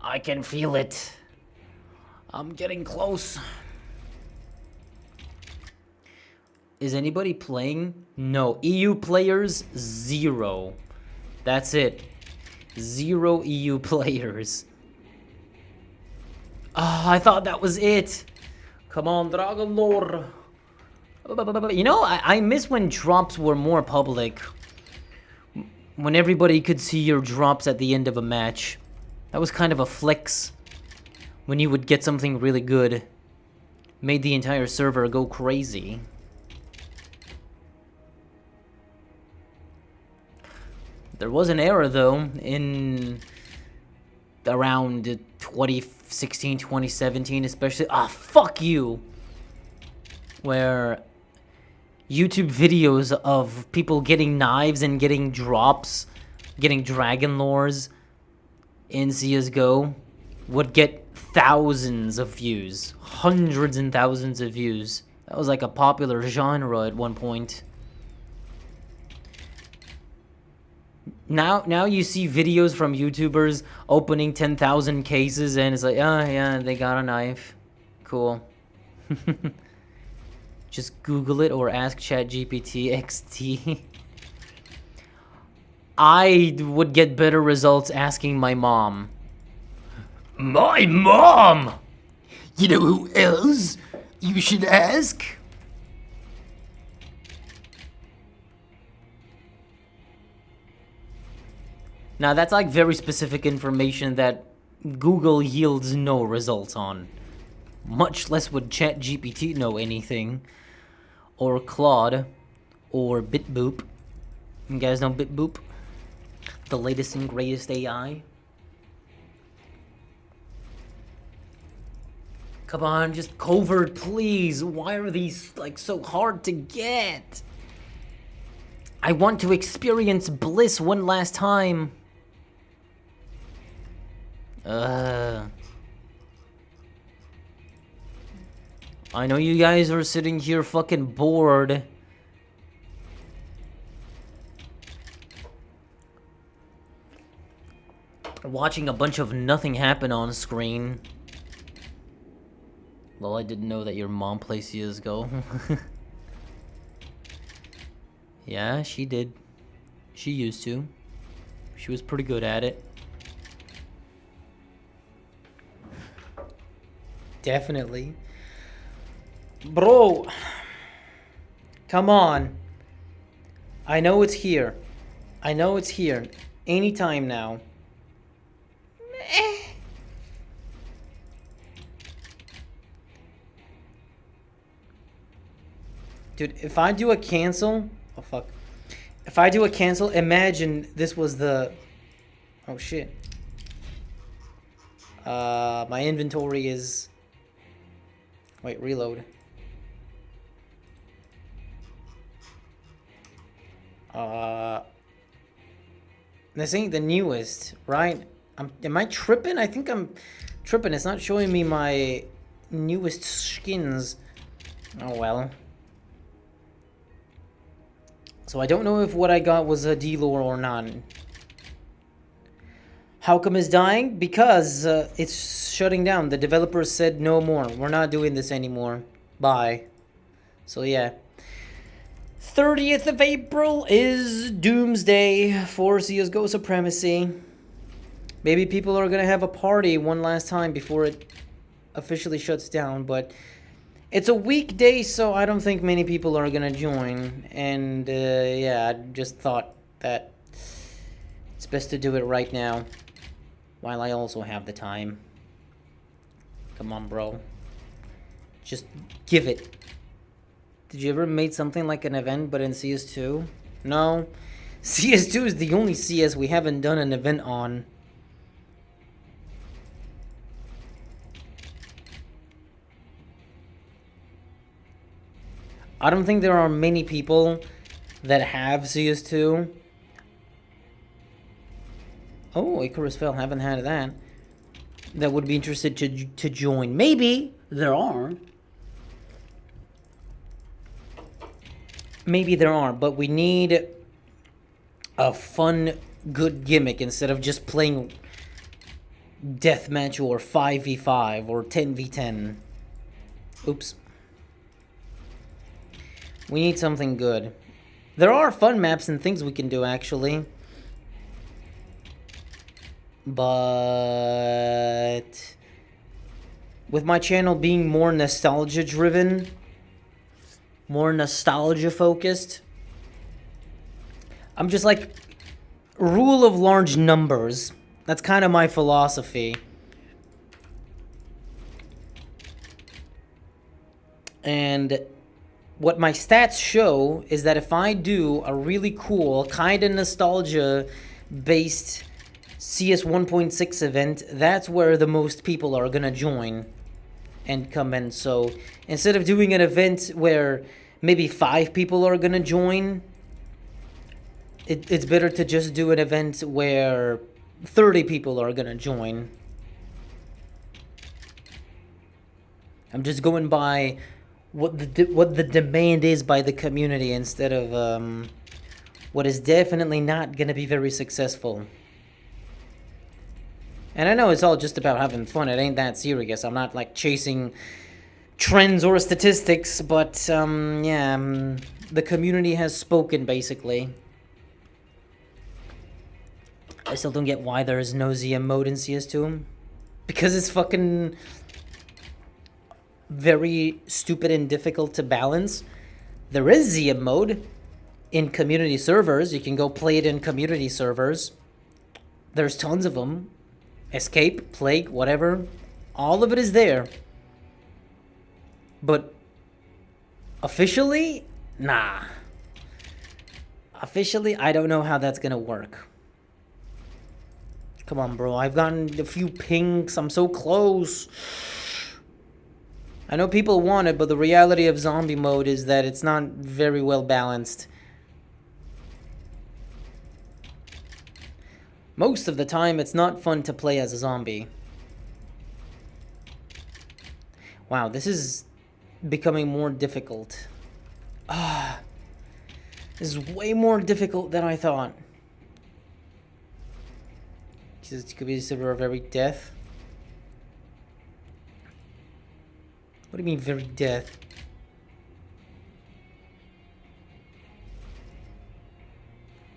I can feel it. I'm getting close. Is anybody playing? No. EU players, 0. That's it. 0 EU players. Ah, I thought that was it. Come on, Dragon Lore. You know, I miss when drops were more public. When everybody could see your drops at the end of a match. That was kind of a flex. When you would get something really good. Made the entire server go crazy. There was an era, though, in around 2016, 2017, especially. Ah, fuck you! Where YouTube videos of people getting knives and getting drops, getting dragon lores in CSGO would get thousands of views. Hundreds and thousands of views. That was like a popular genre at one point. Now you see videos from YouTubers opening 10,000 cases and it's like, oh yeah, they got a knife. Cool. Just Google it or ask ChatGPT XT. I would get better results asking my mom. My mom! You know who else you should ask? Now that's like very specific information that Google yields no results on. Much less would ChatGPT know anything. Or Claude. Or BitBoop. You guys know BitBoop? The latest and greatest AI. Come on, just covert, please. Why are these like so hard to get? I want to experience bliss one last time. I know you guys are sitting here fucking bored. Watching a bunch of nothing happen on screen. Well, I didn't know that your mom plays CSGO. Yeah, she did. She used to. She was pretty good at it. Definitely. Bro. Come on. I know it's here. I know it's here. Anytime now. Dude, if I do a cancel... Oh, fuck. If I do a cancel, imagine this was the... Oh, shit. My inventory is... Wait, reload. This ain't the newest, right? Am I tripping? I think I'm tripping. It's not showing me my newest skins. Oh, well. So I don't know if what I got was a D-lore or not. How come it's dying? Because it's shutting down. The developers said no more. We're not doing this anymore. Bye. So yeah. 30th of April is Doomsday for CSGO Supremacy. Maybe people are gonna have a party one last time before it officially shuts down, but it's a weekday, so I don't think many people are gonna join. And yeah, I just thought that it's best to do it right now, while I also have the time. Come on, bro. Just give it. Did you ever make something like an event, but in CS2? No. CS2 is the only CS we haven't done an event on. I don't think there are many people that have CS2. Oh, Icarus fell. Haven't had that. That would be interested to join. Maybe there are. Maybe there are, but we need a fun, good gimmick instead of just playing deathmatch or 5v5 or 10v10. Oops. We need something good. There are fun maps and things we can do, actually. But with my channel being more nostalgia driven, more nostalgia focused, I'm just like rule of large numbers. That's kind of my philosophy. And what my stats show is that if I do a really cool, kind of nostalgia based CS 1.6 event, that's where the most people are gonna join and come in. So instead of doing an event where maybe 5 people are gonna join, it's better to just do an event where 30 people are gonna join. I'm just going by what the demand is by the community instead of what is definitely not gonna be very successful. And I know it's all just about having fun. It ain't that serious. I'm not like chasing trends or statistics, but yeah, the community has spoken basically. I still don't get why there is no ZM mode in CS2. Because it's fucking very stupid and difficult to balance. There is ZM mode in community servers. You can go play it in community servers. There's tons of them. Escape, Plague, whatever. All of it is there. But officially, nah. Officially, I don't know how that's gonna work. Come on, bro. I've gotten a few pings. I'm so close. I know people want it, but the reality of zombie mode is that it's not very well balanced. Most of the time, it's not fun to play as a zombie. Wow, this is becoming more difficult. This is way more difficult than I thought. It could be severe of every death. What do you mean very death?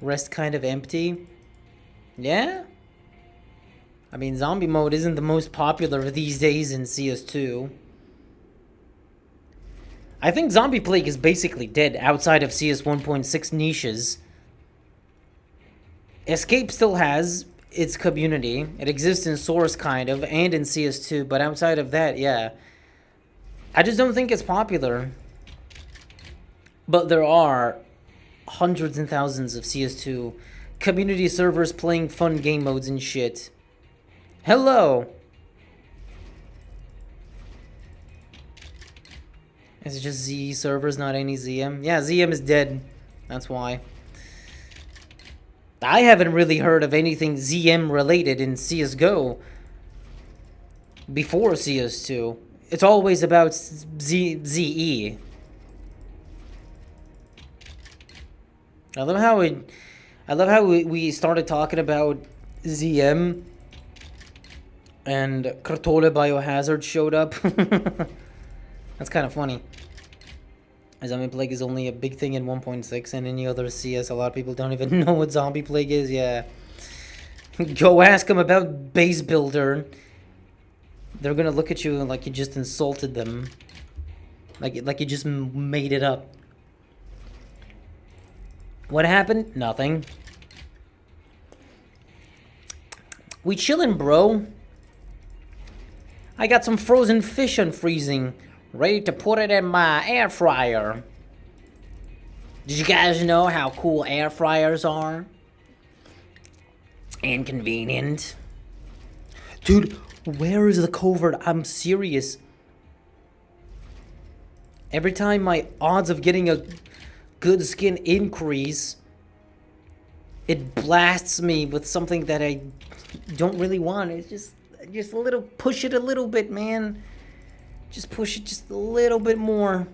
Rest kind of empty? Yeah? I mean, zombie mode isn't the most popular these days in CS2. I think Zombie Plague is basically dead outside of CS 1.6 niches. Escape still has its community. It exists in Source, kind of, and in CS2, but outside of that, yeah. I just don't think it's popular. But there are hundreds and thousands of CS2 community servers playing fun game modes and shit. Hello! Is it just Z servers, not any ZM? Yeah, ZM is dead. That's why. I haven't really heard of anything ZM related in CSGO before CS2. It's always about ZE. I love how we started talking about ZM and Kratola Biohazard showed up. That's kind of funny. Zombie plague is only a big thing in 1.6 and any other CS. A lot of people don't even know what zombie plague is. Yeah. Go ask them about base builder. They're gonna look at you like you just insulted them. Like you just made it up. What happened? Nothing. We chillin', bro. I got some frozen fish unfreezing, ready to put it in my air fryer. Did you guys know how cool air fryers are? And convenient. Dude, where is the covert? I'm serious. Every time my odds of getting a good skin increase, it blasts me with something that I don't really want. It's just a little, push it a little bit, man. Just push it just a little bit more.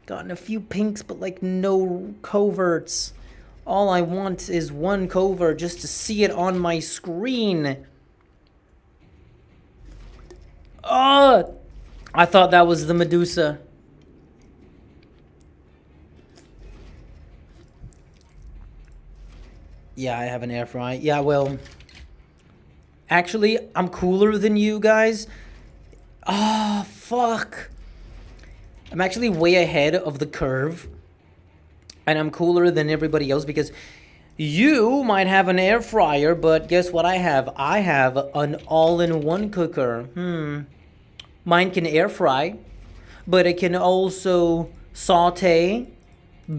Gotten a few pinks, but like no coverts. All I want is one covert just to see it on my screen. Oh, I thought that was the Medusa. Yeah, I have an air fry. Yeah, well, actually, I'm cooler than you guys. Ah, fuck. I'm actually way ahead of the curve. And I'm cooler than everybody else because you might have an air fryer, but guess what I have? I have an all-in-one cooker. Mine can air fry, but it can also saute,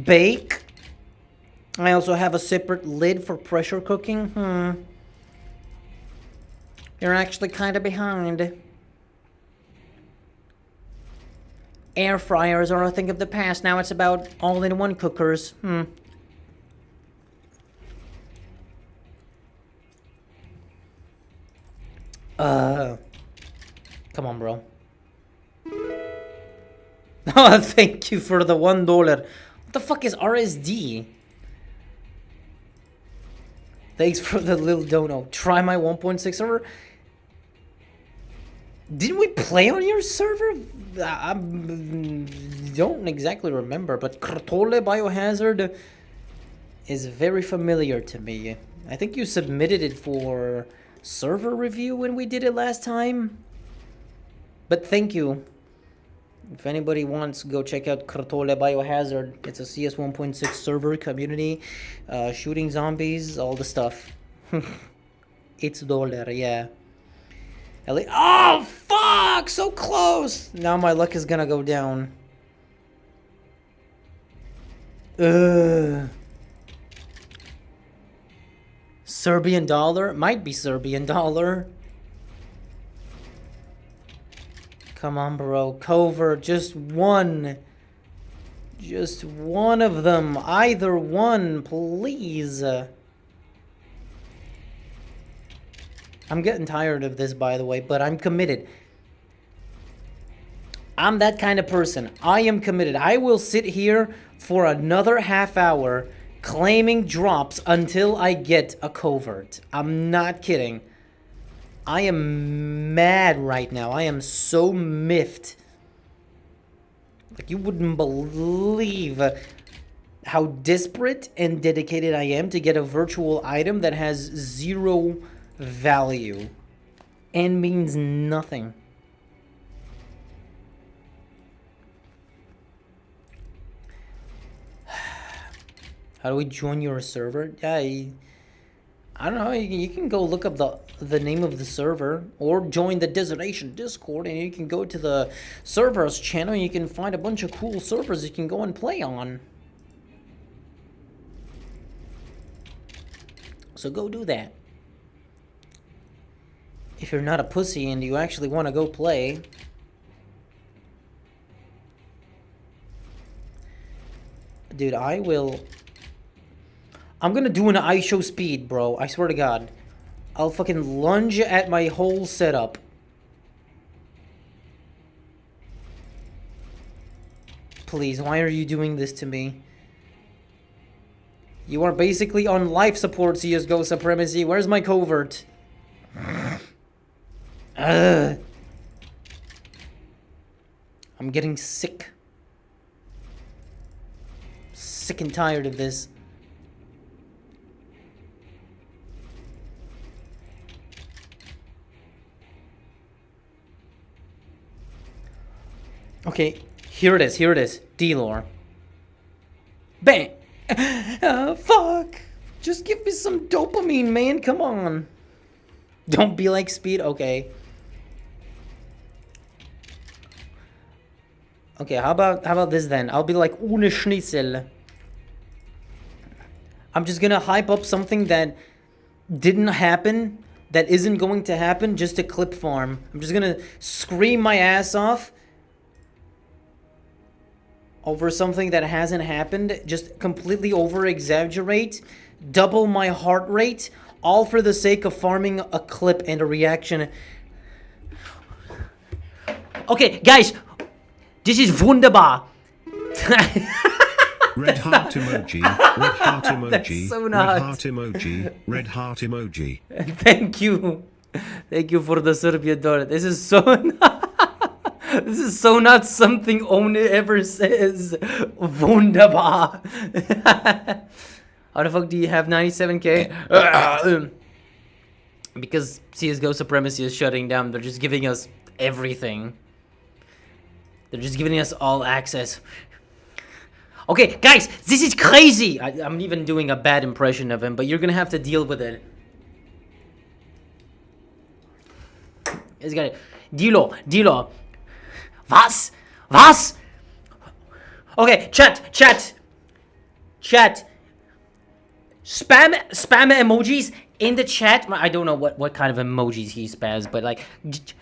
bake. I also have a separate lid for pressure cooking. You're actually kind of behind. Air fryers are a thing of the past. Now it's about all-in-one cookers. Come on, bro. Oh, thank you for the $1. What the fuck is RSD? Thanks for the little dono. Try my 1.6 server. Didn't we play on your server? I don't exactly remember, but Krtole Biohazard is very familiar to me. I think you submitted it for server review when we did it last time. But thank you. If anybody wants, go check out Krtole Biohazard. It's a CS 1.6 server community. Shooting zombies, all the stuff. It's dollar, yeah. Oh, fuck! So close! Now my luck is gonna go down. Serbian dollar? Might be Serbian dollar. Come on, bro. Covert, just one. Just one of them. Either one, please. I'm getting tired of this, by the way, but I'm committed. I'm that kind of person. I am committed. I will sit here for another half hour claiming drops until I get a covert. I'm not kidding. I am mad right now. I am so miffed. Like, you wouldn't believe how desperate and dedicated I am to get a virtual item that has zero value and means nothing. How do we join your server? Yeah, I don't know. You can go look up the name of the server or join the Desertation Discord, and you can go to the servers channel and you can find a bunch of cool servers you can go and play on. So go do that. If you're not a pussy and you actually want to go play. Dude, I'm gonna do an ISO speed, bro. I swear to God. I'll fucking lunge at my whole setup. Please, why are you doing this to me? You are basically on life support, Csgo Supremacy. Where's my covert? I'm getting sick. sick and tired of this. Okay, here it is, here it is. D-lore. Bang! Fuck! Just give me some dopamine, man, come on. Don't be like Speed, okay. Okay, how about this then? I'll be like ohne Schnitzel. I'm just gonna hype up something that didn't happen, that isn't going to happen, just a clip farm. I'm just gonna scream my ass off over something that hasn't happened, just completely over-exaggerate, double my heart rate, all for the sake of farming a clip and a reaction. Okay, guys, this is wunderbar. Red heart emoji, red heart emoji, That's so red not. heart emoji, red heart emoji. Thank you. Thank you for the Serbia dollar. This is so not... This is so not something One ever says. Wunderbar. How the fuck do you have 97k? Because CSGO Supremacy is shutting down. They're just giving us everything. They're just giving us all access. Okay, guys, this is crazy. I'm even doing a bad impression of him, but you're gonna have to deal with it. It's got it. Dilo. Was? Okay, chat. Spam emojis in the chat. I don't know what kind of emojis he spams, but like,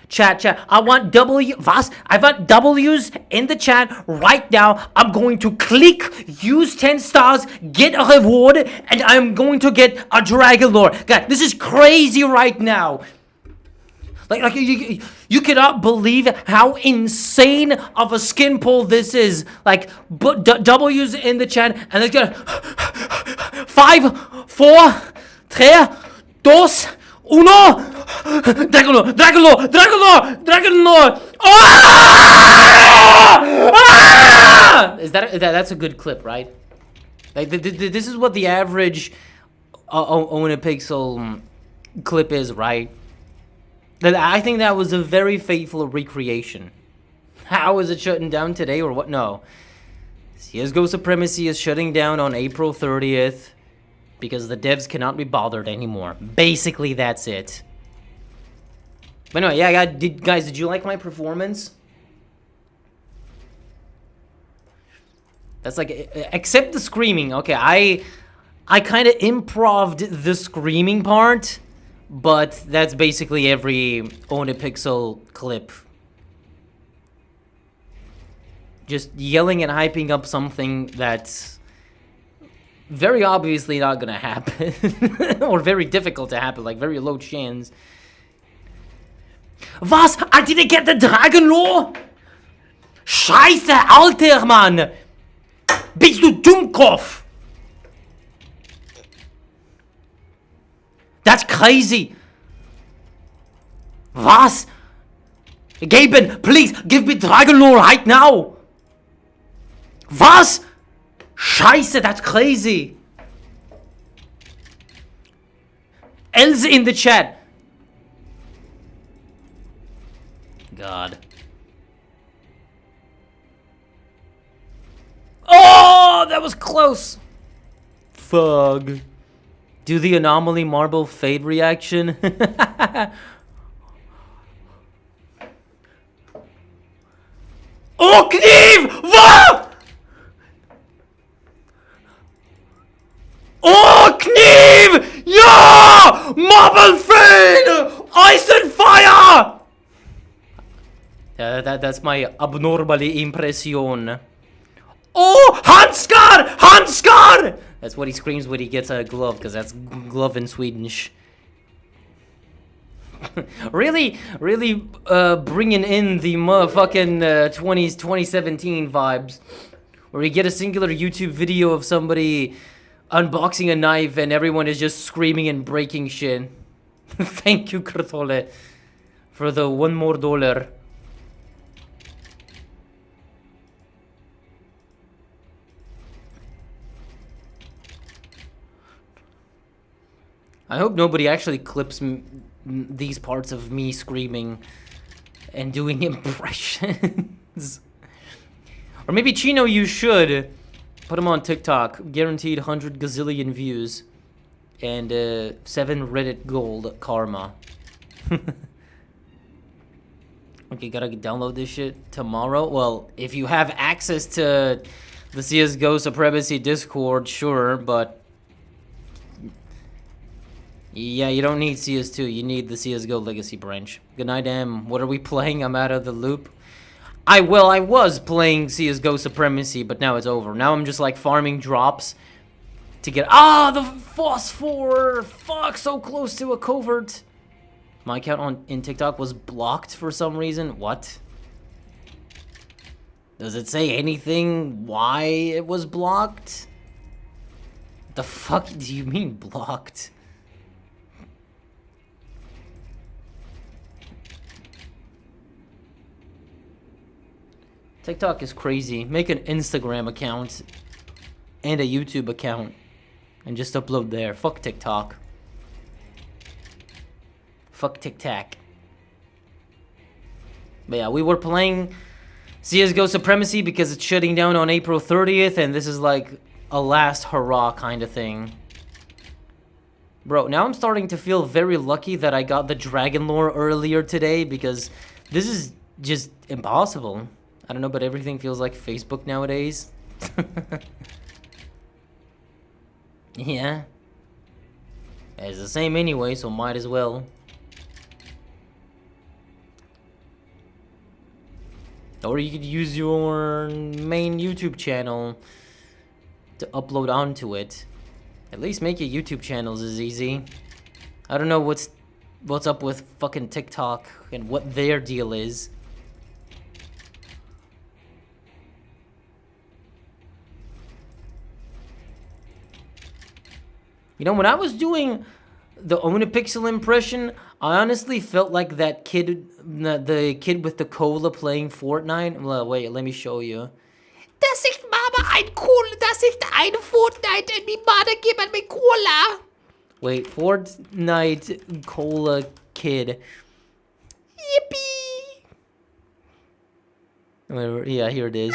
chat. I want I want W's in the chat right now. I'm going to click, use 10 stars, get a reward, and I'm going to get a dragon lore. Guys, this is crazy right now. Like you cannot believe how insane of a skin pull this is. Like, W's in the chat, and let's get 5, 4, 3, 2, 1. Dragon lore. Ah! That's a good clip, right? Like this is what the average Own a Pixel clip is, right? I think that was a very faithful recreation. How is it shutting down today or what? No. CSGO Supremacy is shutting down on April 30th because the devs cannot be bothered anymore. Basically, that's it. But anyway, yeah, guys, did you like my performance? That's like, except the screaming. Okay, I kind of improv'd the screaming part. But that's basically every Own a Pixel clip. Just yelling and hyping up something that's very obviously not gonna happen. Or very difficult to happen, like very low chance. Was? I didn't get the Dragon Lore? Scheiße, Alter, Mann! Bist du Dummkopf? That's crazy. Was? Gaben, please give me Dragon Lore right now. Was? Scheiße, that's crazy. Else in the chat. God. Oh, that was close. Fug. Do the anomaly marble fade reaction. Oh, Kniv! What? Oh, Kniv! Ja! Marble fade! Ice and fire! That's my abnormally impression. Oh, Handskar! Handskar! That's what he screams when he gets a glove, because that's glove in Swedish. really bringing in the motherfucking 2017 vibes, where you get a singular YouTube video of somebody unboxing a knife and everyone is just screaming and breaking shit. Thank you, Kurtole, for the $1 more. I hope nobody actually clips these parts of me screaming and doing impressions. Or maybe, Chino, you should put them on TikTok. Guaranteed 100 gazillion views. And 7 Reddit gold karma. Okay, gotta download this shit tomorrow. Well, if you have access to the CSGO Supremacy Discord, sure, but... yeah, you don't need CS2, you need the CSGO Legacy branch. Good night, M. What are we playing? I'm out of the loop. I was playing CSGO Supremacy, but now it's over. Now I'm just like farming drops to get... ah, the phosphor! Fuck, so close to a covert. My account in TikTok was blocked for some reason. What? Does it say anything why it was blocked? The fuck do you mean blocked? TikTok is crazy. Make an Instagram account and a YouTube account and just upload there. Fuck TikTok. Fuck Tic-Tac. But yeah, we were playing CSGO Supremacy because it's shutting down on April 30th, and this is like a last hurrah kind of thing. Bro, now I'm starting to feel very lucky that I got the Dragon Lore earlier today, because this is just impossible. I don't know, but everything feels like Facebook nowadays. Yeah. It's the same anyway, so might as well. Or you could use your main YouTube channel to upload onto it. At least making YouTube channels is easy. I don't know what's up with fucking TikTok and what their deal is. You know, when I was doing the Onipixel impression, I honestly felt like that kid, the kid with the cola playing Fortnite. Well, wait, let me show you. Das ist Mama ein Cola, das ist ein Fortnite and me Mama geben me Cola. Wait, Fortnite Cola kid. Yippee! Yeah, here it is.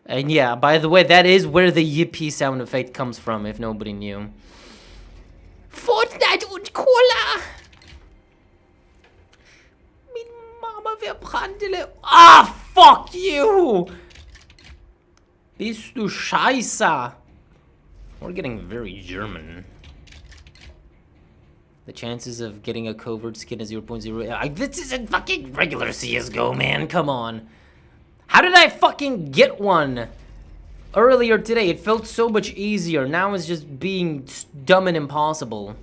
And yeah, by the way, that is where the yippee sound effect comes from, if nobody knew. Fortnite und Cola! Min Mama verbrandele. Ah, fuck you! Bist du Scheiße? We're getting very German. The chances of getting a covert skin is 0.0. This isn't fucking regular CSGO, man. Come on. How did I fucking get one earlier today? It felt so much easier. Now it's just being dumb and impossible.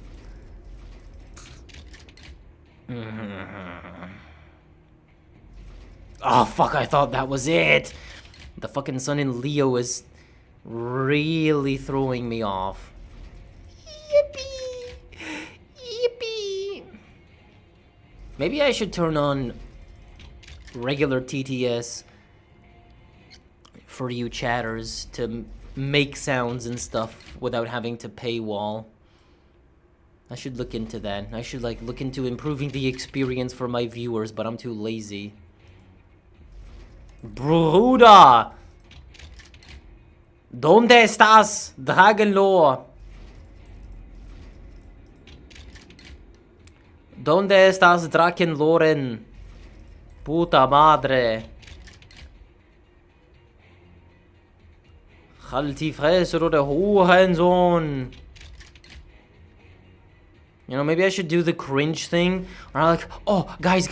Oh, fuck, I thought that was it. The fucking sun in Leo is really throwing me off. Yippee! Yippee! Maybe I should turn on regular TTS for you chatters to make sounds and stuff without having to paywall. I should look into that. I should like look into improving the experience for my viewers, but I'm too lazy. Bruder! ¿Dónde estás, Dragonlore? ¿Dónde estás, Drakenloren? Puta madre. Halt die Fresse, du der Hurensohn. You know, maybe I should do the cringe thing. Or like, oh, guys,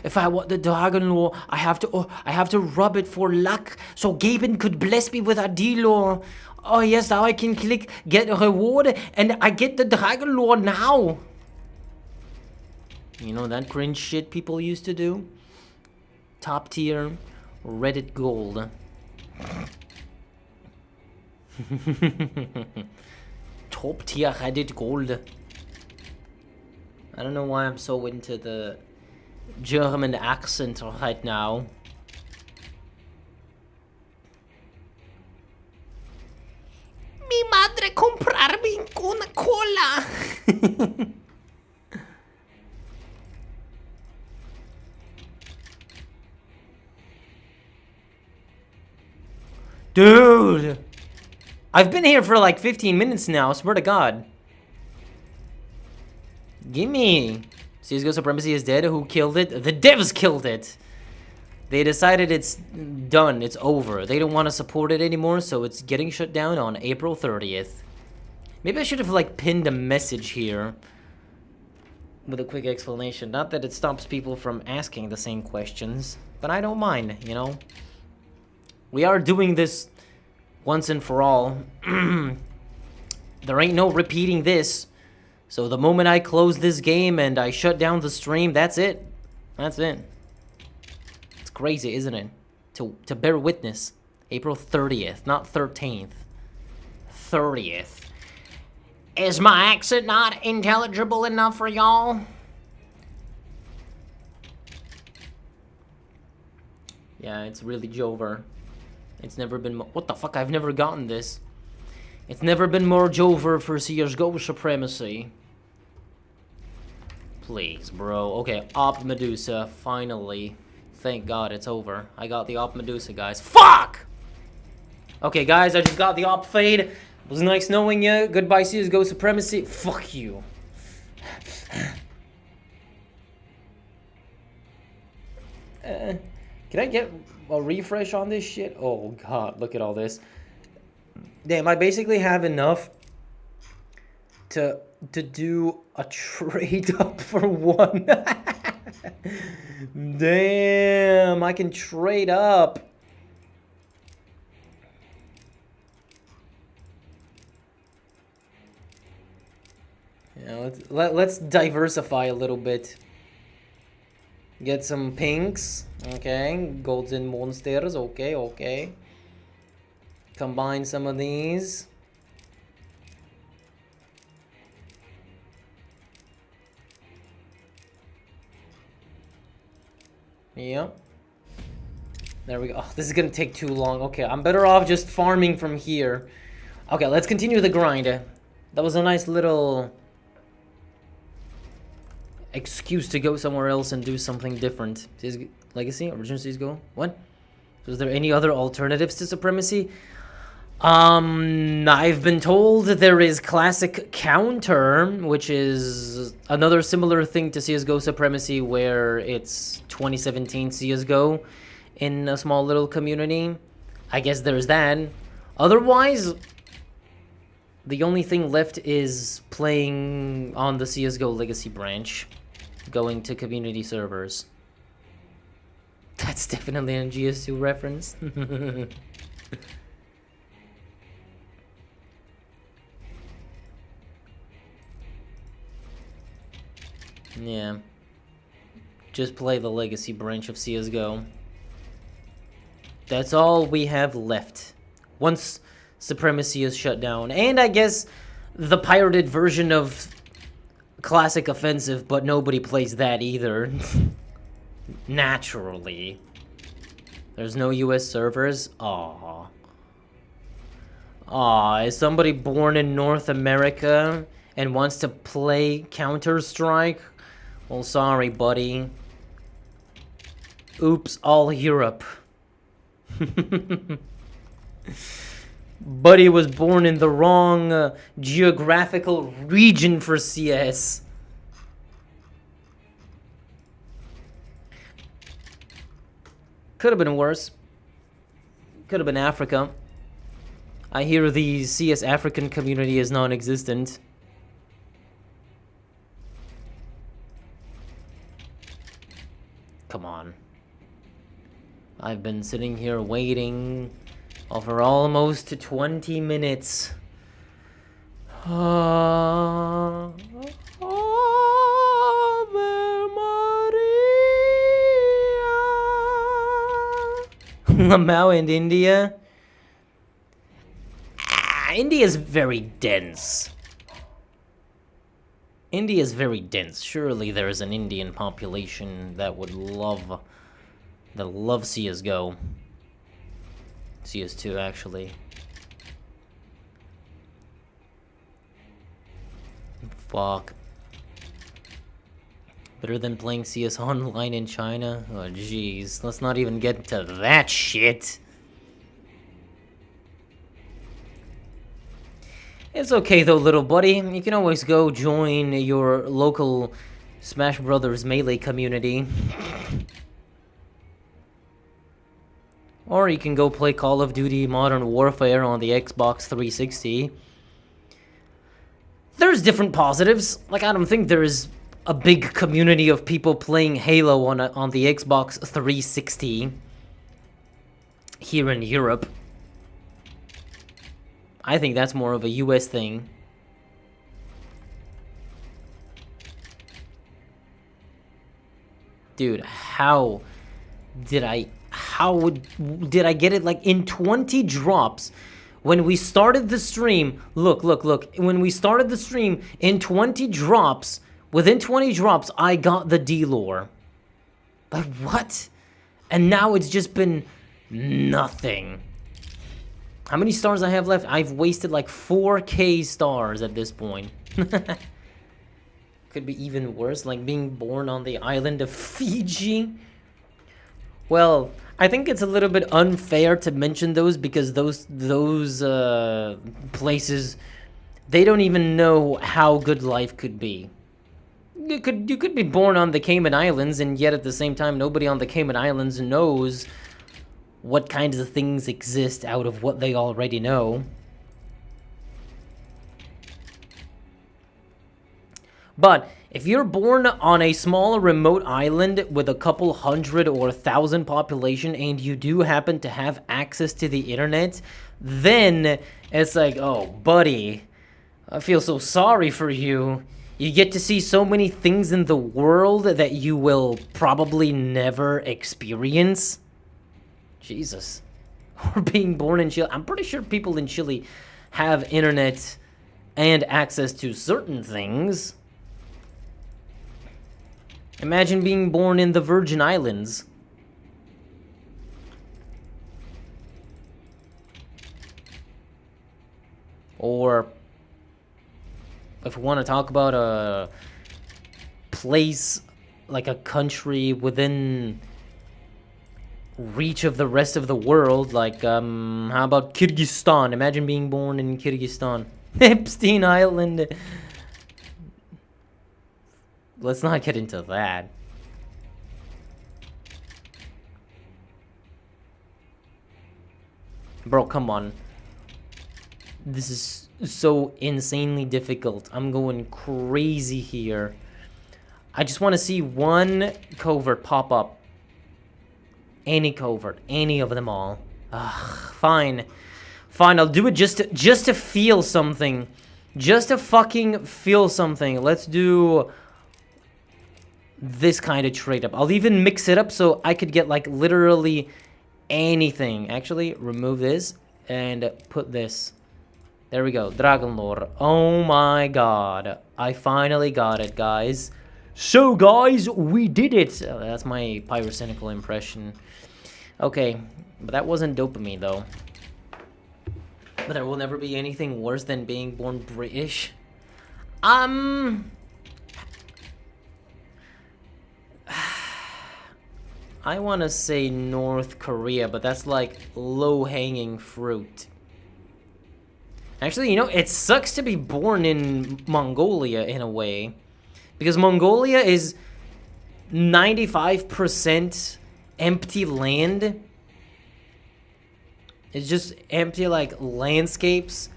if I want the Dragon Lore, I have to rub it for luck, so Gaben could bless me with a D-Lore. Oh yes, now I can click get a reward, and I get the Dragon Lore now. You know that cringe shit people used to do? Top tier Reddit gold. Top tier Reddit gold. I don't know why I'm so into the German accent right now. Mi madre comprarme una cola. Dude, I've been here for like 15 minutes now, swear to God. Gimme. CSGO Supremacy is dead. Who killed it? The devs killed it. They decided it's done, it's over. They don't want to support it anymore, so it's getting shut down on April 30th. Maybe I should have like pinned a message here with a quick explanation. Not that it stops people from asking the same questions, but I don't mind, you know? We are doing this once and for all. There ain't no repeating this. So the moment I close this game and I shut down the stream, that's it. That's it. It's crazy, isn't it? To bear witness. April 30th, not 13th. 30th. Is my accent not intelligible enough for y'all? Yeah, it's really Jover. It's never been what the fuck? I've never gotten this. It's never been more Jover for Csgo Supremacy. Please, bro. Okay, Op Medusa, finally. Thank God it's over. I got the Op Medusa, guys. Fuck! Okay, guys, I just got the Op Fade. It was nice knowing you. Goodbye, Csgo Supremacy. Fuck you. Can I get a refresh on this shit? Oh God, look at all this. Damn, I basically have enough to do a trade up for one. Damn, I can trade up. Yeah, let's diversify a little bit. Get some pinks, okay. Golden monsters, okay, okay. Combine some of these. Yep. There we go. Oh, this is gonna take too long. Okay, I'm better off just farming from here. Okay, let's continue the grind. That was a nice little excuse to go somewhere else and do something different. Legacy? Original Csgo? What? Was there any other alternatives to Supremacy? I've been told there is Classic Counter, which is another similar thing to CSGO Supremacy, where it's 2017 CSGO in a small little community. I guess there's that. Otherwise, the only thing left is playing on the CSGO Legacy branch, going to community servers. That's definitely a GS2 reference. Yeah. Just play the Legacy branch of CSGO. That's all we have left. Once Supremacy is shut down. And I guess the pirated version of Classic Offensive, but nobody plays that either. Naturally. There's no US servers? Aww. Aww, is somebody born in North America and wants to play Counter-Strike? Well, sorry, buddy. Oops, all Europe. Buddy was born in the wrong geographical region for CS. Could have been worse. Could have been Africa. I hear the CS African community is non-existent. Come on. I've been sitting here waiting for almost 20 minutes. Ave Maria. Lamau and India. India is very dense. India is very dense. Surely there is an Indian population that would love CSGO. CS2, actually. Fuck. Better than playing CS online in China? Oh, jeez. Let's not even get into that shit. It's okay though, little buddy. You can always go join your local Smash Brothers Melee community. Or you can go play Call of Duty Modern Warfare on the Xbox 360. There's different positives. Like, I don't think there's a big community of people playing Halo on the Xbox 360 here in Europe. I think that's more of a US thing. Dude, how did I get it like in 20 drops when we started the stream? Look. When we started the stream in 20 drops, within 20 drops, I got the D-lore. Like, what? And now it's just been nothing. How many stars I have left? I've wasted like 4K stars at this point. Could be even worse, like being born on the island of Fiji. Well, I think it's a little bit unfair to mention those because those places, they don't even know how good life could be. You could be born on the Cayman Islands, and yet at the same time, nobody on the Cayman Islands knows what kinds of things exist out of what they already know. But if you're born on a small remote island with a couple hundred or 1,000 population and you do happen to have access to the internet, then it's like, oh, buddy, I feel so sorry for you. You get to see so many things in the world that you will probably never experience. Jesus. Or being born in Chile. I'm pretty sure people in Chile have internet and access to certain things. Imagine being born in the Virgin Islands. Or if we want to talk about a place, like a country within reach of the rest of the world, like, how about Kyrgyzstan? Imagine being born in Kyrgyzstan. Epstein Island. Let's not get into that. Bro, come on. This is so insanely difficult. I'm going crazy here. I just want to see one covert pop up. Any covert, any of them all. Ugh, fine. Fine, I'll do it just to feel something. Just to fucking feel something. Let's do this kind of trade up. I'll even mix it up so I could get like literally anything. Actually, remove this and put this. There we go. Dragon Lore. Oh my god. I finally got it, guys. So, guys, we did it. Oh, that's my pyrocynical impression. Okay, but that wasn't dopamine, though. But there will never be anything worse than being born British. I want to say North Korea, but that's like low-hanging fruit. Actually, you know, it sucks to be born in Mongolia in a way. Because Mongolia is 95% empty land. It's just empty, like, landscapes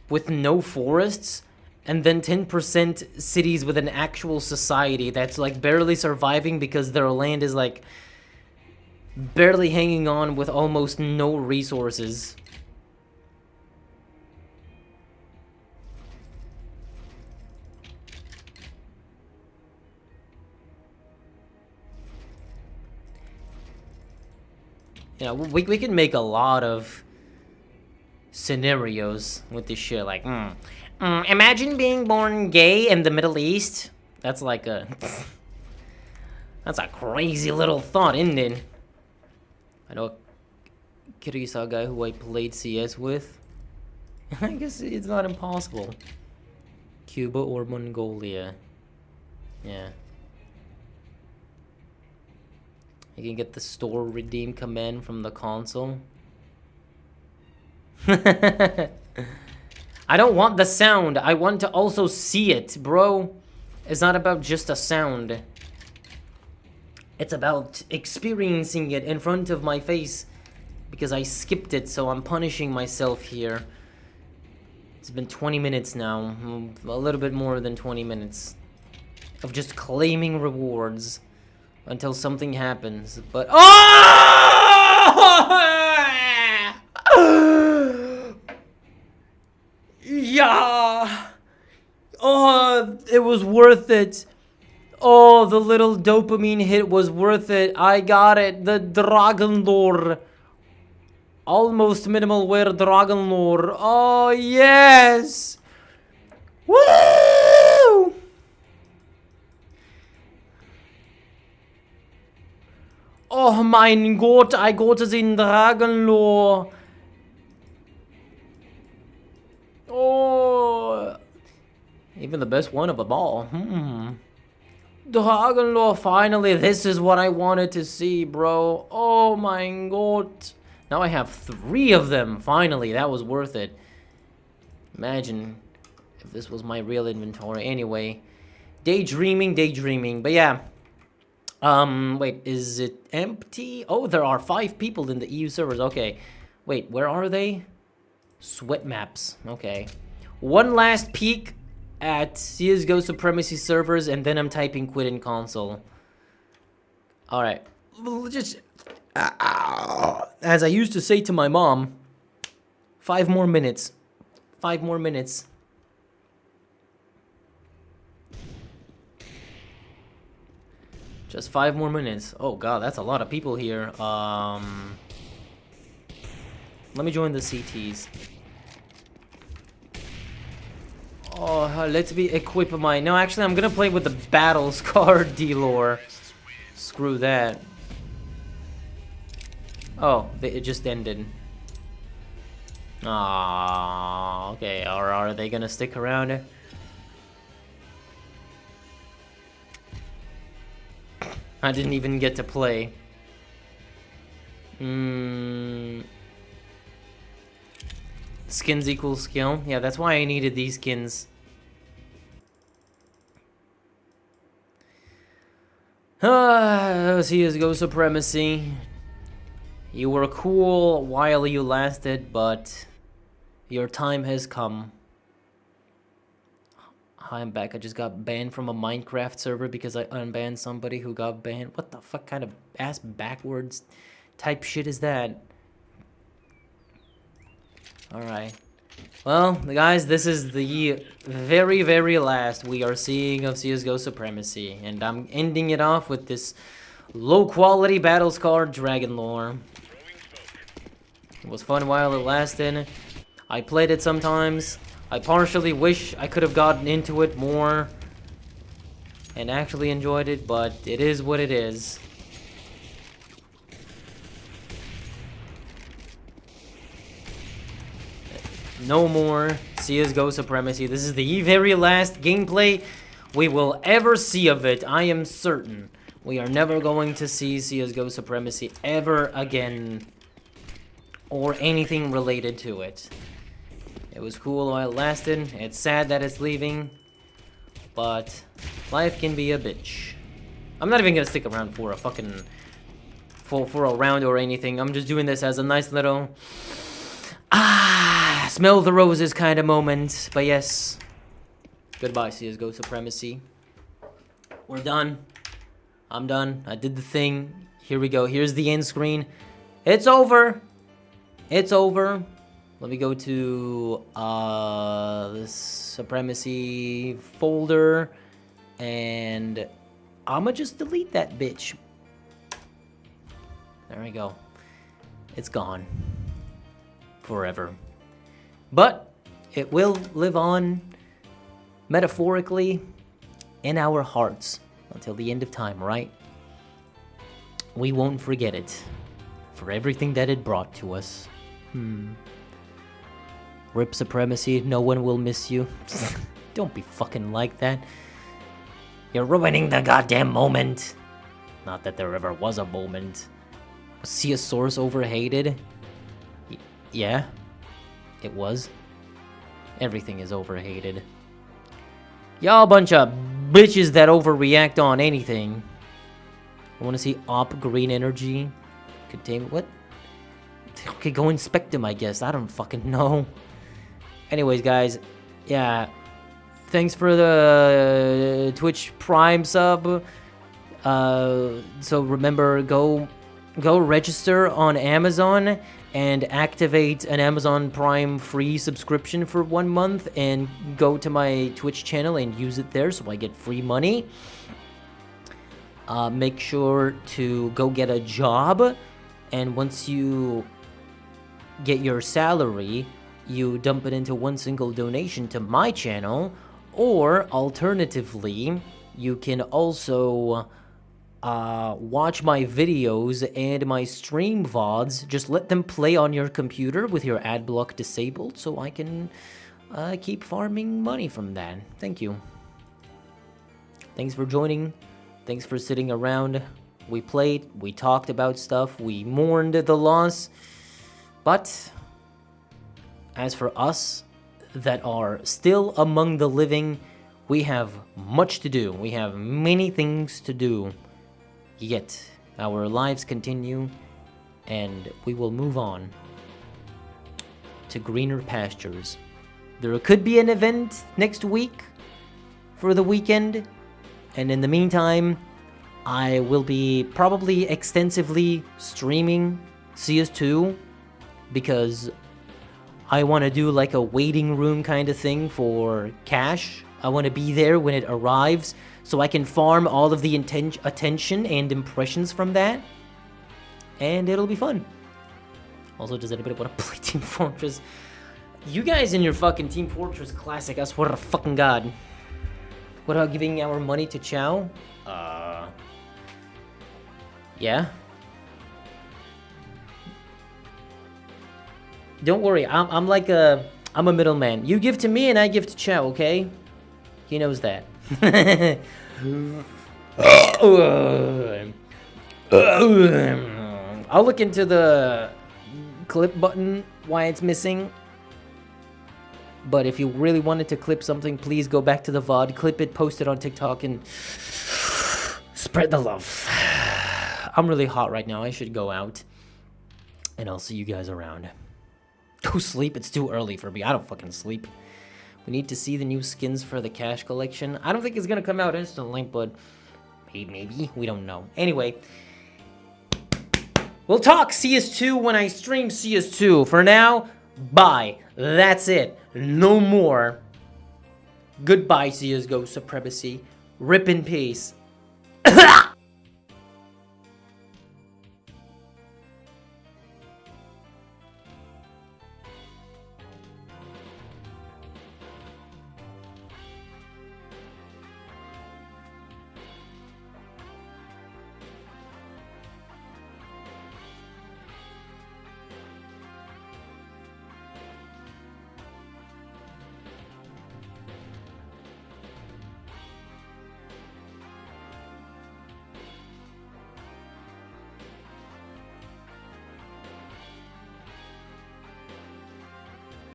with no forests. And then 10% cities with an actual society that's, like, barely surviving because their land is, like, barely hanging on with almost no resources. Yeah, we can make a lot of scenarios with this shit. Like, Imagine being born gay in the Middle East. That's like a... That's a crazy little thought, isn't it? I know a Kirisa guy who I played CS with. I guess it's not impossible. Cuba or Mongolia. Yeah. You can get the store redeem command from the console. I don't want the sound. I want to also see it, bro. It's not about just a sound. It's about experiencing it in front of my face. Because I skipped it, so I'm punishing myself here. It's been 20 minutes now. A little bit more than 20 minutes. Of just claiming rewards. Until something happens. But... Oh! Yeah! Oh, it was worth it. Oh, the little dopamine hit was worth it. I got it. The Dragon Lore. Almost minimal wear Dragon Lore. Oh, yes! Woo! Oh mein Gott, I got den Dragon Lore. Oh. Even the best one of them all. Dragon Lore, finally, this is what I wanted to see, bro. Oh mein Gott. Now I have 3 of them, finally. That was worth it. Imagine if this was my real inventory. Anyway, daydreaming. But yeah. Wait, is it empty? Oh, there are 5 people in the EU servers. Okay. Wait, where are they? Sweat maps. Okay. One last peek at CSGO Supremacy servers, and then I'm typing quit in console. Alright. Just... as I used to say to my mom, 5 more minutes. 5 more minutes. Just 5 more minutes. Oh god, that's a lot of people here. Let me join the CTs. Oh, let's be equip my... No, actually, I'm gonna play with the battle scar D-lore. Screw that. Oh, it just ended. Ah, okay. Or are they gonna stick around? I didn't even get to play. Skins equals skill. Yeah, that's why I needed these skins. CSGO Supremacy. You were cool while you lasted, but your time has come. Hi, I'm back. I just got banned from a Minecraft server because I unbanned somebody who got banned. What the fuck kind of ass backwards type shit is that? Alright. Well, guys, this is the very, very last we are seeing of CSGO Supremacy. And I'm ending it off with this low-quality battle scar Dragon Lore. It was fun while it lasted. I played it sometimes. I partially wish I could have gotten into it more and actually enjoyed it, but it is what it is. No more CSGO Supremacy. This is the very last gameplay we will ever see of it. I am certain we are never going to see CSGO Supremacy ever again, or anything related to it. It was cool while it lasted. It's sad that it's leaving, but life can be a bitch. I'm not even gonna stick around for a fucking for a round or anything. I'm just doing this as a nice little smell the roses kind of moment. But yes, goodbye CSGO Supremacy. We're done. I'm done. I did the thing. Here we go. Here's the end screen. It's over. It's over. Let me go to this Supremacy folder, and I'ma just delete that bitch. There we go. It's gone. Forever. But it will live on metaphorically, in our hearts until the end of time, right? We won't forget it for everything that it brought to us. Rip Supremacy, no one will miss you. Don't be fucking like that. You're ruining the goddamn moment. Not that there ever was a moment. Was Ceosaurus overhated? Yeah, it was. Everything is overhated. Y'all bunch of bitches that overreact on anything. I want to see Op Green Energy. Containment, what? Okay, go inspect them, I guess. I don't fucking know. Anyways, guys, yeah. Thanks for the Twitch Prime sub. So remember, go register on Amazon and activate an Amazon Prime free subscription for 1 month, and go to my Twitch channel and use it there so I get free money. Make sure to go get a job, and once you get your salary, you dump it into one single donation to my channel, or alternatively, you can also watch my videos and my stream VODs. Just let them play on your computer with your ad block disabled so I can keep farming money from that. Thank you. Thanks for joining. Thanks for sitting around. We played, we talked about stuff, we mourned the loss. But as for us that are still among the living, we have much to do. We have many things to do. Yet our lives continue, and we will move on to greener pastures. There could be an event next week for the weekend, and in the meantime, I will be probably extensively streaming CS2 because I want to do like a waiting room kind of thing for cash. I want to be there when it arrives so I can farm all of the attention and impressions from that. And it'll be fun. Also, does anybody want to play Team Fortress? You guys in your fucking Team Fortress Classic, I swear to fucking God. What about giving our money to Chow? Yeah. Don't worry, I'm like I'm a middleman. You give to me and I give to Chow, okay? He knows that. I'll look into the clip button, why it's missing. But if you really wanted to clip something, please go back to the VOD, clip it, post it on TikTok, and spread the love. I'm really hot right now. I should go out. And I'll see you guys around. Go sleep. It's too early for me. I don't fucking sleep. We need to see the new skins for the cash collection. I don't think it's going to come out instantly, but maybe. We don't know. Anyway, we'll talk CS2 when I stream CS2. For now, bye. That's it. No more. Goodbye, Csgo Supremacy. Rip in peace.